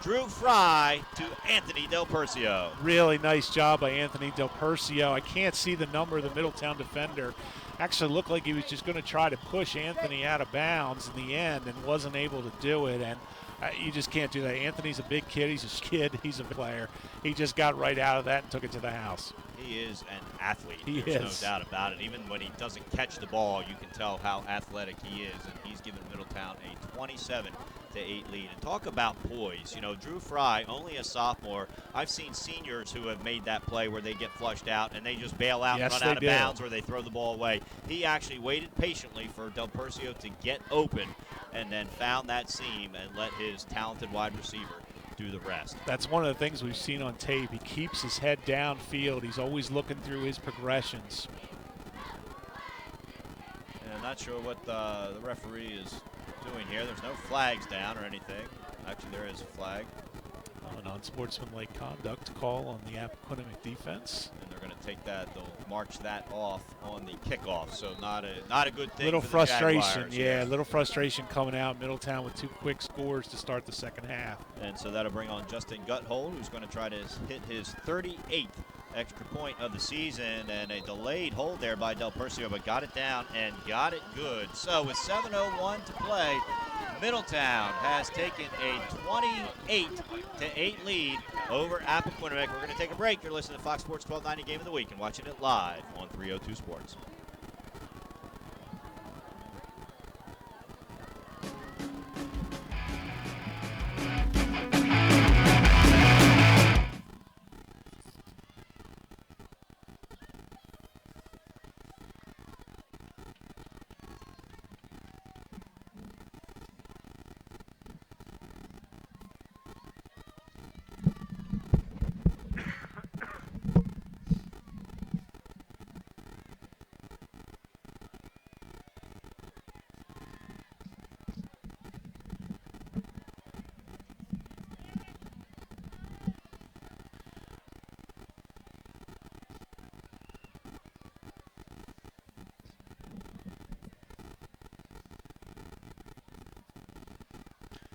Drew Fry to Anthony Del Percio. Really nice job by Anthony Del Percio. I can't see the number of the Middletown defender. Actually looked like he was just going to try to push Anthony out of bounds in the end and wasn't able to do it. And you just can't do that. Anthony's a big kid. He's a kid. He's a player. He just got right out of that and took it to the house. He is an athlete. He There's is. no doubt about it. Even when he doesn't catch the ball, you can tell how athletic he is. And he's given Middletown a 27-8 lead. And talk about poise. You know, Drew Fry, only a sophomore. I've seen seniors who have made that play where they get flushed out and they just bail out and run out of bounds, or they throw the ball away. He actually waited patiently for Del Percio to get open and then found that seam and let his talented wide receiver do the rest. That's one of the things we've seen on tape. He keeps his head downfield. He's always looking through his progressions. And I'm not sure what the referee is doing here. There's no flags down or anything. Actually, there is a flag. An unsportsmanlike conduct call on the Appoquinimink defense. And they're going to take that. They'll march that off on the kickoff. So not a good thing. Little for the frustration, Jaguars. yeah. Little frustration coming out. Middletown with 2 quick scores to start the second half. And so that'll bring on Justin Guthold, who's going to try to hit his 38th extra point of the season, and a delayed hold there by Del Percio, but got it down and got it good. So with 7:01 to play, Middletown has taken a 28-8 lead over Appoquinimink. We're going to take a break. You're listening to Fox Sports 1290 Game of the Week and watching it live on 302 Sports.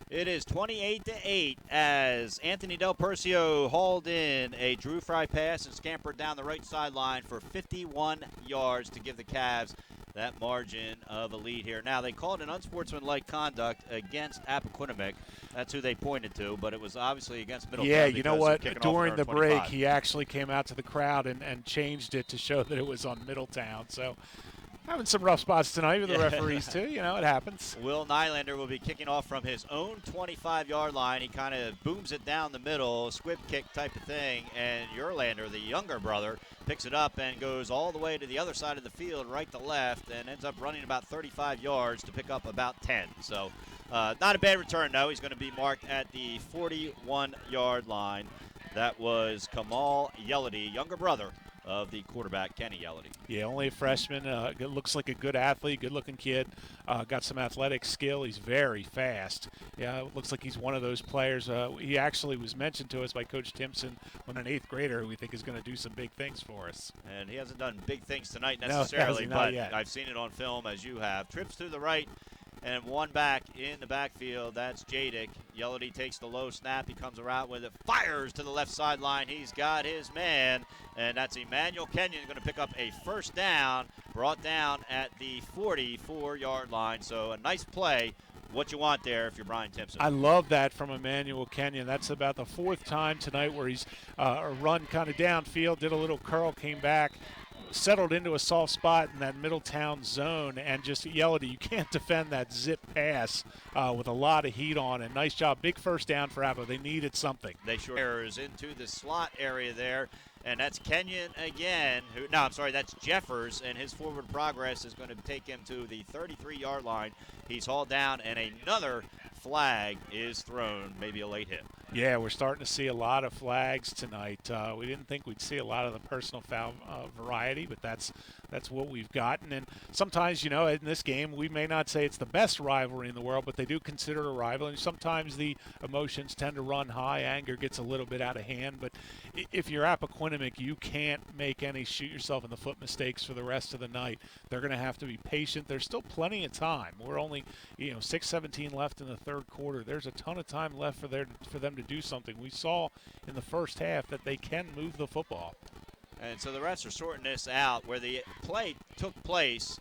It is 28-8 as Anthony Del Percio hauled in a Drew Fry pass and scampered down the right sideline for 51 yards to give the Cavs that margin of a lead here. Now, they called an unsportsmanlike conduct against Appoquinimink. That's who they pointed to, but it was obviously against Middletown. Yeah, you know what? During the break, 25. he actually came out to the crowd and changed it to show that it was on Middletown. So having some rough spots tonight with the referees, too. You know, it happens. Will Nylander will be kicking off from his own 25-yard line. He kind of booms it down the middle, squib kick type of thing, and Urlander, the younger brother, picks it up and goes all the way to the other side of the field, right to left, and ends up running about 35 yards to pick up about 10. So not a bad return, though. He's going to be marked at the 41-yard line. That was Kamal Yellity, younger brother of the quarterback, Kenny Yellity. Yeah, only a freshman. Looks like a good athlete, good-looking kid. Got some athletic skill. He's very fast. Yeah, it looks like he's one of those players. He actually was mentioned to us by Coach Timpson when an 8th grader who we think is going to do some big things for us. And he hasn't done big things tonight necessarily, no, but yet. I've seen it on film, as you have. Trips to the right and one back in the backfield. That's Jadick. Yellity takes the low snap. He comes around with it, fires to the left sideline. He's got his man, and that's Emmanuel Kenyon going to pick up a first down, brought down at the 44-yard line. So a nice play. What you want there if you're Brian Timpson. I love that from Emmanuel Kenyon. That's about the 4th time tonight where he's run kind of downfield, did a little curl, came back, settled into a soft spot in that Middletown zone, and just Yellity, you can't defend that zip pass with a lot of heat on it. Nice job. Big first down for Apple. They needed something. They sure errors into the slot area there, and that's Kenyon again. That's Jeffers, and his forward progress is going to take him to the 33-yard line. He's hauled down, and another flag is thrown, maybe a late hit. Yeah, we're starting to see a lot of flags tonight. We didn't think we'd see a lot of the personal foul variety, but that's what we've gotten. And sometimes, you know, in this game, we may not say it's the best rivalry in the world, but they do consider it a rivalry. And sometimes the emotions tend to run high. Anger gets a little bit out of hand. But if you're Appoquinimink, you can't make any shoot yourself in the foot mistakes for the rest of the night. They're going to have to be patient. There's still plenty of time. We're only, 6:17 left in the third quarter. There's a ton of time left for them to do something. We saw in the first half that they can move the football. And so the refs are sorting this out. Where the play took place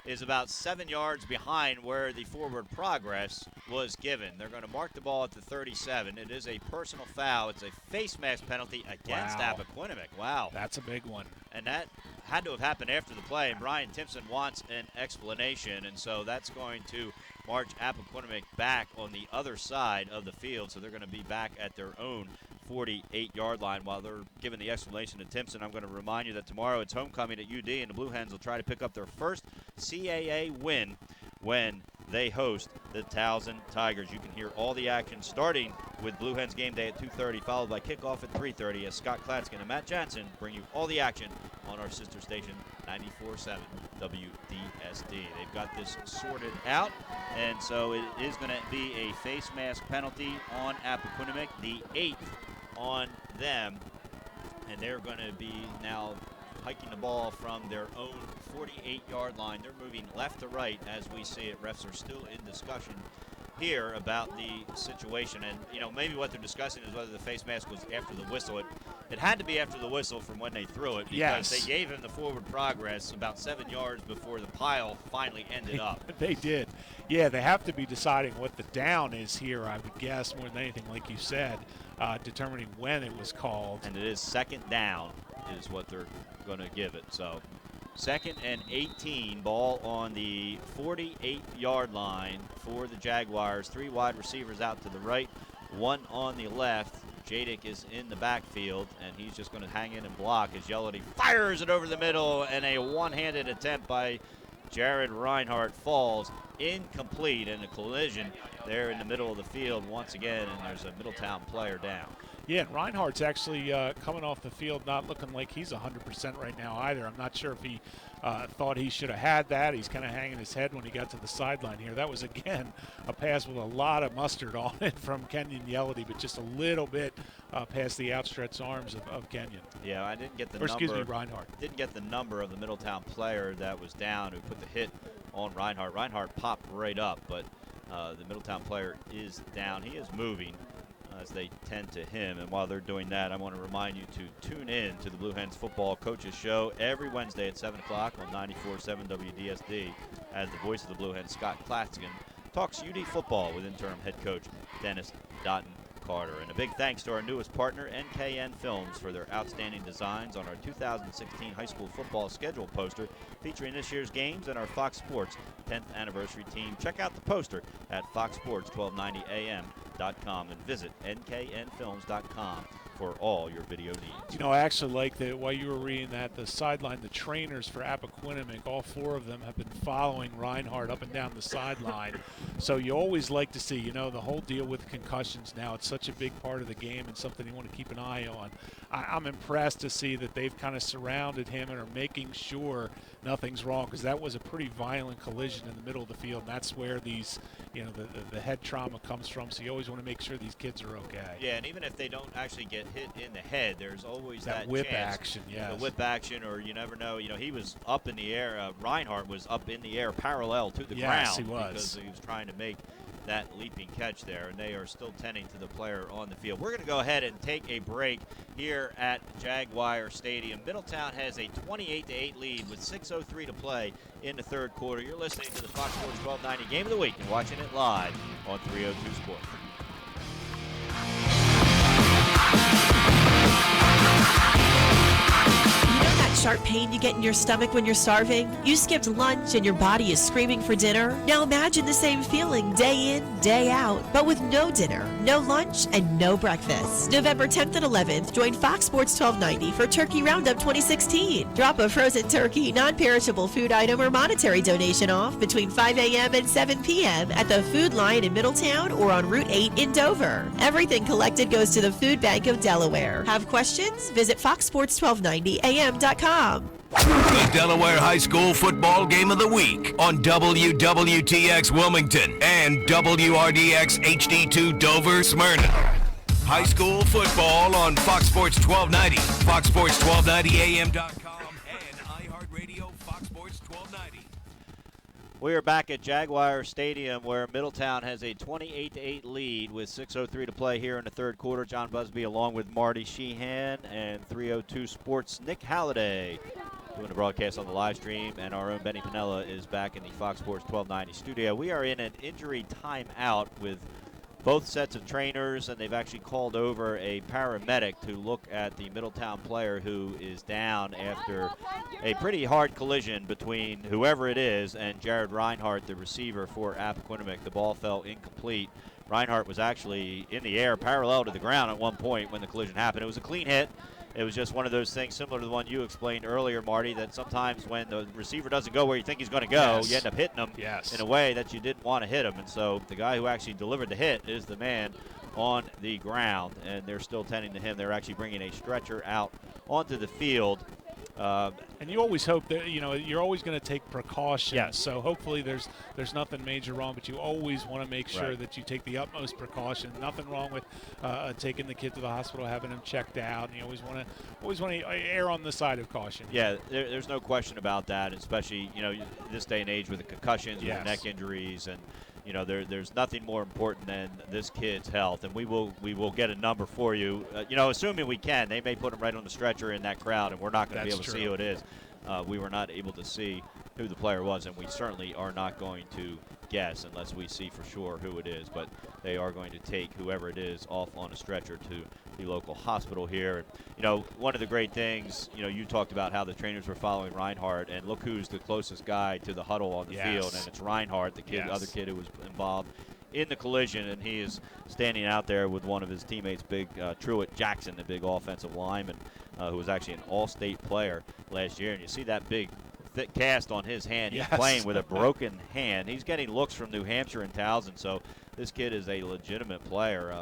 is about 7 yards behind where the forward progress was given. They're going to mark the ball at the 37. It is a personal foul. It's a face mask penalty against Appoquinimink. Wow. That's a big one. And that had to have happened after the play. And Brian Timpson wants an explanation. And so that's going to march Appoquinimink back on the other side of the field. So they're going to be back at their own 48-yard line while they're giving the explanation to Timpson. I'm going to remind you that tomorrow it's homecoming at UD, and the Blue Hens will try to pick up their first CAA win when they host the Towson Tigers. You can hear all the action starting with Blue Hens game day at 2:30, followed by kickoff at 3:30 as Scott Klatskin and Matt Jansen bring you all the action on our sister station 94.7 WDSD. They've got this sorted out, and so it is going to be a face mask penalty on Appoquinimink, the 8th on them, and they're going to be now hiking the ball from their own 48-yard line. They're moving left to right as we see it. Refs are still in discussion here about the situation, and maybe what they're discussing is whether the face mask was after the whistle. It had to be after the whistle from when they threw it, because they gave him the forward progress about 7 yards before the pile finally ended up. They did. Yeah, they have to be deciding what the down is here, I would guess, more than anything, like you said, determining when it was called. And it is second down is what they're going to give it. So 2nd and 18, ball on the 48-yard line for the Jaguars. 3 wide receivers out to the right, 1 on the left. Jadick is in the backfield, and he's just going to hang in and block as Yellowty fires it over the middle, and a one-handed attempt by Jared Reinhardt falls incomplete in a collision there in the middle of the field once again, and there's a Middletown player down. Yeah, and Reinhardt's actually coming off the field not looking like he's 100% right now either. I'm not sure if he thought he should have had that. He's kind of hanging his head when he got to the sideline here. That was, again, a pass with a lot of mustard on it from Kenyon Yellowty, but just a little bit past the outstretched arms of Kenyon. Yeah, I didn't get the Reinhardt. Didn't get the number of the Middletown player that was down who put the hit on Reinhardt. Reinhardt popped right up, but the Middletown player is down. He is moving as they tend to him. And while they're doing that, I want to remind you to tune in to the Blue Hens Football Coaches Show every Wednesday at 7 o'clock on 94.7 WDSD as the voice of the Blue Hens, Scott Klatskin, talks UD football with interim head coach Dennis Doughton Carter. And a big thanks to our newest partner, NKN Films, for their outstanding designs on our 2016 high school football schedule poster featuring this year's games and our Fox Sports 10th anniversary team. Check out the poster at foxsports1290am.com and visit nknfilms.com for all your video needs. I actually like that while you were reading that, the sideline, the trainers for Appoquinimink, all 4 of them have been following Reinhardt up and down the sideline. So you always like to see, the whole deal with concussions now. It's such a big part of the game and something you want to keep an eye on. I'm impressed to see that they've kind of surrounded him and are making sure nothing's wrong, because that was a pretty violent collision in the middle of the field, and that's where these, the head trauma comes from. So you always want to make sure these kids are okay. Yeah, and even if they don't actually get hit in the head, there's always that whip chance, action. Yeah, the whip action, or you never know. He was up in the air. Reinhardt was up in the air, parallel to the ground. He was, because he was trying to make that leaping catch there, and they are still tending to the player on the field. We're going to go ahead and take a break here at Jaguar Stadium. Middletown has a 28-8 lead with 6:03 to play in the third quarter. You're listening to the Fox Sports 1290 Game of the Week and watching it live on 302 Sports. sharp pain you get in your stomach when you're starving? You skipped lunch and your body is screaming for dinner? Now imagine the same feeling day in, day out, but with no dinner, no lunch, and no breakfast. November 10th and 11th, join Fox Sports 1290 for Turkey Roundup 2016. Drop a frozen turkey, non-perishable food item, or monetary donation off between 5 a.m. and 7 p.m. at the Food Lion in Middletown or on Route 8 in Dover. Everything collected goes to the Food Bank of Delaware. Have questions? Visit foxsports1290am.com. The Delaware High School football game of the week on WWTX Wilmington and WRDX HD2 Dover Smyrna. High school football on Fox Sports 1290, foxsports1290am.com, and iHeartRadio Fox Sports 1290. We are back at Jaguar Stadium where Middletown has a 28-8 lead with 6:03 to play here in the third quarter. John Busby along with Marty Sheehan and 302 Sports' Nick Halliday doing the broadcast on the live stream, and our own Benny Pinella is back in the Fox Sports 1290 studio. We are in an injury timeout with both sets of trainers, and they've actually called over a paramedic to look at the Middletown player who is down after a pretty hard collision between whoever it is and Jared Reinhardt, the receiver for Appoquinimink. The ball fell incomplete. Reinhardt was actually in the air parallel to the ground at one point when the collision happened. It was a clean hit. It was just one of those things similar to the one you explained earlier, Marty, that sometimes when the receiver doesn't go where you think he's going to go, you end up hitting him in a way that you didn't want to hit him. And so the guy who actually delivered the hit is the man on the ground, and they're still tending to him. They're actually bringing a stretcher out onto the field. And you always hope that, you're always going to take precautions. Yes. So hopefully there's nothing major wrong, but you always want to make sure that you take the utmost precaution. Nothing wrong with taking the kid to the hospital, having him checked out. And you always want to err on the side of caution. Yeah, there's no question about that, especially, this day and age with the concussions, with the neck injuries, and there's nothing more important than this kid's health, and we will get a number for you. Assuming we can, they may put him right on the stretcher in that crowd, and we're not going to be able to see who it is. We were not able to see who the player was, and we certainly are not going to guess unless we see for sure who it is. But they are going to take whoever it is off on a stretcher to the local hospital here. And, one of the great things, you talked about how the trainers were following Reinhardt, and look who's the closest guy to the huddle on the field, and it's Reinhardt, the other kid who was involved in the collision, and he is standing out there with one of his teammates, big Truett Jackson, the big offensive lineman, who was actually an all-state player last year. And you see that big thick cast on his hand. He's playing with a broken hand. He's getting looks from New Hampshire and Towson, so this kid is a legitimate player.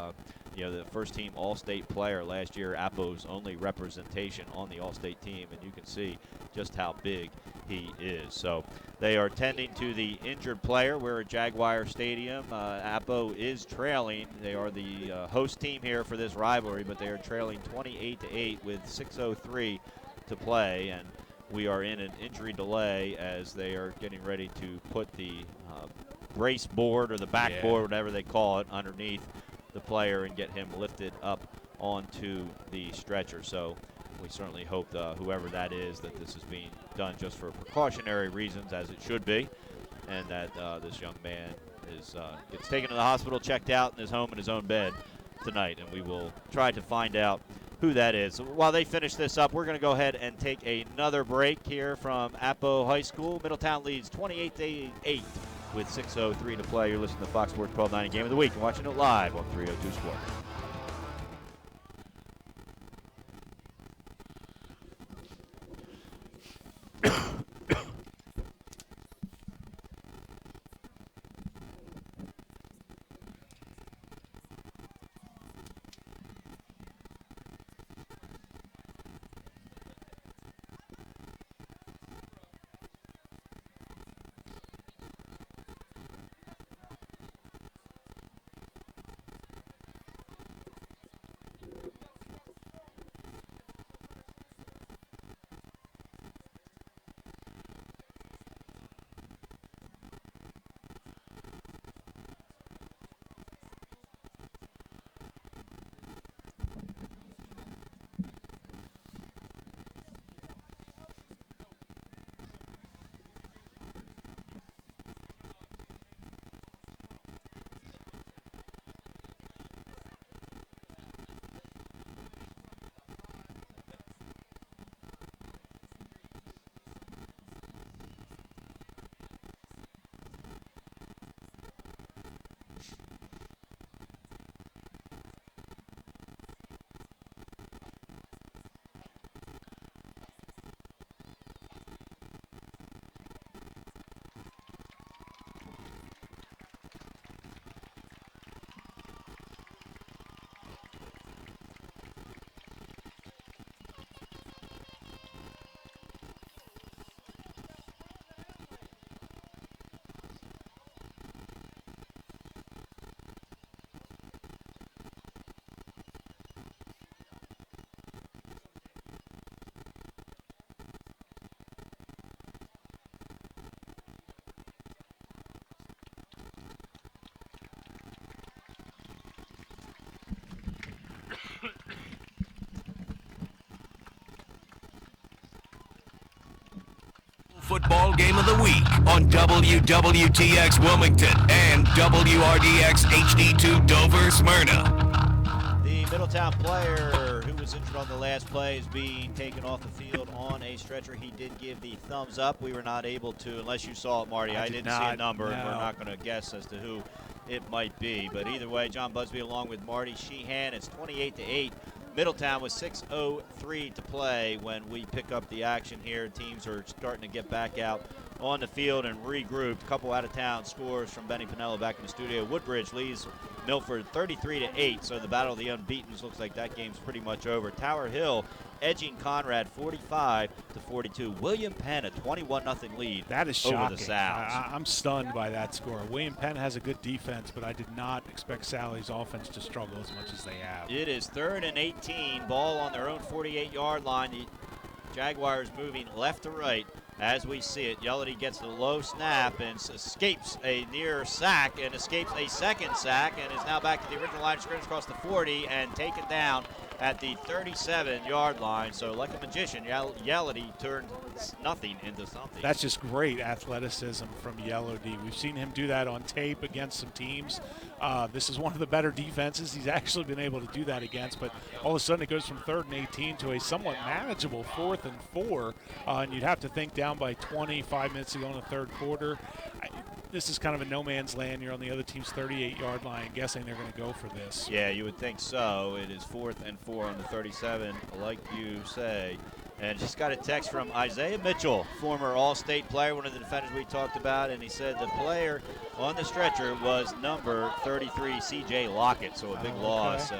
The first-team All-State player last year, Appo's only representation on the All-State team, and you can see just how big he is. So they are tending to the injured player. We're at Jaguar Stadium. Appo is trailing. They are the host team here for this rivalry, but they are trailing 28-8 with 6:03 to play, and we are in an injury delay as they are getting ready to put the brace board or the backboard, whatever they call it, underneath the player and get him lifted up onto the stretcher. So we certainly hope whoever that is, that this is being done just for precautionary reasons, as it should be, and that this young man gets taken to the hospital, checked out, and is home in his own bed tonight. And we will try to find out who that is. So while they finish this up, we're going to go ahead and take another break here from Appo High School. Middletown leads 28-8 with 6:03 to play. You're listening to Fox Sports 1290 Game of the Week and watching it live on 302 Sports. Football Game of the Week on WWTX Wilmington and WRDX HD2 Dover Smyrna. The Middletown player who was injured on the last play is being taken off the field on a stretcher. He did give the thumbs up. We were not able to, unless you saw it, Marty. I didn't see a number, and we're not going to guess as to who it might be. But either way, John Busby along with Marty Sheehan. It's 28-8. Middletown with 6:03 to play when we pick up the action here. Teams are starting to get back out on the field and regrouped. A couple out-of-town scores from Benny Pinello back in the studio. Woodbridge leads Milford 33-8, so the battle of the unbeatens looks like that game's pretty much over. Tower Hill edging Conrad 45-42. William Penn a 21-0 lead. That is shocking. Over the Sounds. I'm stunned by that score. William Penn has a good defense, but I did not expect Sally's offense to struggle as much as they have. It is 3rd and 18. Ball on their own 48-yard line. The Jaguars moving left to right. As we see it, Yellity gets the low snap and escapes a near sack and escapes a second sack and is now back to the original line of scrimmage across the 40 and taken down at the 37-yard line. So like a magician, Yellity turned nothing into something. That's just great athleticism from Yellow D. We've seen him do that on tape against some teams. This is one of the better defenses he's actually been able to do that against, but all of a sudden it goes from 3rd and 18 to a somewhat manageable 4th and 4, and you'd have to think down by 25 minutes to go in the third quarter. This is kind of a no man's land. You're on the other team's 38-yard line, guessing they're going to go for this. Yeah, you would think so. It is 4th and 4 on the 37, like you say. And just got a text from Isaiah Mitchell, former All-State player, one of the defenders we talked about, and he said the player on the stretcher was number 33, C.J. Lockett. So a big loss,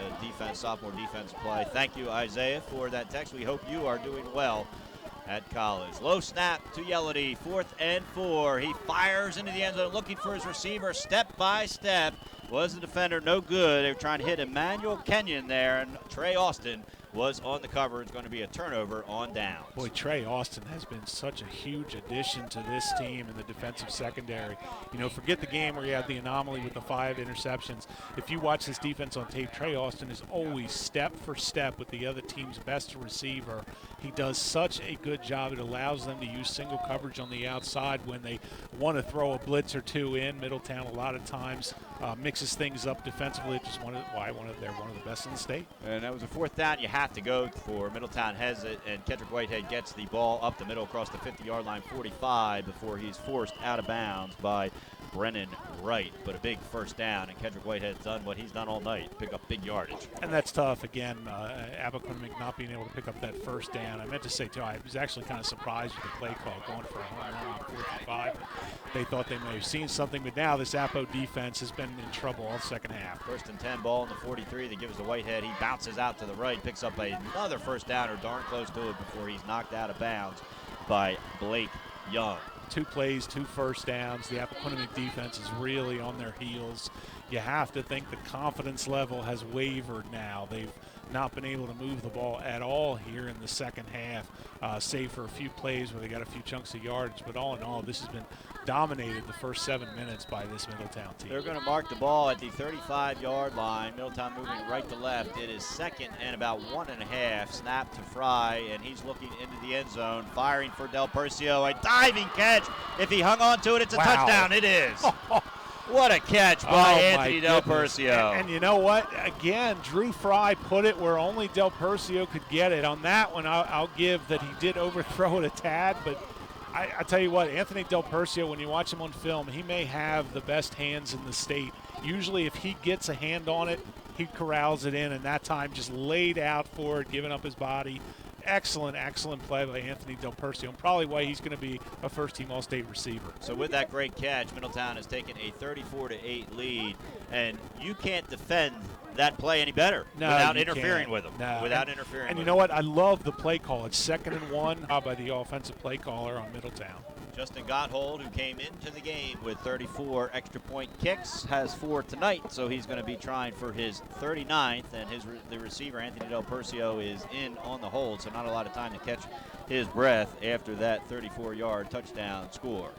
sophomore defense play. Thank you, Isaiah, for that text. We hope you are doing well at college. Low snap to Yellity, 4th and 4. He fires into the end zone looking for his receiver step by step. Was the defender no good? They were trying to hit Emmanuel Kenyon there, and Trey Austin was on the cover. It's going to be a turnover on downs. Boy, Trey Austin has been such a huge addition to this team in the defensive secondary. You know, forget the game where you had the anomaly with the 5 interceptions. If you watch this defense on tape, Trey Austin is always step for step with the other team's best receiver. He does such a good job. It allows them to use single coverage on the outside when they want to throw a blitz or two in. Middletown a lot of times mixes things up defensively. Just they're one of the best in the state. And that was a 4th down you have to go for. Middletown has it, and Kendrick Whitehead gets the ball up the middle across the 50-yard line, 45, before he's forced out of bounds by Brennan Wright. But a big first down, and Kendrick Whitehead's done what he's done all night, pick up big yardage. And that's tough. Again, Appoquinimink not being able to pick up that first down. I meant to say, too, I was actually kind of surprised with the play call going for a home run on 4th and 5. They thought they may have seen something, but now this Appo defense has been in trouble all second half. 1st and 10, ball in the 43. They give us to Whitehead. He bounces out to the right, picks up another first down, or darn close to it, before he's knocked out of bounds by Blake Young. 2 plays, 2 first downs. The Appoquinimink defense is really on their heels. You have to think the confidence level has wavered now. They've not been able to move the ball at all here in the second half, save for a few plays where they got a few chunks of yardage. But all in all, this has been dominated the first 7 minutes by this Middletown team. They're going to mark the ball at the 35-yard line. Middletown moving right to left. It is 2nd and about 1.5. Snap to Fry, and he's looking into the end zone, firing for Del Percio. A diving catch. If he hung on to it, it's a touchdown. It is. What a catch by Anthony Del Percio. And you know what? Again, Drew Fry put it where only Del Percio could get it. On that one, I'll give that he did overthrow it a tad, but I tell you what, Anthony Del Percio, when you watch him on film, he may have the best hands in the state. Usually if he gets a hand on it, he corrals it in, and that time just laid out for it, giving up his body. Excellent, excellent play by Anthony Del Percio, and probably why he's going to be a first-team All-State receiver. So with that great catch, Middletown has taken a 34-8 lead, and you can't defend that play any better without interfering with them. And you know what? I love the play call. It's 2nd and 1 by the offensive play caller on Middletown. Justin Gotthold, who came into the game with 34 extra point kicks, has 4 tonight, so he's going to be trying for his 39th, and the receiver, Anthony Del Percio, is in on the hold, so not a lot of time to catch his breath after that 34-yard touchdown score.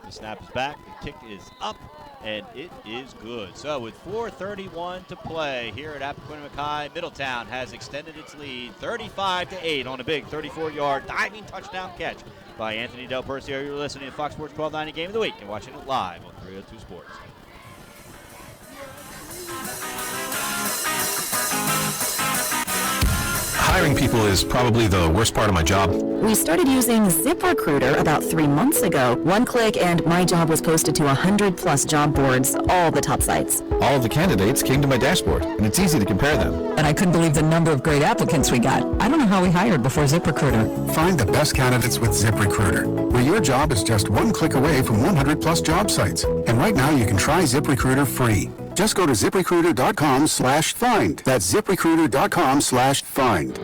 The snap is back, the kick is up, and it is good. So with 4:31 to play here at Appoquinimink High, Middletown has extended its lead 35-8 on a big 34-yard diving touchdown catch by Anthony Del Percio. You're listening to Fox Sports 1290 Game of the Week and watching it live on 302 Sports. Hiring people is probably the worst part of my job. We started using ZipRecruiter about 3 months ago. One click and my job was posted to 100+ job boards, all the top sites. All of the candidates came to my dashboard, and it's easy to compare them. And I couldn't believe the number of great applicants we got. I don't know how we hired before ZipRecruiter. Find the best candidates with ZipRecruiter, where your job is just one click away from 100+ job sites. And right now you can try ZipRecruiter free. Just go to ZipRecruiter.com/find. That's ZipRecruiter.com/find.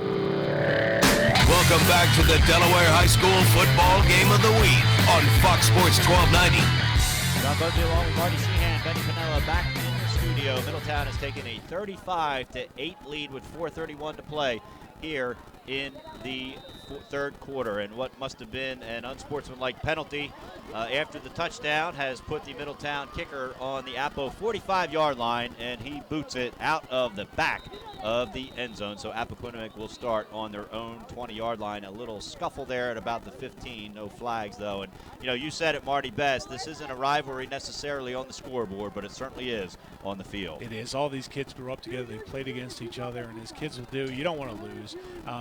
Welcome back to the Delaware High School Football Game of the Week on Fox Sports 1290. John Bugby along with Marty Sheehan, Benny Pinella back in the studio. Middletown has taken a 35-8 lead with 4:31 to play here in the third quarter, and what must have been an unsportsmanlike penalty after the touchdown has put the Middletown kicker on the Appo 45-yard line, and he boots it out of the back of the end zone. So Appoquinimink will start on their own 20-yard line. A little scuffle there at about the 15. No flags, though. And, you know, you said it, Marty, best. This isn't a rivalry necessarily on the scoreboard, but it certainly is on the field. It is. All these kids grew up together. They played against each other, and as kids will do, you don't want to lose.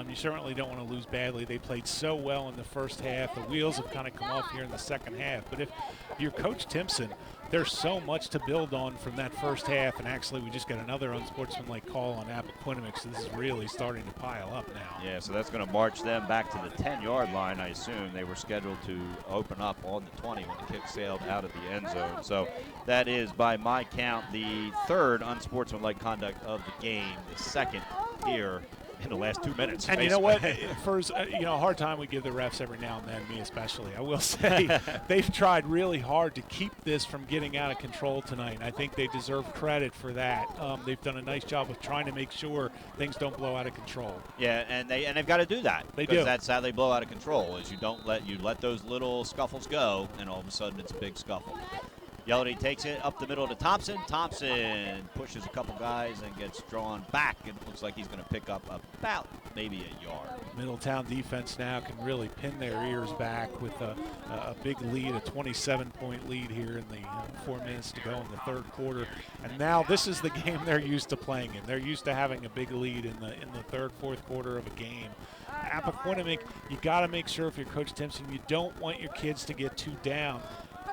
You certainly don't want to lose badly. They played so well in the first half. The wheels have kind of come off here in the second half. But if you're Coach Timpson, there's so much to build on from that first half, and actually we just got another unsportsmanlike call on Appoquinimink, so this is really starting to pile up now. Yeah, so that's going to march them back to the 10-yard line, I assume. They were scheduled to open up on the 20 when the kick sailed out of the end zone. So that is, by my count, the third unsportsmanlike conduct of the game, the second here in the last 2 minutes. And you know what? For a hard time we give the refs every now and then, me especially. I will say they've tried really hard to keep this from getting out of control tonight. And I think they deserve credit for that. They've done a nice job of trying to make sure things don't blow out of control. Yeah, and they've got to do that. They do. Because that's how they blow out of control. Is you let those little scuffles go, and all of a sudden it's a big scuffle. Yelody takes it up the middle to Thompson. Thompson pushes a couple guys and gets drawn back. It looks like he's going to pick up about maybe a yard. Middletown defense now can really pin their ears back with a big lead, a 27-point lead here in the 4 minutes to go in the third quarter. And now this is the game they're used to playing in. They're used to having a big lead in the third, fourth quarter of a game. Appoquinimink, you got to make sure if you're Coach Timpson, you don't want your kids to get too down.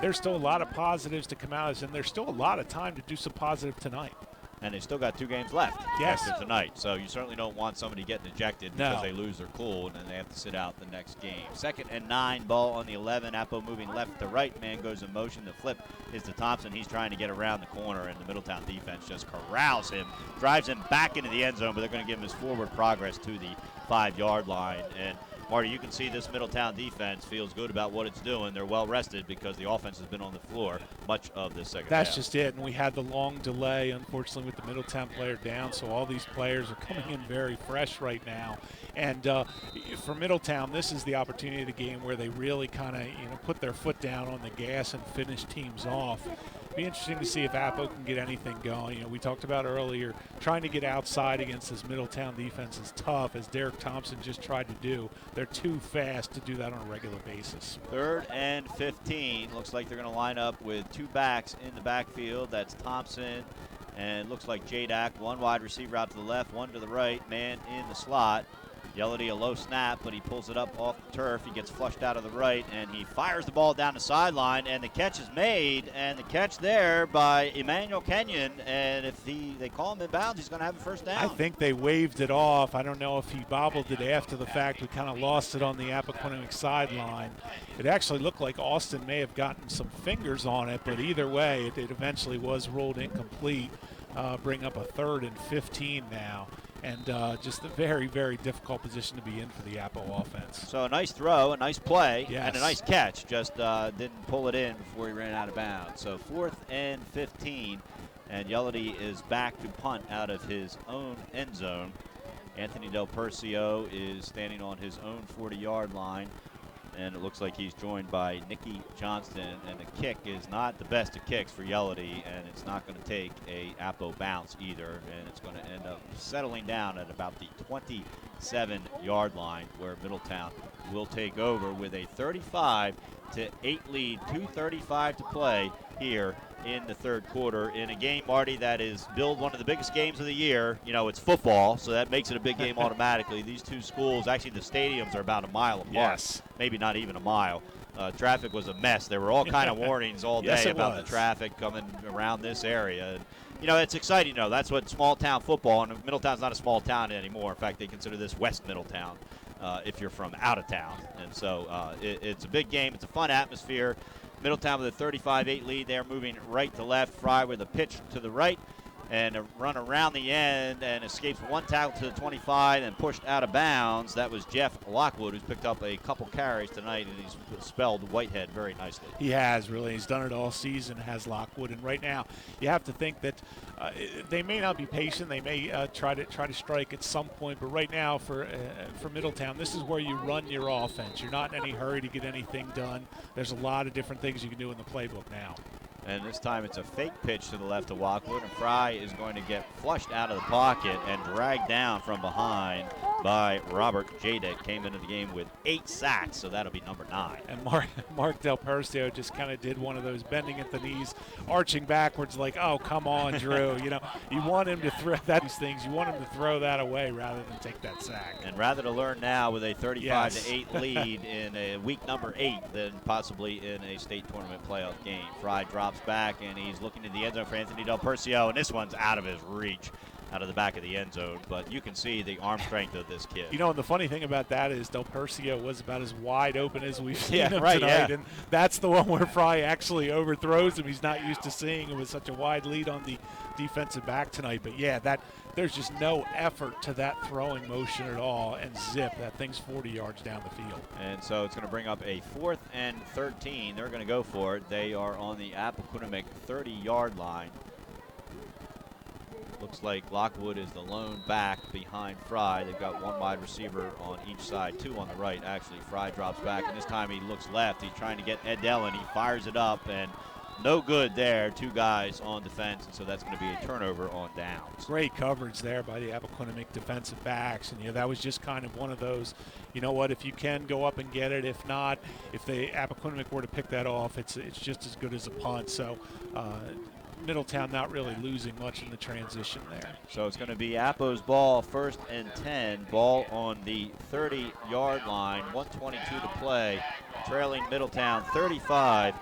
There's still a lot of positives to come out of this, and there's still a lot of time to do some positive tonight. And they've still got 2 games left after tonight. So you certainly don't want somebody getting ejected because they lose their cool and then they have to sit out the next game. 2nd and 9, ball on the 11. Appo moving left to right. Man goes in motion. The flip is to Thompson. He's trying to get around the corner, and the Middletown defense just corrals him, drives him back into the end zone, but they're going to give him his forward progress to the 5-yard line. And Marty, you can see this Middletown defense feels good about what it's doing. They're well rested because the offense has been on the floor much of this second half. That's just it, and we had the long delay, unfortunately, with the Middletown player down, so all these players are coming in very fresh right now. And for Middletown, this is the opportunity of the game where they really kind of put their foot down on the gas and finish teams off. Be interesting to see if Appo can get anything going. We talked about earlier, trying to get outside against this Middletown defense is tough, as Derek Thompson just tried to do. They're too fast to do that on a regular basis. 3rd and 15. Looks like they're going to line up with 2 backs in the backfield. That's Thompson and looks like Jadak. 1 wide receiver out to the left, 1 to the right. Man in the slot. Yelody, a low snap, but he pulls it up off the turf. He gets flushed out of the right, and he fires the ball down the sideline, and the catch is made, and the catch there by Emmanuel Kenyon, and if they call him inbounds, he's going to have a first down. I think they waved it off. I don't know if he bobbled it after the fact. We kind of lost it on the Appoquinimink sideline. It actually looked like Austin may have gotten some fingers on it, but either way, it eventually was ruled incomplete. Bring up a 3rd and 15 now. And just a very, very difficult position to be in for the Appo offense. So a nice throw, a nice play, yes, and a nice catch. Just didn't pull it in before he ran out of bounds. So 4th and 15, and Yelody is back to punt out of his own end zone. Anthony Del Percio is standing on his own 40-yard line. and it looks like he's joined by Nicky Johnston, and the kick is not the best of kicks for Yellowdy, and it's not going to take a Appo bounce either, and it's going to end up settling down at about the 27-yard line, where Middletown will take over with a 35-8 lead, 2:35 to play here in the third quarter, in a game, Marty, that is billed one of the biggest games of the year. You know, it's football, so that makes it a big game automatically. These two schools, actually the stadiums are about a mile apart. Yes. Maybe not even a mile. Traffic was a mess. There were all kind of warnings all day Yes, about the traffic coming around this area. And, you know, it's exciting, though. That's what small town football, and Middletown's not a small town anymore. In fact, they consider this West Middletown if you're from out of town. And so it's a big game. It's a fun atmosphere. Middletown with a 35-8 lead. They're moving right to left. Fry with a pitch to the right and a run around the end and escapes one tackle to the 25 and pushed out of bounds. That was Jeff Lockwood, who's picked up a couple carries tonight, and he's spelled Whitehead very nicely. He has, really. He's done it all season, has Lockwood. And right now, you have to think that they may not be patient. They may try to strike at some point. But right now, for Middletown, this is where you run your offense. You're not in any hurry to get anything done. There's a lot of different things you can do in the playbook now. And this time it's a fake pitch to the left of Lockwood, and Fry is going to get flushed out of the pocket and dragged down from behind by Robert Jadek. Came into the game with 8 sacks, so that'll be number 9. And Mark Del Percio just kind of did one of those bending at the knees, arching backwards like, oh, come on, Drew. You know, you want him to throw these things. You want him to throw that away rather than take that sack. And rather to learn now with a 35-8 lead in a week number 8 than possibly in a state tournament playoff game. Fry drops back, and he's looking in the end zone for Anthony Del Percio, and this one's out of his reach, out of the back of the end zone. But you can see the arm strength of this kid. You know, and the funny thing about that is Del Percio was about as wide open as we've seen him right, tonight. And that's the one where Fry actually overthrows him. He's not used to seeing it with such a wide lead on the defensive back tonight. But, yeah, there's just no effort to that throwing motion at all. And zip, that thing's 40 yards down the field. And so it's going to bring up a 4th and 13. They're going to go for it. They are on the Appoquinimink 30-yard line. Looks like Lockwood is the lone back behind Fry. They've got one wide receiver on each side, 2 on the right. Actually, Fry drops back, and this time he looks left. He's trying to get Ed Dillon. He fires it up, and no good there. 2 guys on defense, and so that's going to be a turnover on downs. Great coverage there by the Appoquinimink defensive backs, and that was just kind of one of those, you know what, if you can go up and get it, if not, if the Appoquinimink were to pick that off, it's just as good as a punt. So Middletown not really losing much in the transition there. So it's going to be Appo's ball, 1st and 10. Ball on the 30-yard line, 1:22 to play. Trailing Middletown 35-8.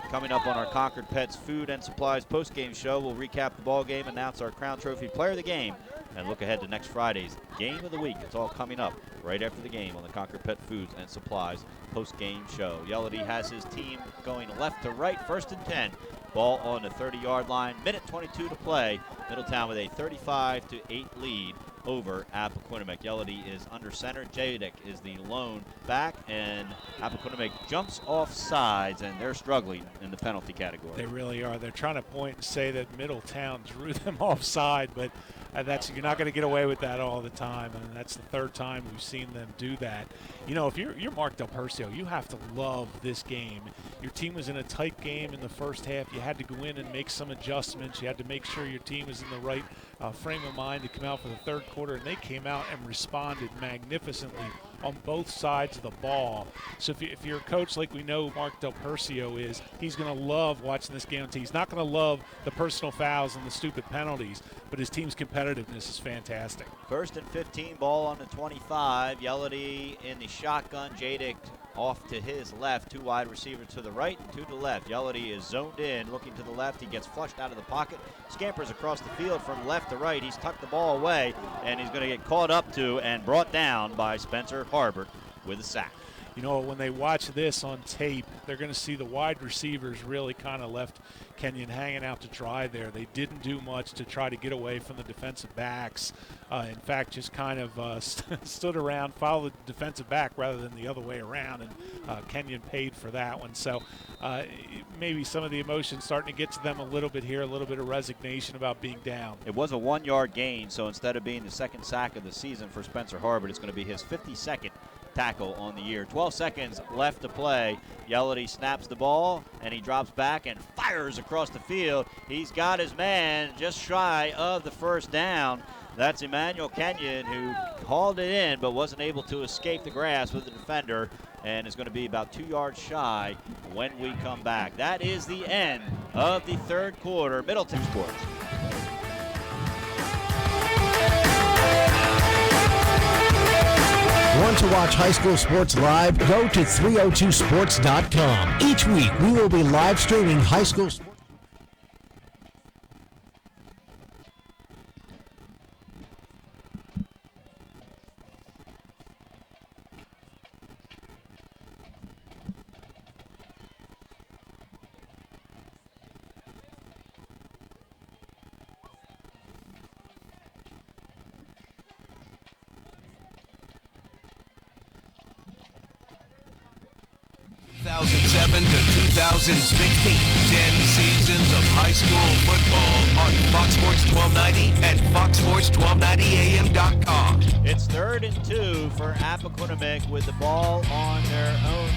Coming up on our Concord Pets Food and Supplies postgame show, we'll recap the ball game, announce our Crown Trophy player of the game, and look ahead to next Friday's game of the week. It's all coming up right after the game on the Concord Pet Foods and Supplies postgame show. Yellowdy has his team going left to right, 1st and 10. Ball on the 30-yard line, minute 22 to play. Middletown with a 35-8 lead over Appoquinimink. Yellowdy is under center. Jadek is the lone back, and Appoquinimink jumps off sides, and they're struggling in the penalty category. They really are. They're trying to point and say that Middletown drew them offside, but you're not going to get away with that all the time, and that's the 3rd time we've seen them do that. You know, if you're Mark Del Percio, you have to love this game. Your team was in a tight game in the first half. You had to go in and make some adjustments. You had to make sure your team was in the right frame of mind to come out for the third quarter, and they came out and responded magnificently on both sides of the ball. So if you're a coach like we know Mark Del Percio is, he's going to love watching this game. He's not going to love the personal fouls and the stupid penalties, but his team's competitiveness is fantastic. 1st and 15, ball on the 25. Yellowdy in the shotgun. Jadek off to his left. 2 wide receivers to the right and 2 to the left. Yellowdy is zoned in, looking to the left. He gets flushed out of the pocket, scampers across the field from left to right. He's tucked the ball away, and he's going to get caught up to and brought down by Spencer Harbert with a sack. You know, when they watch this on tape, they're going to see the wide receivers really kind of left Kenyon hanging out to dry there. They didn't do much to try to get away from the defensive backs. In fact, just kind of stood around, followed the defensive back rather than the other way around, and Kenyon paid for that one. So maybe some of the emotions starting to get to them a little bit here, a little bit of resignation about being down. It was a 1-yard gain, so instead of being the 2nd sack of the season for Spencer Harbert, it's going to be his 52nd tackle on the year. 12 seconds left to play. Yelady snaps the ball, and he drops back and fires across the field. He's got his man just shy of the first down. That's Emmanuel Kenyon, who hauled it in but wasn't able to escape the grasp of the defender, and is going to be about 2 yards shy when we come back. That is the end of the third quarter. Middletown Sports. Want to watch high school sports live? Go to 302sports.com. Each week, we will be live streaming high school sports. To 2016, 10 seasons of high school football on Fox Sports 1290 and foxsports1290am.com. It's 3rd and 2 for Appoquinimink with the ball on their own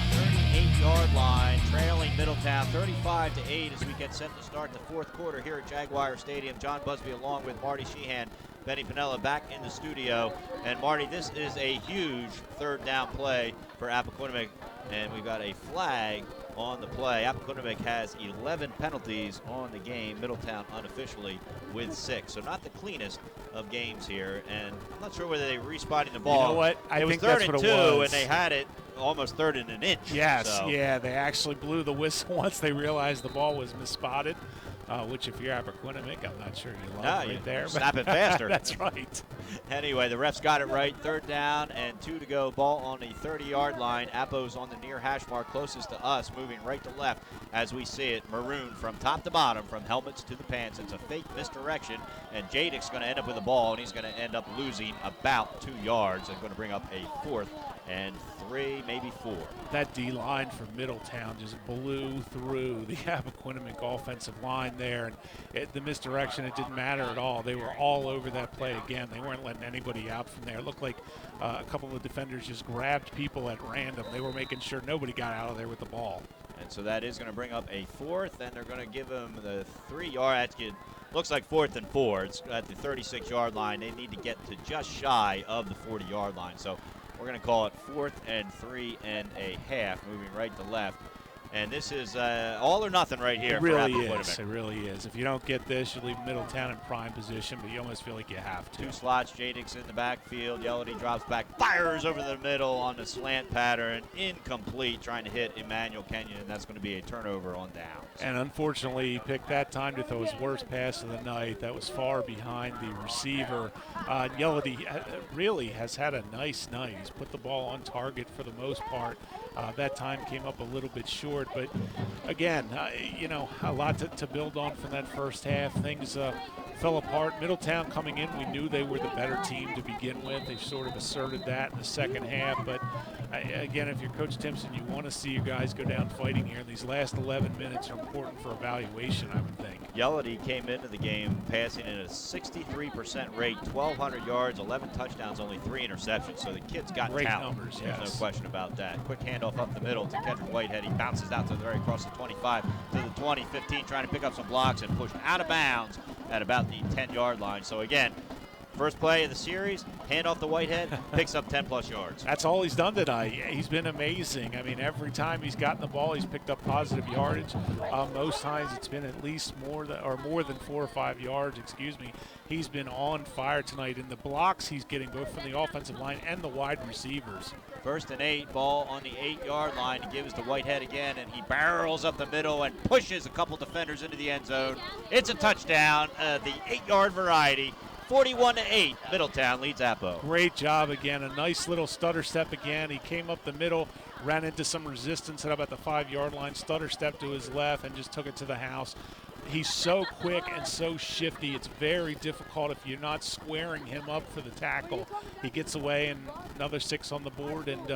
38-yard line, trailing Middletown 35-8 as we get set to start the fourth quarter here at Jaguar Stadium. John Busby along with Marty Sheehan, Benny Pinella back in the studio. And Marty, this is a huge third down play for Appoquinimink, and we've got a flag on the play. Appoquinimink has 11 penalties on the game, Middletown unofficially with 6. So not the cleanest of games here, and I'm not sure whether they were respotting the ball. You know what? I think that's what it was. It was 3rd and 2, and they had it almost 3rd and an inch. Yes, so. Yeah, they actually blew the whistle once they realized the ball was misspotted. Which, if you're Appoquinimink, I'm not sure you love right there. Snap it faster. That's right. Anyway, the refs got it right. 3rd down and 2 to go. Ball on the 30-yard line. Appo's on the near hash mark closest to us, moving right to left as we see it. Maroon from top to bottom, from helmets to the pants. It's a fake misdirection, and Jadik's going to end up with the ball, and he's going to end up losing about 2 yards and going to bring up a 4th and 3, maybe 4. That D-line from Middletown just blew through the Appoquinimink offensive line there, and the misdirection, it didn't matter at all. They were all over that play again. They weren't letting anybody out from there. It looked like a couple of defenders just grabbed people at random. They were making sure nobody got out of there with the ball. And so that is going to bring up a 4th, and they're going to give them the 3-yard. Looks like 4th and 4. It's at the 36-yard line. They need to get to just shy of the 40-yard line. So we're going to call it 4th and 3 and a half, moving right to left. And this is all or nothing right here. It really is. It really is. If you don't get this, you leave Middletown in prime position, but you almost feel like you have to. 2 slots. Jadik's in the backfield. Yelady drops back, fires over the middle on the slant pattern. Incomplete, trying to hit Emmanuel Kenyon, and that's going to be a turnover on downs. And unfortunately, he picked that time to throw his worst pass of the night. That was far behind the receiver. Yelady really has had a nice night. He's put the ball on target for the most part. That time came up a little bit short, but again, you know, a lot to build on from that first half. Things fell apart. Middletown coming in, we knew they were the better team to begin with. They sort of asserted that in the second half, but again, if you're Coach Timpson, you want to see your guys go down fighting here. These last 11 minutes are important for evaluation, I would think. Yelady came into the game passing at a 63% rate, 1,200 yards, 11 touchdowns, only 3 interceptions. So the kid's got great talent. numbers, There's yes. no question about that. Quick handoff up the middle to Kendrick Whitehead. He bounces out to the very across the 25 to the 20, 15, trying to pick up some blocks and push out of bounds at about the 10-yard line. So again, first play of the series, handoff to Whitehead, picks up 10-plus yards. That's all he's done tonight. He's been amazing. I mean, every time he's gotten the ball, he's picked up positive yardage. Most times it's been at least more than 4 or 5 yards, excuse me. He's been on fire tonight. In the blocks he's getting, both from the offensive line and the wide receivers. 1st and 8, ball on the 8-yard line. He gives to Whitehead again, and he barrels up the middle and pushes a couple defenders into the end zone. It's a touchdown, the 8-yard variety. 41-8, Middletown leads Appo. Great job again. A nice little stutter step again. He came up the middle, ran into some resistance at about the 5-yard line, stutter step to his left, and just took it to the house. He's so quick and so shifty. It's very difficult if you're not squaring him up for the tackle. He gets away, and another 6 on the board, and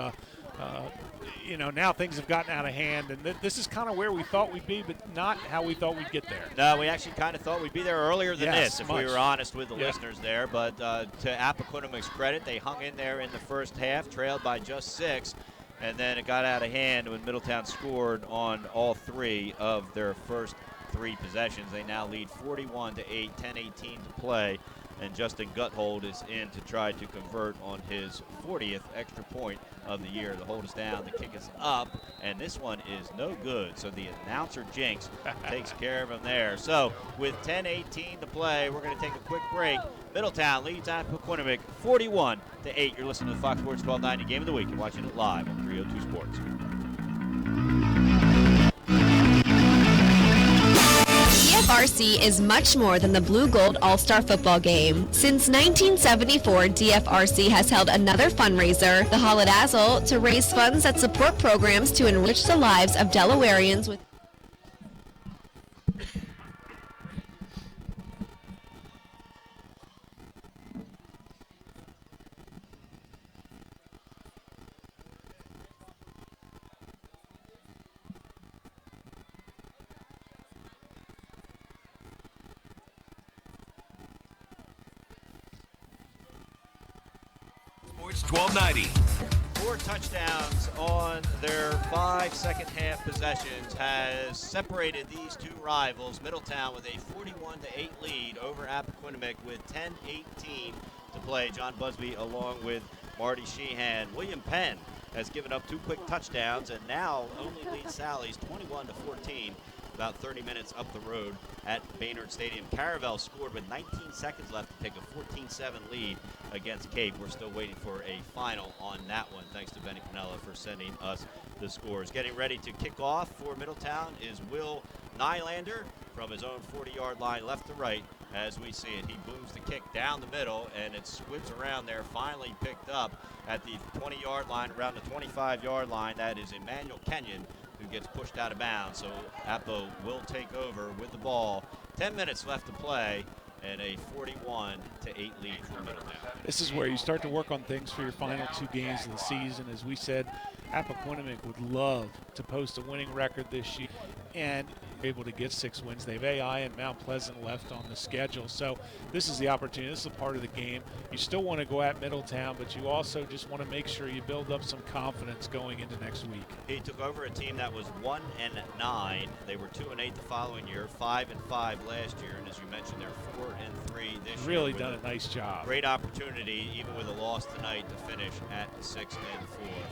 now things have gotten out of hand, and this is kind of where we thought we'd be, but not how we thought we'd get there. No, we actually kind of thought we'd be there earlier than this, if we were honest with the Yeah. listeners there. But to Appoquinimink's credit, they hung in there in the first half, trailed by just 6, and then it got out of hand when Middletown scored on all 3 of their first 3 possessions. They now lead 41-8, 10:18 to play. And Justin Guthold is in to try to convert on his 40th extra point of the year. The hold is down, the kick is up, and this one is no good. So the announcer Jinx takes care of him there. So with 10:18 to play, we're going to take a quick break. Middletown leads Appoquinimink 41-8. You're listening to the Fox Sports 1290 Game of the Week. You're watching it live on 302 Sports. DFRC is much more than the Blue Gold All-Star Football Game. Since 1974, DFRC has held another fundraiser, the Holidazzle, to raise funds that support programs to enrich the lives of Delawareans with Sports 1290. 4 touchdowns on their 5 second-half possessions has separated these 2 rivals. Middletown with a 41-8 lead over Appoquinimink with 10:18 to play. John Busby along with Marty Sheehan. William Penn has given up 2 quick touchdowns and now only leads Sally's 21-14. About 30 minutes up the road at Baynard Stadium. Caravel scored with 19 seconds left to take a 14-7 lead against Cape. We're still waiting for a final on that one. Thanks to Benny Pinella for sending us the scores. Getting ready to kick off for Middletown is Will Nylander from his own 40-yard line left to right. As we see it, he booms the kick down the middle, and it squibs around there, finally picked up at the 20-yard line, around the 25-yard line. That is Emmanuel Kenyon, who gets pushed out of bounds. So Appo will take over with the ball. 10 minutes left to play and a 41-8 lead for Middletown. This is where you start to work on things for your final 2 games of the season. As we said, Appoquinimink would love to post a winning record this year and able to get 6 wins. They have AI and Mount Pleasant left on the schedule. So this is the opportunity. This is a part of the game. You still want to go at Middletown, but you also just want to make sure you build up some confidence going into next week. He took over a team that was 1-9. They were 2-8 the following year, 5-5 last year, and as you mentioned, they're 4-3 this year. Really done a nice job. Great opportunity, even with a loss tonight, to finish at 6-4.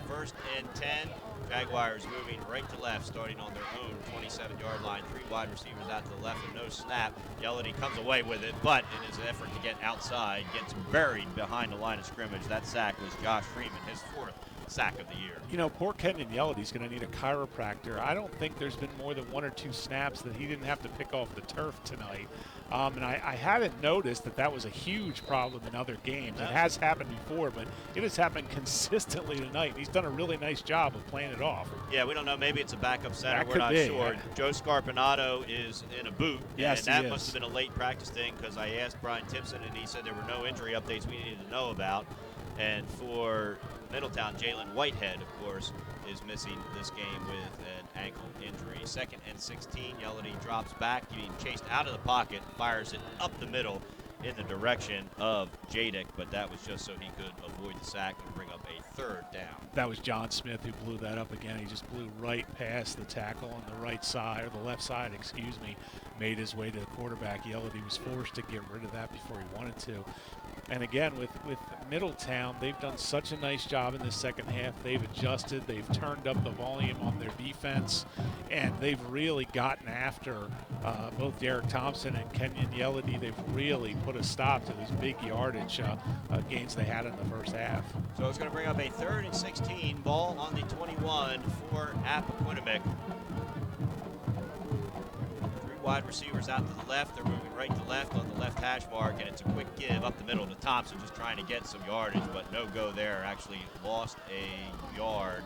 First and 10. Jaguars moving right to left, starting on their own 27-yard line. 3 wide receivers out to the left and no snap. Yellity comes away with it, but in his effort to get outside, gets buried behind the line of scrimmage. That sack was Josh Freeman, his 4th sack of the year. Poor Kenyon Yellity's going to need a chiropractor. I don't think there's been more than 1 or 2 snaps that he didn't have to pick off the turf tonight. And I haven't noticed that was a huge problem in other games. It has happened before, but it has happened consistently tonight. He's done a really nice job of playing it off. Yeah, we don't know. Maybe it's a backup center. We're not sure. Yeah. Joe Scarpinato is in a boot. Yes, and that must have been a late practice thing because I asked Brian Timpson, and he said there were no injury updates we needed to know about. And for Middletown, Jalen Whitehead, of course, is missing this game with an ankle injury. 2nd and 16. Yellity drops back, getting chased out of the pocket, fires it up the middle in the direction of Jadick, but that was just so he could avoid the sack and bring up a 3rd down. That was John Smith who blew that up again. He just blew right past the tackle on the right side, or the left side, excuse me, made his way to the quarterback. Yellity was forced to get rid of that before he wanted to. And again, with Middletown, they've done such a nice job in the second half. They've adjusted. They've turned up the volume on their defense, and they've really gotten after both Derek Thompson and Kenyon Yellity. They've really put a stop to these big yardage gains they had in the first half. So it's going to bring up a 3rd and 16, ball on the 21 for Appoquinimink. 3 wide receivers out to the left. They're moving right to left on the left hash mark, and it's a quick give up the middle to Thompson, just trying to get some yardage, but no go there. Actually lost a yard.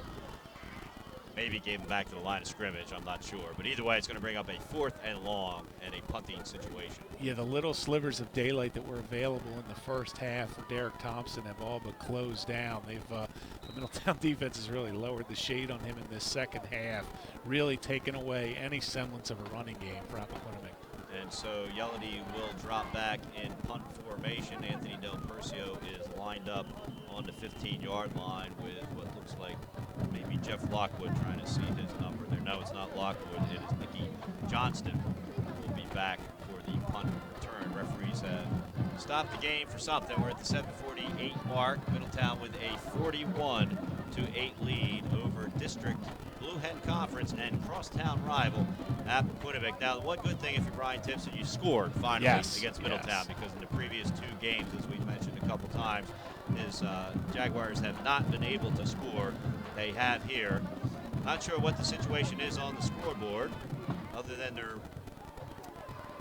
maybe gave him back to the line of scrimmage. I'm not sure. But either way, it's going to bring up a 4th and long and a punting situation. Yeah, the little slivers of daylight that were available in the first half for Derek Thompson have all but closed down. The Middletown defense has really lowered the shade on him in this second half, really taken away any semblance of a running game for Appoquinimink. And so Yelledy will drop back in punt formation. Anthony Del Percio is lined up on the 15-yard line with what looks like maybe Jeff Lockwood trying to see his number there. No, it's not Lockwood. It is Mickey Johnston who will be back for the punt return. Referees have stopped the game for something. We're at the 7:48 mark. Middletown with a 41-8 lead over District Blue Hen Conference and crosstown rival Appoquinimink. Now, the one good thing if you're Brian Timpson, you scored finally against Middletown, because in the previous 2 games, as we've mentioned a couple times, Jaguars have not been able to score. They have here. Not sure what the situation is on the scoreboard, other than they're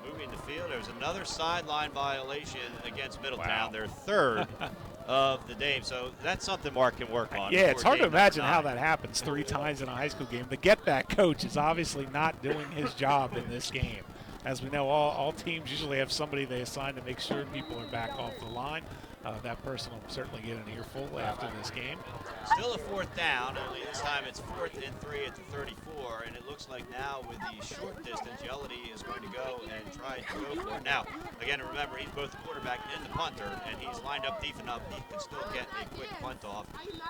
moving the field. There's another sideline violation against Middletown, their 3rd of the day. So that's something Mark can work on. Yeah, it's hard to imagine how that happens 3 times in a high school game. The get-back coach is obviously not doing his job in this game. As we know, all teams usually have somebody they assign to make sure people are back off the line. That person will certainly get an earful after this game. Still a 4th down, only this time it's 4th and 3 at the 34, and it looks like now with the short distance, Yelledy is going to go and try to go for it. Now, again, remember, he's both the quarterback and the punter, and he's lined up deep enough he can still get a quick punt off,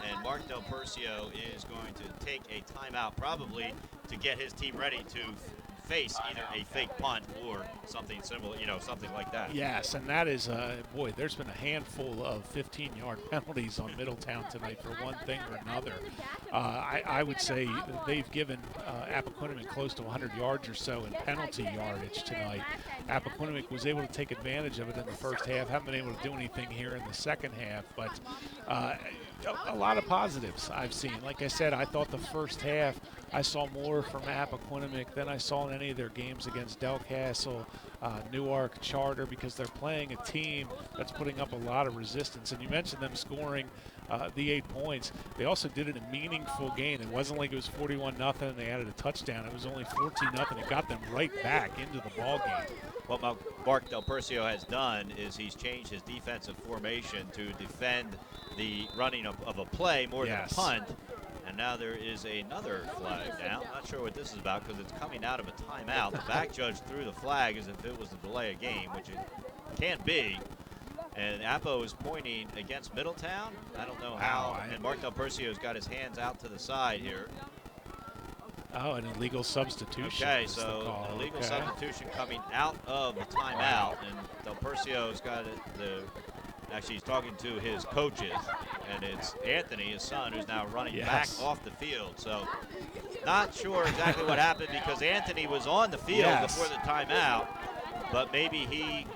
and Mark Del Percio is going to take a timeout probably to get his team ready to face either a fake punt or something similar, something like that. Yes, and that is, boy, there's been a handful of 15-yard penalties on Middletown tonight for one thing or another. I would say they've given Appoquinimink close to 100 yards or so in penalty yardage tonight. Appoquinimink was able to take advantage of it in the first half. Haven't been able to do anything here in the second half, but a lot of positives I've seen. Like I said, I thought the first half I saw more from Appoquinimink than I saw in any of their games against Delcastle, Newark, Charter, because they're playing a team that's putting up a lot of resistance. And you mentioned them scoring the 8 points. They also did it in a meaningful game. It wasn't like it was 41-0 and they added a touchdown. It was only 14-0. It got them right back into the ball game. What Mark Del Percio has done is he's changed his defensive formation to defend the running of a play more than a punt. And now there is another flag down. Not sure what this is about because it's coming out of a timeout. The back judge threw the flag as if it was a delay of game, which it can be. And Appo is pointing against Middletown. I don't know how. And Mark Del Percio's got his hands out to the side here. Oh, an illegal substitution. Okay, so an illegal substitution coming out of the timeout. And Del Percio's got it. Actually, he's talking to his coaches, and it's Anthony, his son, who's now running back off the field. So not sure exactly what happened because Anthony was on the field before the timeout, but maybe he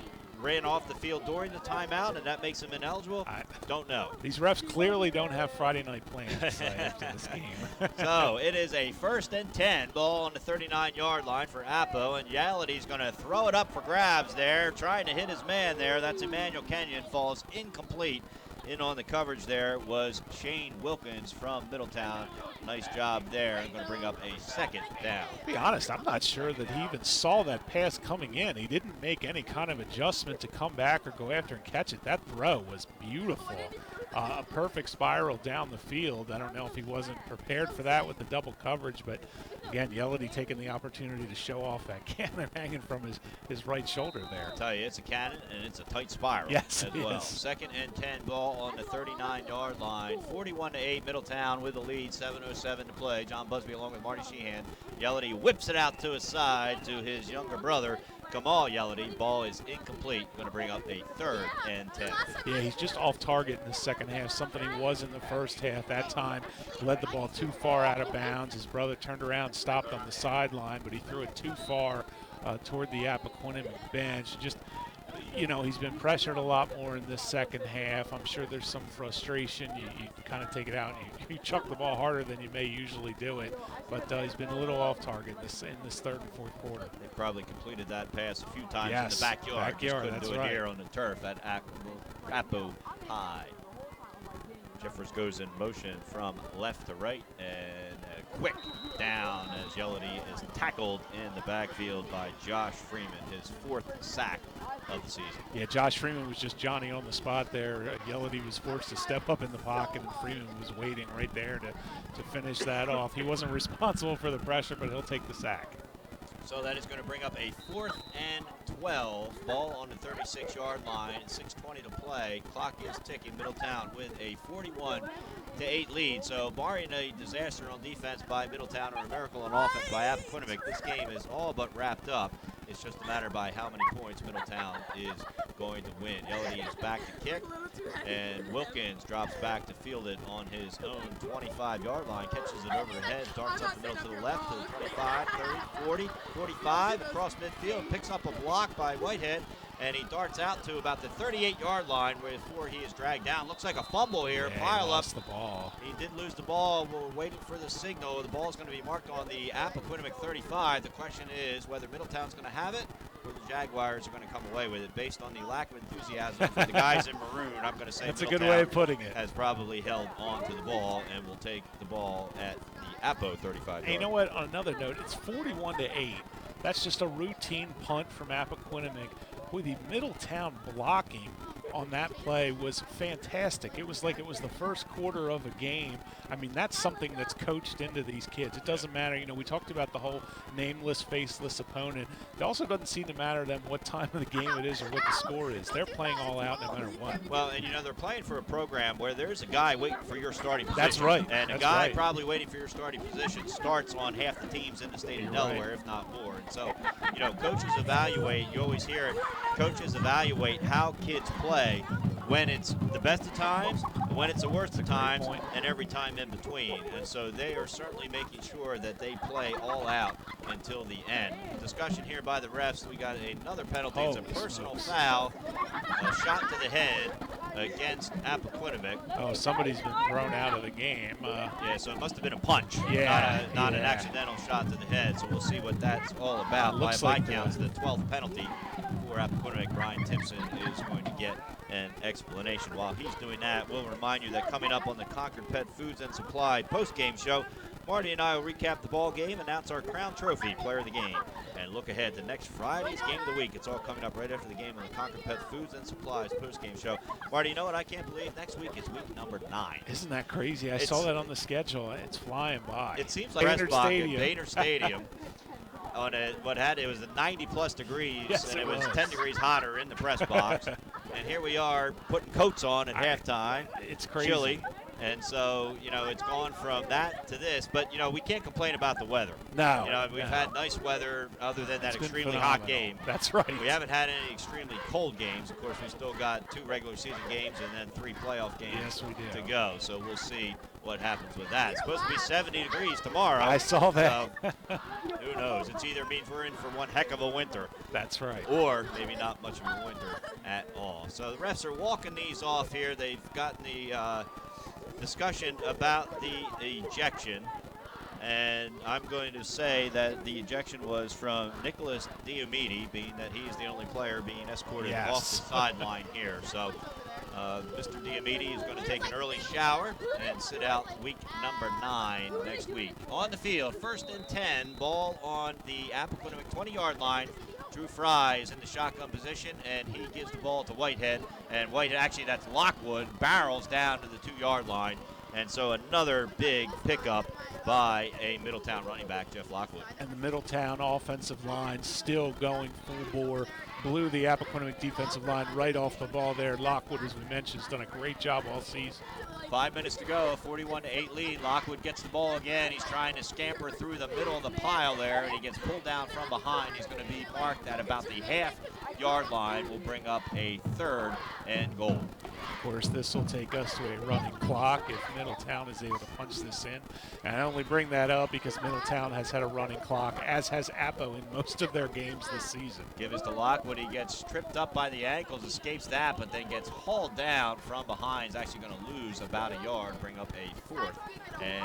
ran off the field during the timeout, and that makes him ineligible? Don't know. These refs clearly don't have Friday night plans after this game. So it is a 1st and 10, ball on the 39-yard line for Appo, and Yelledy's going to throw it up for grabs there, trying to hit his man there. That's Emmanuel Kenyon, falls incomplete. In on the coverage there was Shane Wilkins from Middletown. Nice job there. I'm going to bring up a 2nd down. To be honest, I'm not sure that he even saw that pass coming in. He didn't make any kind of adjustment to come back or go after and catch it. That throw was beautiful. A perfect spiral down the field. I don't know if he wasn't prepared for that with the double coverage, but again, Yelledy taking the opportunity to show off that cannon hanging from his right shoulder there. I'll tell you, it's a cannon and it's a tight spiral as well. 2nd and 10, ball on the 39-yard line. 41-8, Middletown with the lead. 7:07 to play. John Busby along with Marty Sheehan. Yelledy whips it out to his side to his younger brother, Kamal Yelledy. Ball is incomplete. Going to bring up a 3rd and 10. Yeah, he's just off target in the second half. Something he was in the first half. That time, he led the ball too far out of bounds. His brother turned around, stopped on the sideline, but he threw it too far toward the Appoquinimink bench. Just, he's been pressured a lot more in this second half. I'm sure there's some frustration. You kind of take it out and you chuck the ball harder than you may usually do it. But he's been a little off target in this 3rd and 4th quarter. They probably completed that pass a few times in the backyard. Just couldn't do it here on the turf at Appo High. Jeffers goes in motion from left to right, and a quick down as Yellity is tackled in the backfield by Josh Freeman, his 4th sack of the season. Yeah, Josh Freeman was just Johnny on the spot there. Yellity was forced to step up in the pocket, and Freeman was waiting right there to finish that off. He wasn't responsible for the pressure, but he'll take the sack. So that is going to bring up a 4th and 12. Ball on the 36-yard line. 6:20 to play. Clock is ticking. Middletown with a 41-8 lead. So barring a disaster on defense by Middletown or a miracle on offense by Appoquinimink, this game is all but wrapped up. It's just a matter by how many points Middletown is going to win. Yellity is back to kick, and Wilkins drops back to field it on his own 25-yard line, catches it over the head, darts up the middle to the left to the 25, 30, 40, 45, across midfield, picks up a block by Whitehead, and he darts out to about the 38-yard line before he is dragged down. Looks like a fumble here, pile he up. lost the ball. He did lose the ball. We're waiting for the signal. The ball is going to be marked on the Appoquinimink 35. The question is whether Middletown's going to have it or the Jaguars are going to come away with it. Based on the lack of enthusiasm for the guys in maroon, I'm going to say that's Middletown a good way of putting it. Has probably held on to the ball and will take the ball at the Appo 35. And you know what? On another note, it's 41-8. That's just a routine punt from Appoquinimink. Boy, the Middletown blocking on that play was fantastic. It was like it was the first quarter of a game. I mean, that's something that's coached into these kids. It doesn't matter. You know, we talked about the whole nameless, faceless opponent. It also doesn't seem to matter to them what time of the game it is or what the score is. They're playing all out no matter what. Well, and you know, they're playing for a program where there's a guy waiting for your starting position. That's right. And a guy probably waiting for your starting position starts on half the teams in the state of Delaware, if not more. And so, you know, coaches evaluate, you always hear it, coaches evaluate how kids play when it's the best of times, when it's the worst of times, and every time in between. And so they are certainly making sure that they play all out until the end. Discussion here by the refs. We got another penalty. It's a personal foul, a shot to the head against Appoquinimink. Oh, somebody's been thrown out of the game. Yeah, so it must have been a punch, not an accidental shot to the head. So we'll see what that's all about. By my counts, the 12th penalty for Appoquinimink. Brian Timpson is going to get an explanation. While he's doing that, we'll remind you that coming up on the Concord Pet Foods and Supply post-game show, Marty and I will recap the ball game, announce our Crown Trophy player of the game, and look ahead to next Friday's game of the week. It's all coming up right after the game on the Concord Pet Foods and Supplies post-game show. Marty, you know what I can't believe? Next week is week number 9. Isn't that crazy? I saw that on the schedule. It's flying by. It seems like Boehner Stadium. On it was 90+ degrees, and it was 10 degrees hotter in the press box. And here we are putting coats on at halftime. It's crazy. Chilly. And so, you know, it's gone from that to this. But, you know, we can't complain about the weather. No. You know, we've had nice weather other than that extremely hot game. That's right. We haven't had any extremely cold games. Of course, we still got 2 regular season games and then 3 playoff games to go. So we'll see what happens with that. It's supposed to be 70 degrees tomorrow. I saw that. So, who knows? It's either means we're in for one heck of a winter. That's right. Or maybe not much of a winter at all. So the refs are walking these off here. They've gotten the discussion about the ejection. And I'm going to say that the ejection was from Nicholas Diomede, being that he's the only player being escorted off the sideline here. So Mr. Diomede is going to take an early shower and sit out week number 9 next week. On the field, 1st and 10, ball on the Appoquinimink 20-yard line. Drew Fry is in the shotgun position, and he gives the ball to Whitehead. And Whitehead, actually that's Lockwood, barrels down to the 2-yard line. And so another big pickup by a Middletown running back, Jeff Lockwood. And the Middletown offensive line still going full bore. Blew the Appoquinimink defensive line right off the ball there. Lockwood, as we mentioned, has done a great job all season. 5 minutes to go, 41-8 lead. Lockwood gets the ball again. He's trying to scamper through the middle of the pile there, and he gets pulled down from behind. He's going to be marked at about the half-yard line. Will bring up a 3rd and goal. Of course, this will take us to a running clock if Middletown is able to punch this in. And I only bring that up because Middletown has had a running clock, as has Appo in most of their games this season. Give us to Lockwood. He gets tripped up by the ankles, escapes that, but then gets hauled down from behind. He's actually going to lose about a yard, bring up a 4th, and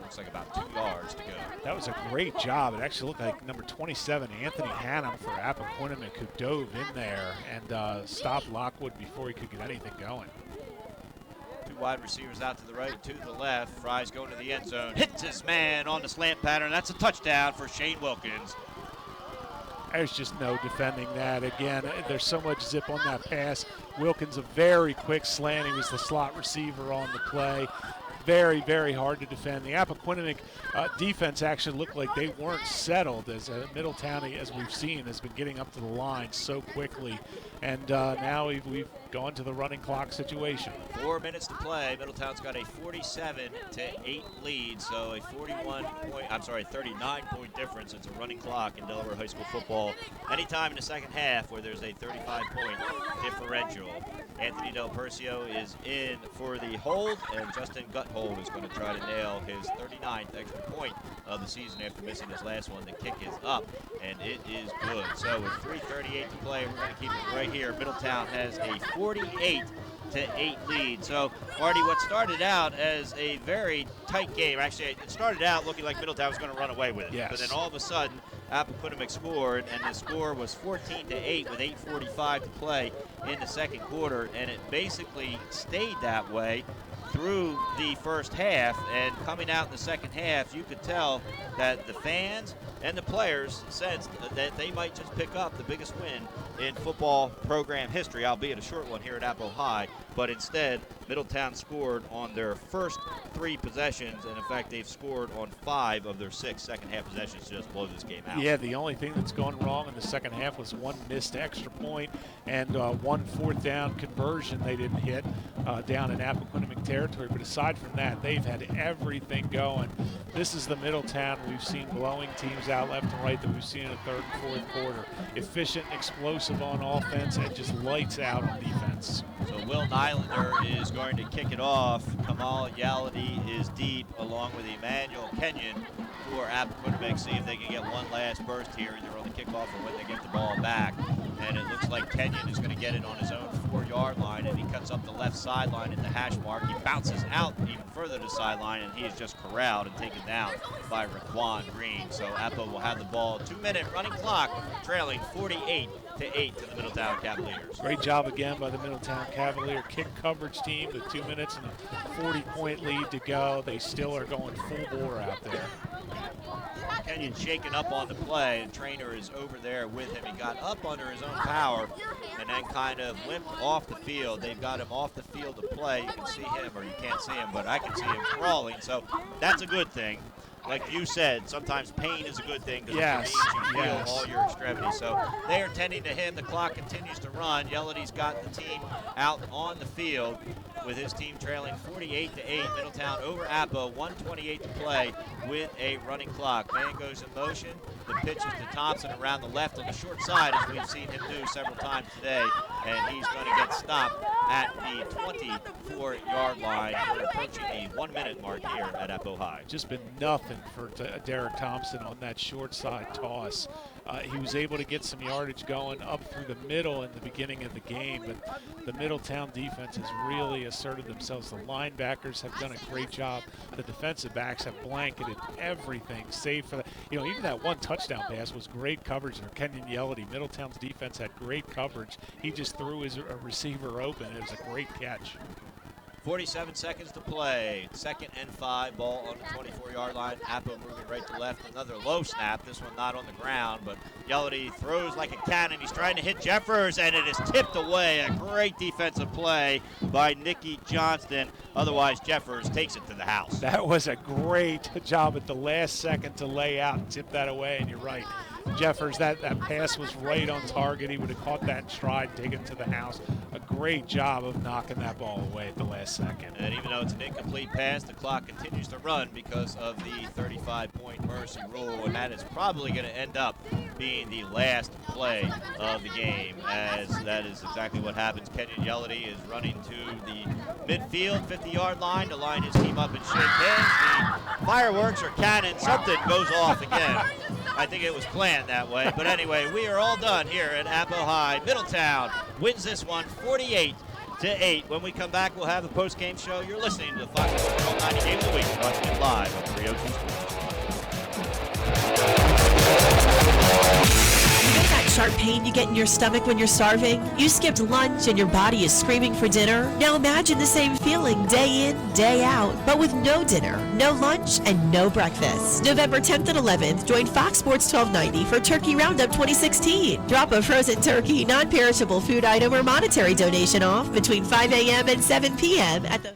looks like about 2 yards to go. That was a great job. It actually looked like number 27, Anthony Hannum for Appoquinimink, who dove in there and stopped Lockwood before he could get anything going. wide receivers out to the right, two to the left. Fry's going to the end zone, hits his man on the slant pattern. That's a touchdown for Shane Wilkins. There's just no defending that. Again, there's so much zip on that pass. Wilkins, a very quick slant. He was the slot receiver on the play. Very, very hard to defend. The Appoquinimink defense actually looked like they weren't settled, as Middletown, as we've seen, has been getting up to the line so quickly. And now we've gone to the running clock situation. 4 minutes to play. Middletown's got a 47-8 lead, so a 39-point difference. It's a running clock in Delaware high school football. Anytime in the second half where there's a 35-point differential. Anthony Del Percio is in for the hold, and Justin Guthold is going to try to nail his 39th extra point of the season after missing his last one. The kick is up, and it is good. So with 3:38 to play, we're going to keep it right here. Middletown has a 48-8 lead. So, Marty, what started out as a very tight game, actually, it started out looking like Middletown was going to run away with it. Yes. But then all of a sudden, Appoquinimink scored, and the score was 14-8 with 8:45 to play in the second quarter, and it basically stayed that way through the first half. And coming out in the second half, you could tell that the fans and the players sensed that they might just pick up the biggest win in football program history, albeit a short one here at Appo High. But instead, Middletown scored on their first 3 possessions, and in fact, they've scored on 5 of their 6 second-half possessions to just blow this game out. Yeah, the only thing that's gone wrong in the second half was one missed extra point and one fourth-down conversion they didn't hit down in Appoquinimink territory. But aside from that, they've had everything going. This is the Middletown we've seen blowing teams out left and right that we've seen in the third and fourth quarter. Efficient, explosive on offense, and just lights out on defense. So Will Nylander is going to kick it off. Kamal Yality is deep, along with Emmanuel Kenyon for Appoquinimink. See if they can get one last burst here, either on the kickoff or when they get the ball back. And it looks like Kenyon is going to get it on his own 4-yard line, and he cuts up the left sideline at the hash mark. He bounces out even further to the sideline, and he is just corralled and taken down by Raquan Green. So Appo will have the ball. 2-minute running clock, trailing 48-8 to the Middletown Cavaliers. Great job again by the Middletown Cavalier kick coverage team with 2 minutes and a 40-point lead to go. They still are going full bore out there. Kenyon shaken up on the play, and Trainer is over there with him. He got up under his own power and then kind of limped off the field. They've got him off the field to play. You can see him, or you can't see him, but I can see him crawling, so that's a good thing. Like you said, sometimes pain is a good thing because yes, you feel all your extremities. So they are tending to him. The clock continues to run. Yellity's got the team out on the field with his team trailing 48-8. Middletown over Appo, 1:28 to play with a running clock. Man goes in motion. The pitch is to Thompson around the left on the short side, as we've seen him do several times today. And he's going to get stopped at the 24-yard line. We're approaching the 1-minute mark here at Appo High. Just been nothing for Derek Thompson on that short side toss. He was able to get some yardage going up through the middle in the beginning of the game, but the Middletown defense has really asserted themselves. The linebackers have done a great job. The defensive backs have blanketed everything, save for that. You know, even that one touchdown pass was great coverage for Kenyon Yellity. Middletown's defense had great coverage. He just threw his receiver open. It was a great catch. 47 seconds to play. 2nd and 5. Ball on the 24-yard line. Appo moving right to left. Another low snap. This one not on the ground, but Yellity throws like a cannon. He's trying to hit Jeffers, and it is tipped away. A great defensive play by Nicky Johnston. Otherwise, Jeffers takes it to the house. That was a great job at the last second to lay out and tip that away, and you're right. Jeffers, that pass was right on target. He would have caught that in stride, taken it to the house. A great job of knocking that ball away at the last second. And even though it's an incomplete pass, the clock continues to run because of the 35-point mercy rule, and that is probably going to end up being the last play of the game, as that is exactly what happens. Kenyon Yellity is running to the midfield, 50-yard line to line his team up and shake hands. The fireworks or cannon, something goes off again. I think it was planned that way. But anyway, we are all done here at Appo High. Middletown wins this one 48-8. When we come back, we'll have the post-game show. You're listening to the Fox Sports 90 Game of the Week, watching it live on 302 Sports. sharp pain you get in your stomach when you're starving? You skipped lunch and your body is screaming for dinner? Now imagine the same feeling day in, day out, but with no dinner, no lunch, and no breakfast. November 10th and 11th, join Fox Sports 1290 for Turkey Roundup 2016. Drop a frozen turkey, non-perishable food item, or monetary donation off between 5 a.m. and 7 p.m. at the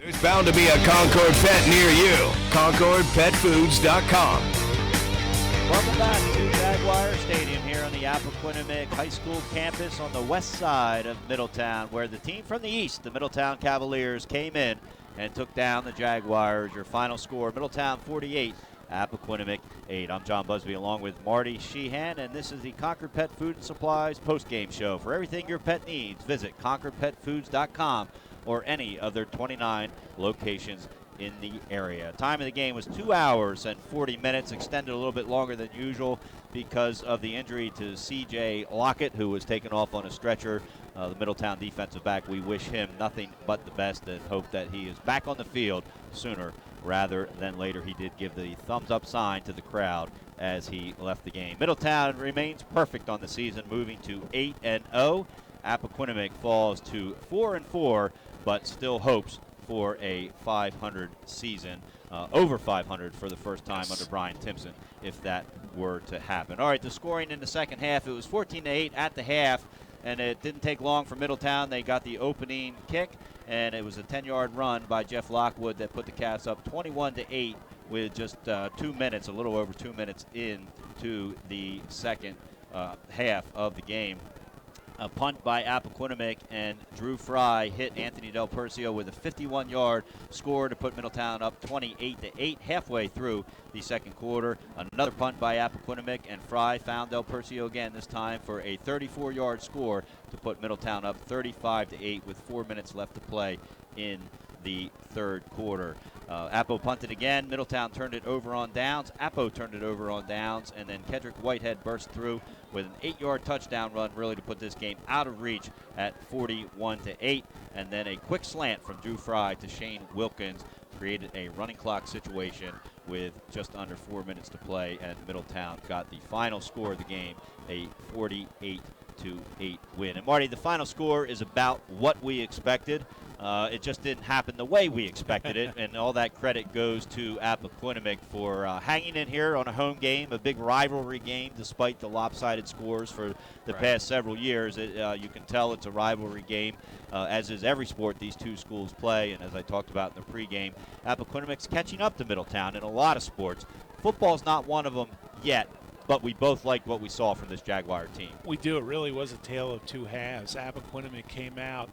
There's bound to be a Concord Pet near you. ConcordPetFoods.com. Welcome back to Jaguar Stadium here on the Appoquinimink High School campus on the west side of Middletown, where the team from the east, the Middletown Cavaliers, came in and took down the Jaguars. Your final score, Middletown 48, Appoquinimink 8. I'm John Busby along with Marty Sheehan, and this is the Concord Pet Food and Supplies post-game show. For everything your pet needs, visit ConcordPetFoods.com or any of their 29 locations in the area. Time of the game was 2 hours and 40 minutes, extended a little bit longer than usual because of the injury to C.J. Lockett, who was taken off on a stretcher. The Middletown defensive back, we wish him nothing but the best and hope that he is back on the field sooner rather than later. He did give the thumbs up sign to the crowd as he left the game. Middletown remains perfect on the season, moving to 8-0. Appoquinimink falls to 4-4, but still hopes for a 500 season, over 500 for the first time under Brian Timpson, if that were to happen. All right, the scoring in the second half, it was 14-8 at the half, and it didn't take long for Middletown. They got the opening kick, and it was a 10-yard run by Jeff Lockwood that put the Cavs up 21-8 with just 2 minutes, a little over 2 minutes into the second half of the game. A punt by Appoquinimink, and Drew Fry hit Anthony Del Percio with a 51-yard score to put Middletown up 28-8 halfway through the second quarter. Another punt by Appoquinimink, and Fry found Del Percio again, this time for a 34-yard score to put Middletown up 35-8 with 4 minutes left to play in the third quarter. Appo punted again. Middletown turned it over on downs. Appo turned it over on downs, and then Kedrick Whitehead burst through with an 8-yard touchdown run, really to put this game out of reach at 41-8. And then a quick slant from Drew Fry to Shane Wilkins created a running clock situation with just under 4 minutes to play, and Middletown got the final score of the game, a 48-8 win. And Marty, the final score is about what we expected. It just didn't happen the way we expected it, and all that credit goes to Appoquinimink for hanging in here on a home game, a big rivalry game, despite the lopsided scores for the past several years. You can tell it's a rivalry game, as is every sport these two schools play, and as I talked about in the pregame, Appoquinimink's catching up to Middletown in a lot of sports. Football's not one of them yet, but we both liked what we saw from this Jaguar team. We do. It really was a tale of two halves. Appoquinimink came out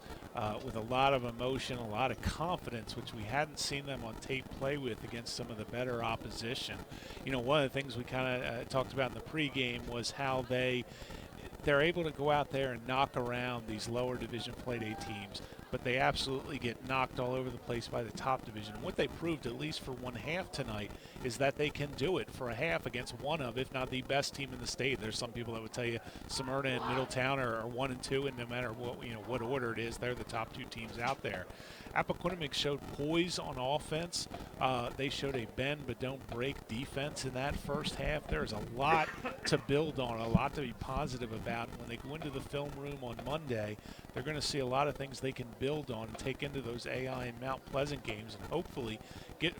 with a lot of emotion, a lot of confidence, which we hadn't seen them on tape play with against some of the better opposition. You know, one of the things we kind of talked about in the pregame was how they're able to go out there and knock around these lower division Plate A teams, but they absolutely get knocked all over the place by the top division. And what they proved, at least for one half tonight, is that they can do it for a half against one of, if not the best team in the state. There's some people that would tell you Smyrna and Middletown are 1 and 2, and no matter what order it is, they're the top two teams out there. Appoquinimink showed poise on offense. They showed a bend but don't break defense in that first half. There's a lot to build on, a lot to be positive about. And when they go into the film room on Monday, they're going to see a lot of things they can build on and take into those AI and Mount Pleasant games, and hopefully get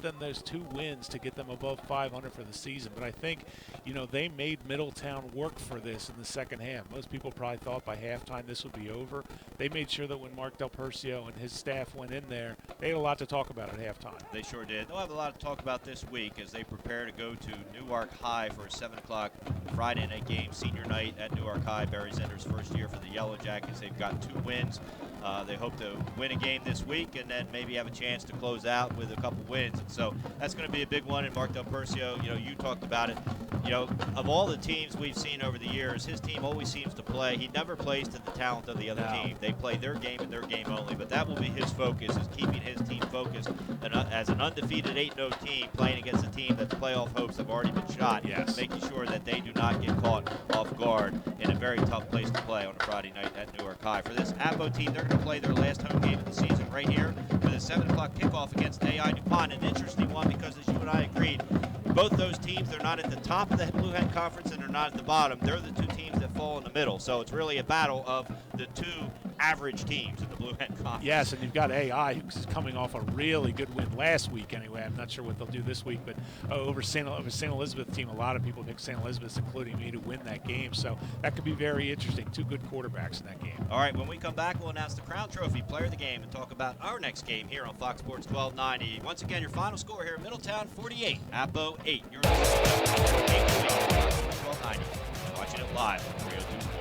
them those 2 wins to get them above 500 for the season. But I think, they made Middletown work for this in the second half. Most people probably thought by halftime this would be over. They made sure that when Mark Del Percio and his staff went in there, they had a lot to talk about at halftime. They sure did. They'll have a lot to talk about this week as they prepare to go to Newark High for a 7 o'clock Friday night game, senior night at Newark High. Barry Zender's first year for the Yellow Jackets. They've got 2 wins. They hope to win a game this week and then maybe have a chance to close out with a couple wins. And so that's going to be a big one. And Mark Del Percio, you talked about it. Of all the teams we've seen over the years, his team always seems to play. He never plays to the talent of the other team. They play their game and their game only. But that will be his focus, is keeping his team focused. And as an undefeated 8-0 team playing against a team that's playoff hopes have already been shot, making sure that they do not get caught off guard in a very tough place to play on a Friday night at Newark High. For this Appo team, they're going to play their last home game of the season right here with a 7 o'clock kickoff against AI DuPont. An interesting one because, as you and I agreed, both those teams, they're not at the top of the Blue Hen Conference and they're not at the bottom. They're the 2 teams that fall in the middle. So it's really a battle of the 2 average teams in the Blue Hen Conference. Yes, and you've got AI, who's coming off a really good win last week anyway. I'm not sure what they'll do this week, but over St. Elizabeth team, a lot of people pick St. Elizabeth, including me, to win that game. So that could be very interesting. 2 good quarterbacks in that game. All right, when we come back, we'll announce the Crown Trophy player of the game and talk about our next game here on Fox Sports 1290. Once again, your final score here in Middletown, 48, Appo 8. You're listening to Fox Sports 1290. Watching it live on 302 Sports.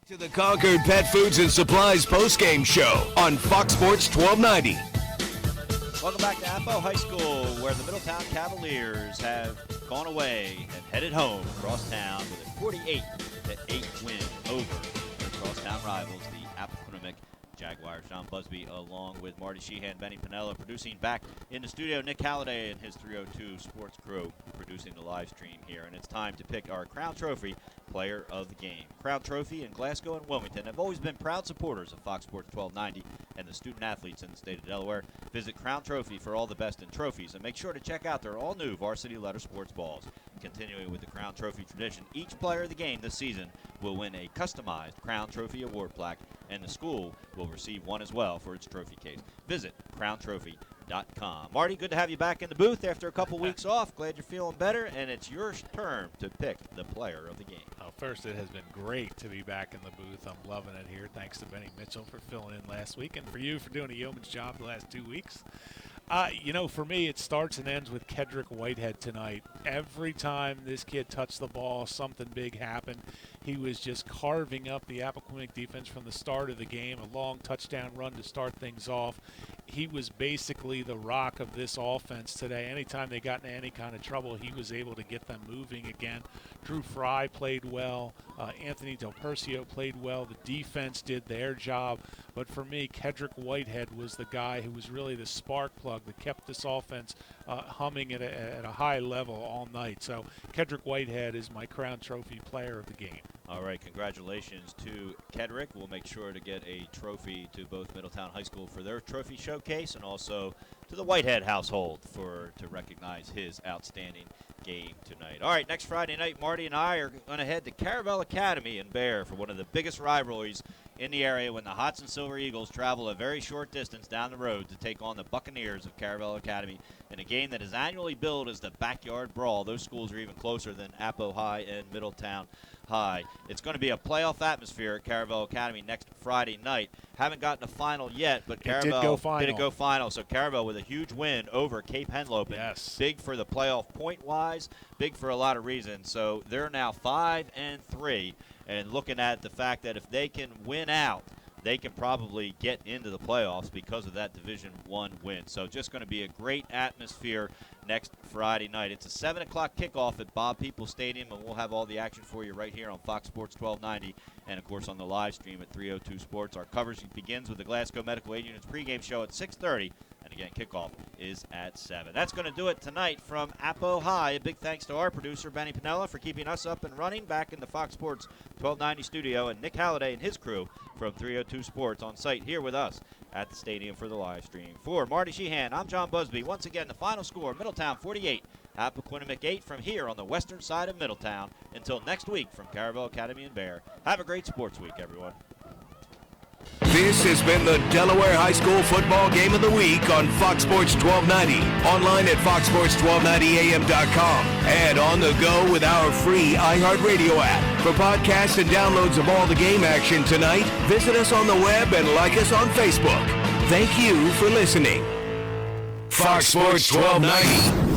To the Concord Pet Foods and Supplies postgame show on Fox Sports 1290. Welcome back to Appo High School, where the Middletown Cavaliers have gone away and headed home across town with a 48-8 win over their crosstown rivals, the Appoquinimink Jaguars. John Busby along with Marty Sheehan, Benny Pinello, producing back in the studio. Nick Halliday and his 302 Sports crew producing the live stream here. And it's time to pick our Crown Trophy player of the game. Crown Trophy in Glasgow and Wilmington have always been proud supporters of Fox Sports 1290 and the student athletes in the state of Delaware. Visit Crown Trophy for all the best in trophies, and make sure to check out their all-new varsity letter sports balls. Continuing with the Crown Trophy tradition, each player of the game this season will win a customized Crown Trophy award plaque, and the school will receive one as well for its trophy case. Visit crowntrophy.com. Marty, good to have you back in the booth after a couple weeks off. Glad you're feeling better, and it's your turn to pick the player of the game. First, it has been great to be back in the booth. I'm loving it here. Thanks to Benny Mitchell for filling in last week, and for you for doing a yeoman's job the last 2 weeks. For me, it starts and ends with Kedrick Whitehead tonight. Every time this kid touched the ball, something big happened. He was just carving up the Appoquinimink defense from the start of the game, a long touchdown run to start things off. He was basically the rock of this offense today. Anytime they got into any kind of trouble, he was able to get them moving again. Drew Fry played well. Anthony Del Percio played well. The defense did their job. But for me, Kedrick Whitehead was the guy who was really the spark plug that kept this offense humming at a high level all night. So Kedrick Whitehead is my Crown Trophy player of the game. All right, congratulations to Kedrick. We'll make sure to get a trophy to both Middletown High School for their trophy showcase, and also to the Whitehead household to recognize his outstanding game tonight. All right, next Friday night, Marty and I are going to head to Caravel Academy in Bear for one of the biggest rivalries in the area when the Hots and Silver Eagles travel a very short distance down the road to take on the Buccaneers of Caravel Academy in a game that is annually billed as the Backyard Brawl. Those schools are even closer than Appo High and Middletown High. It's going to be a playoff atmosphere at Caravel Academy next Friday night. Haven't gotten a final yet, but Caravel did go final. So Caravel with a huge win over Cape Henlopen. Yes. Big for the playoff point-wise, big for a lot of reasons. So they're now 5-3, and looking at the fact that if they can win out, they can probably get into the playoffs because of that Division I win. So just going to be a great atmosphere next Friday night. It's a 7 o'clock kickoff at Bob Peoples Stadium, and we'll have all the action for you right here on Fox Sports 1290 and, of course, on the live stream at 302 Sports. Our coverage begins with the Glasgow Medical Aid Unit's pregame show at 6:30. And again, kickoff is at 7. That's going to do it tonight from Appo High. A big thanks to our producer, Benny Pinella, for keeping us up and running back in the Fox Sports 1290 studio, and Nick Halliday and his crew from 302 Sports on site here with us at the stadium for the live stream. For Marty Sheehan, I'm John Busby. Once again, the final score, Middletown 48, Appoquinimink 8 from here on the western side of Middletown. Until next week from Caravel Academy in Bear. Have a great sports week, everyone. This has been the Delaware High School Football Game of the Week on Fox Sports 1290, online at foxsports1290am.com, and on the go with our free iHeartRadio app. For podcasts and downloads of all the game action tonight, visit us on the web and like us on Facebook. Thank you for listening. Fox Sports 1290.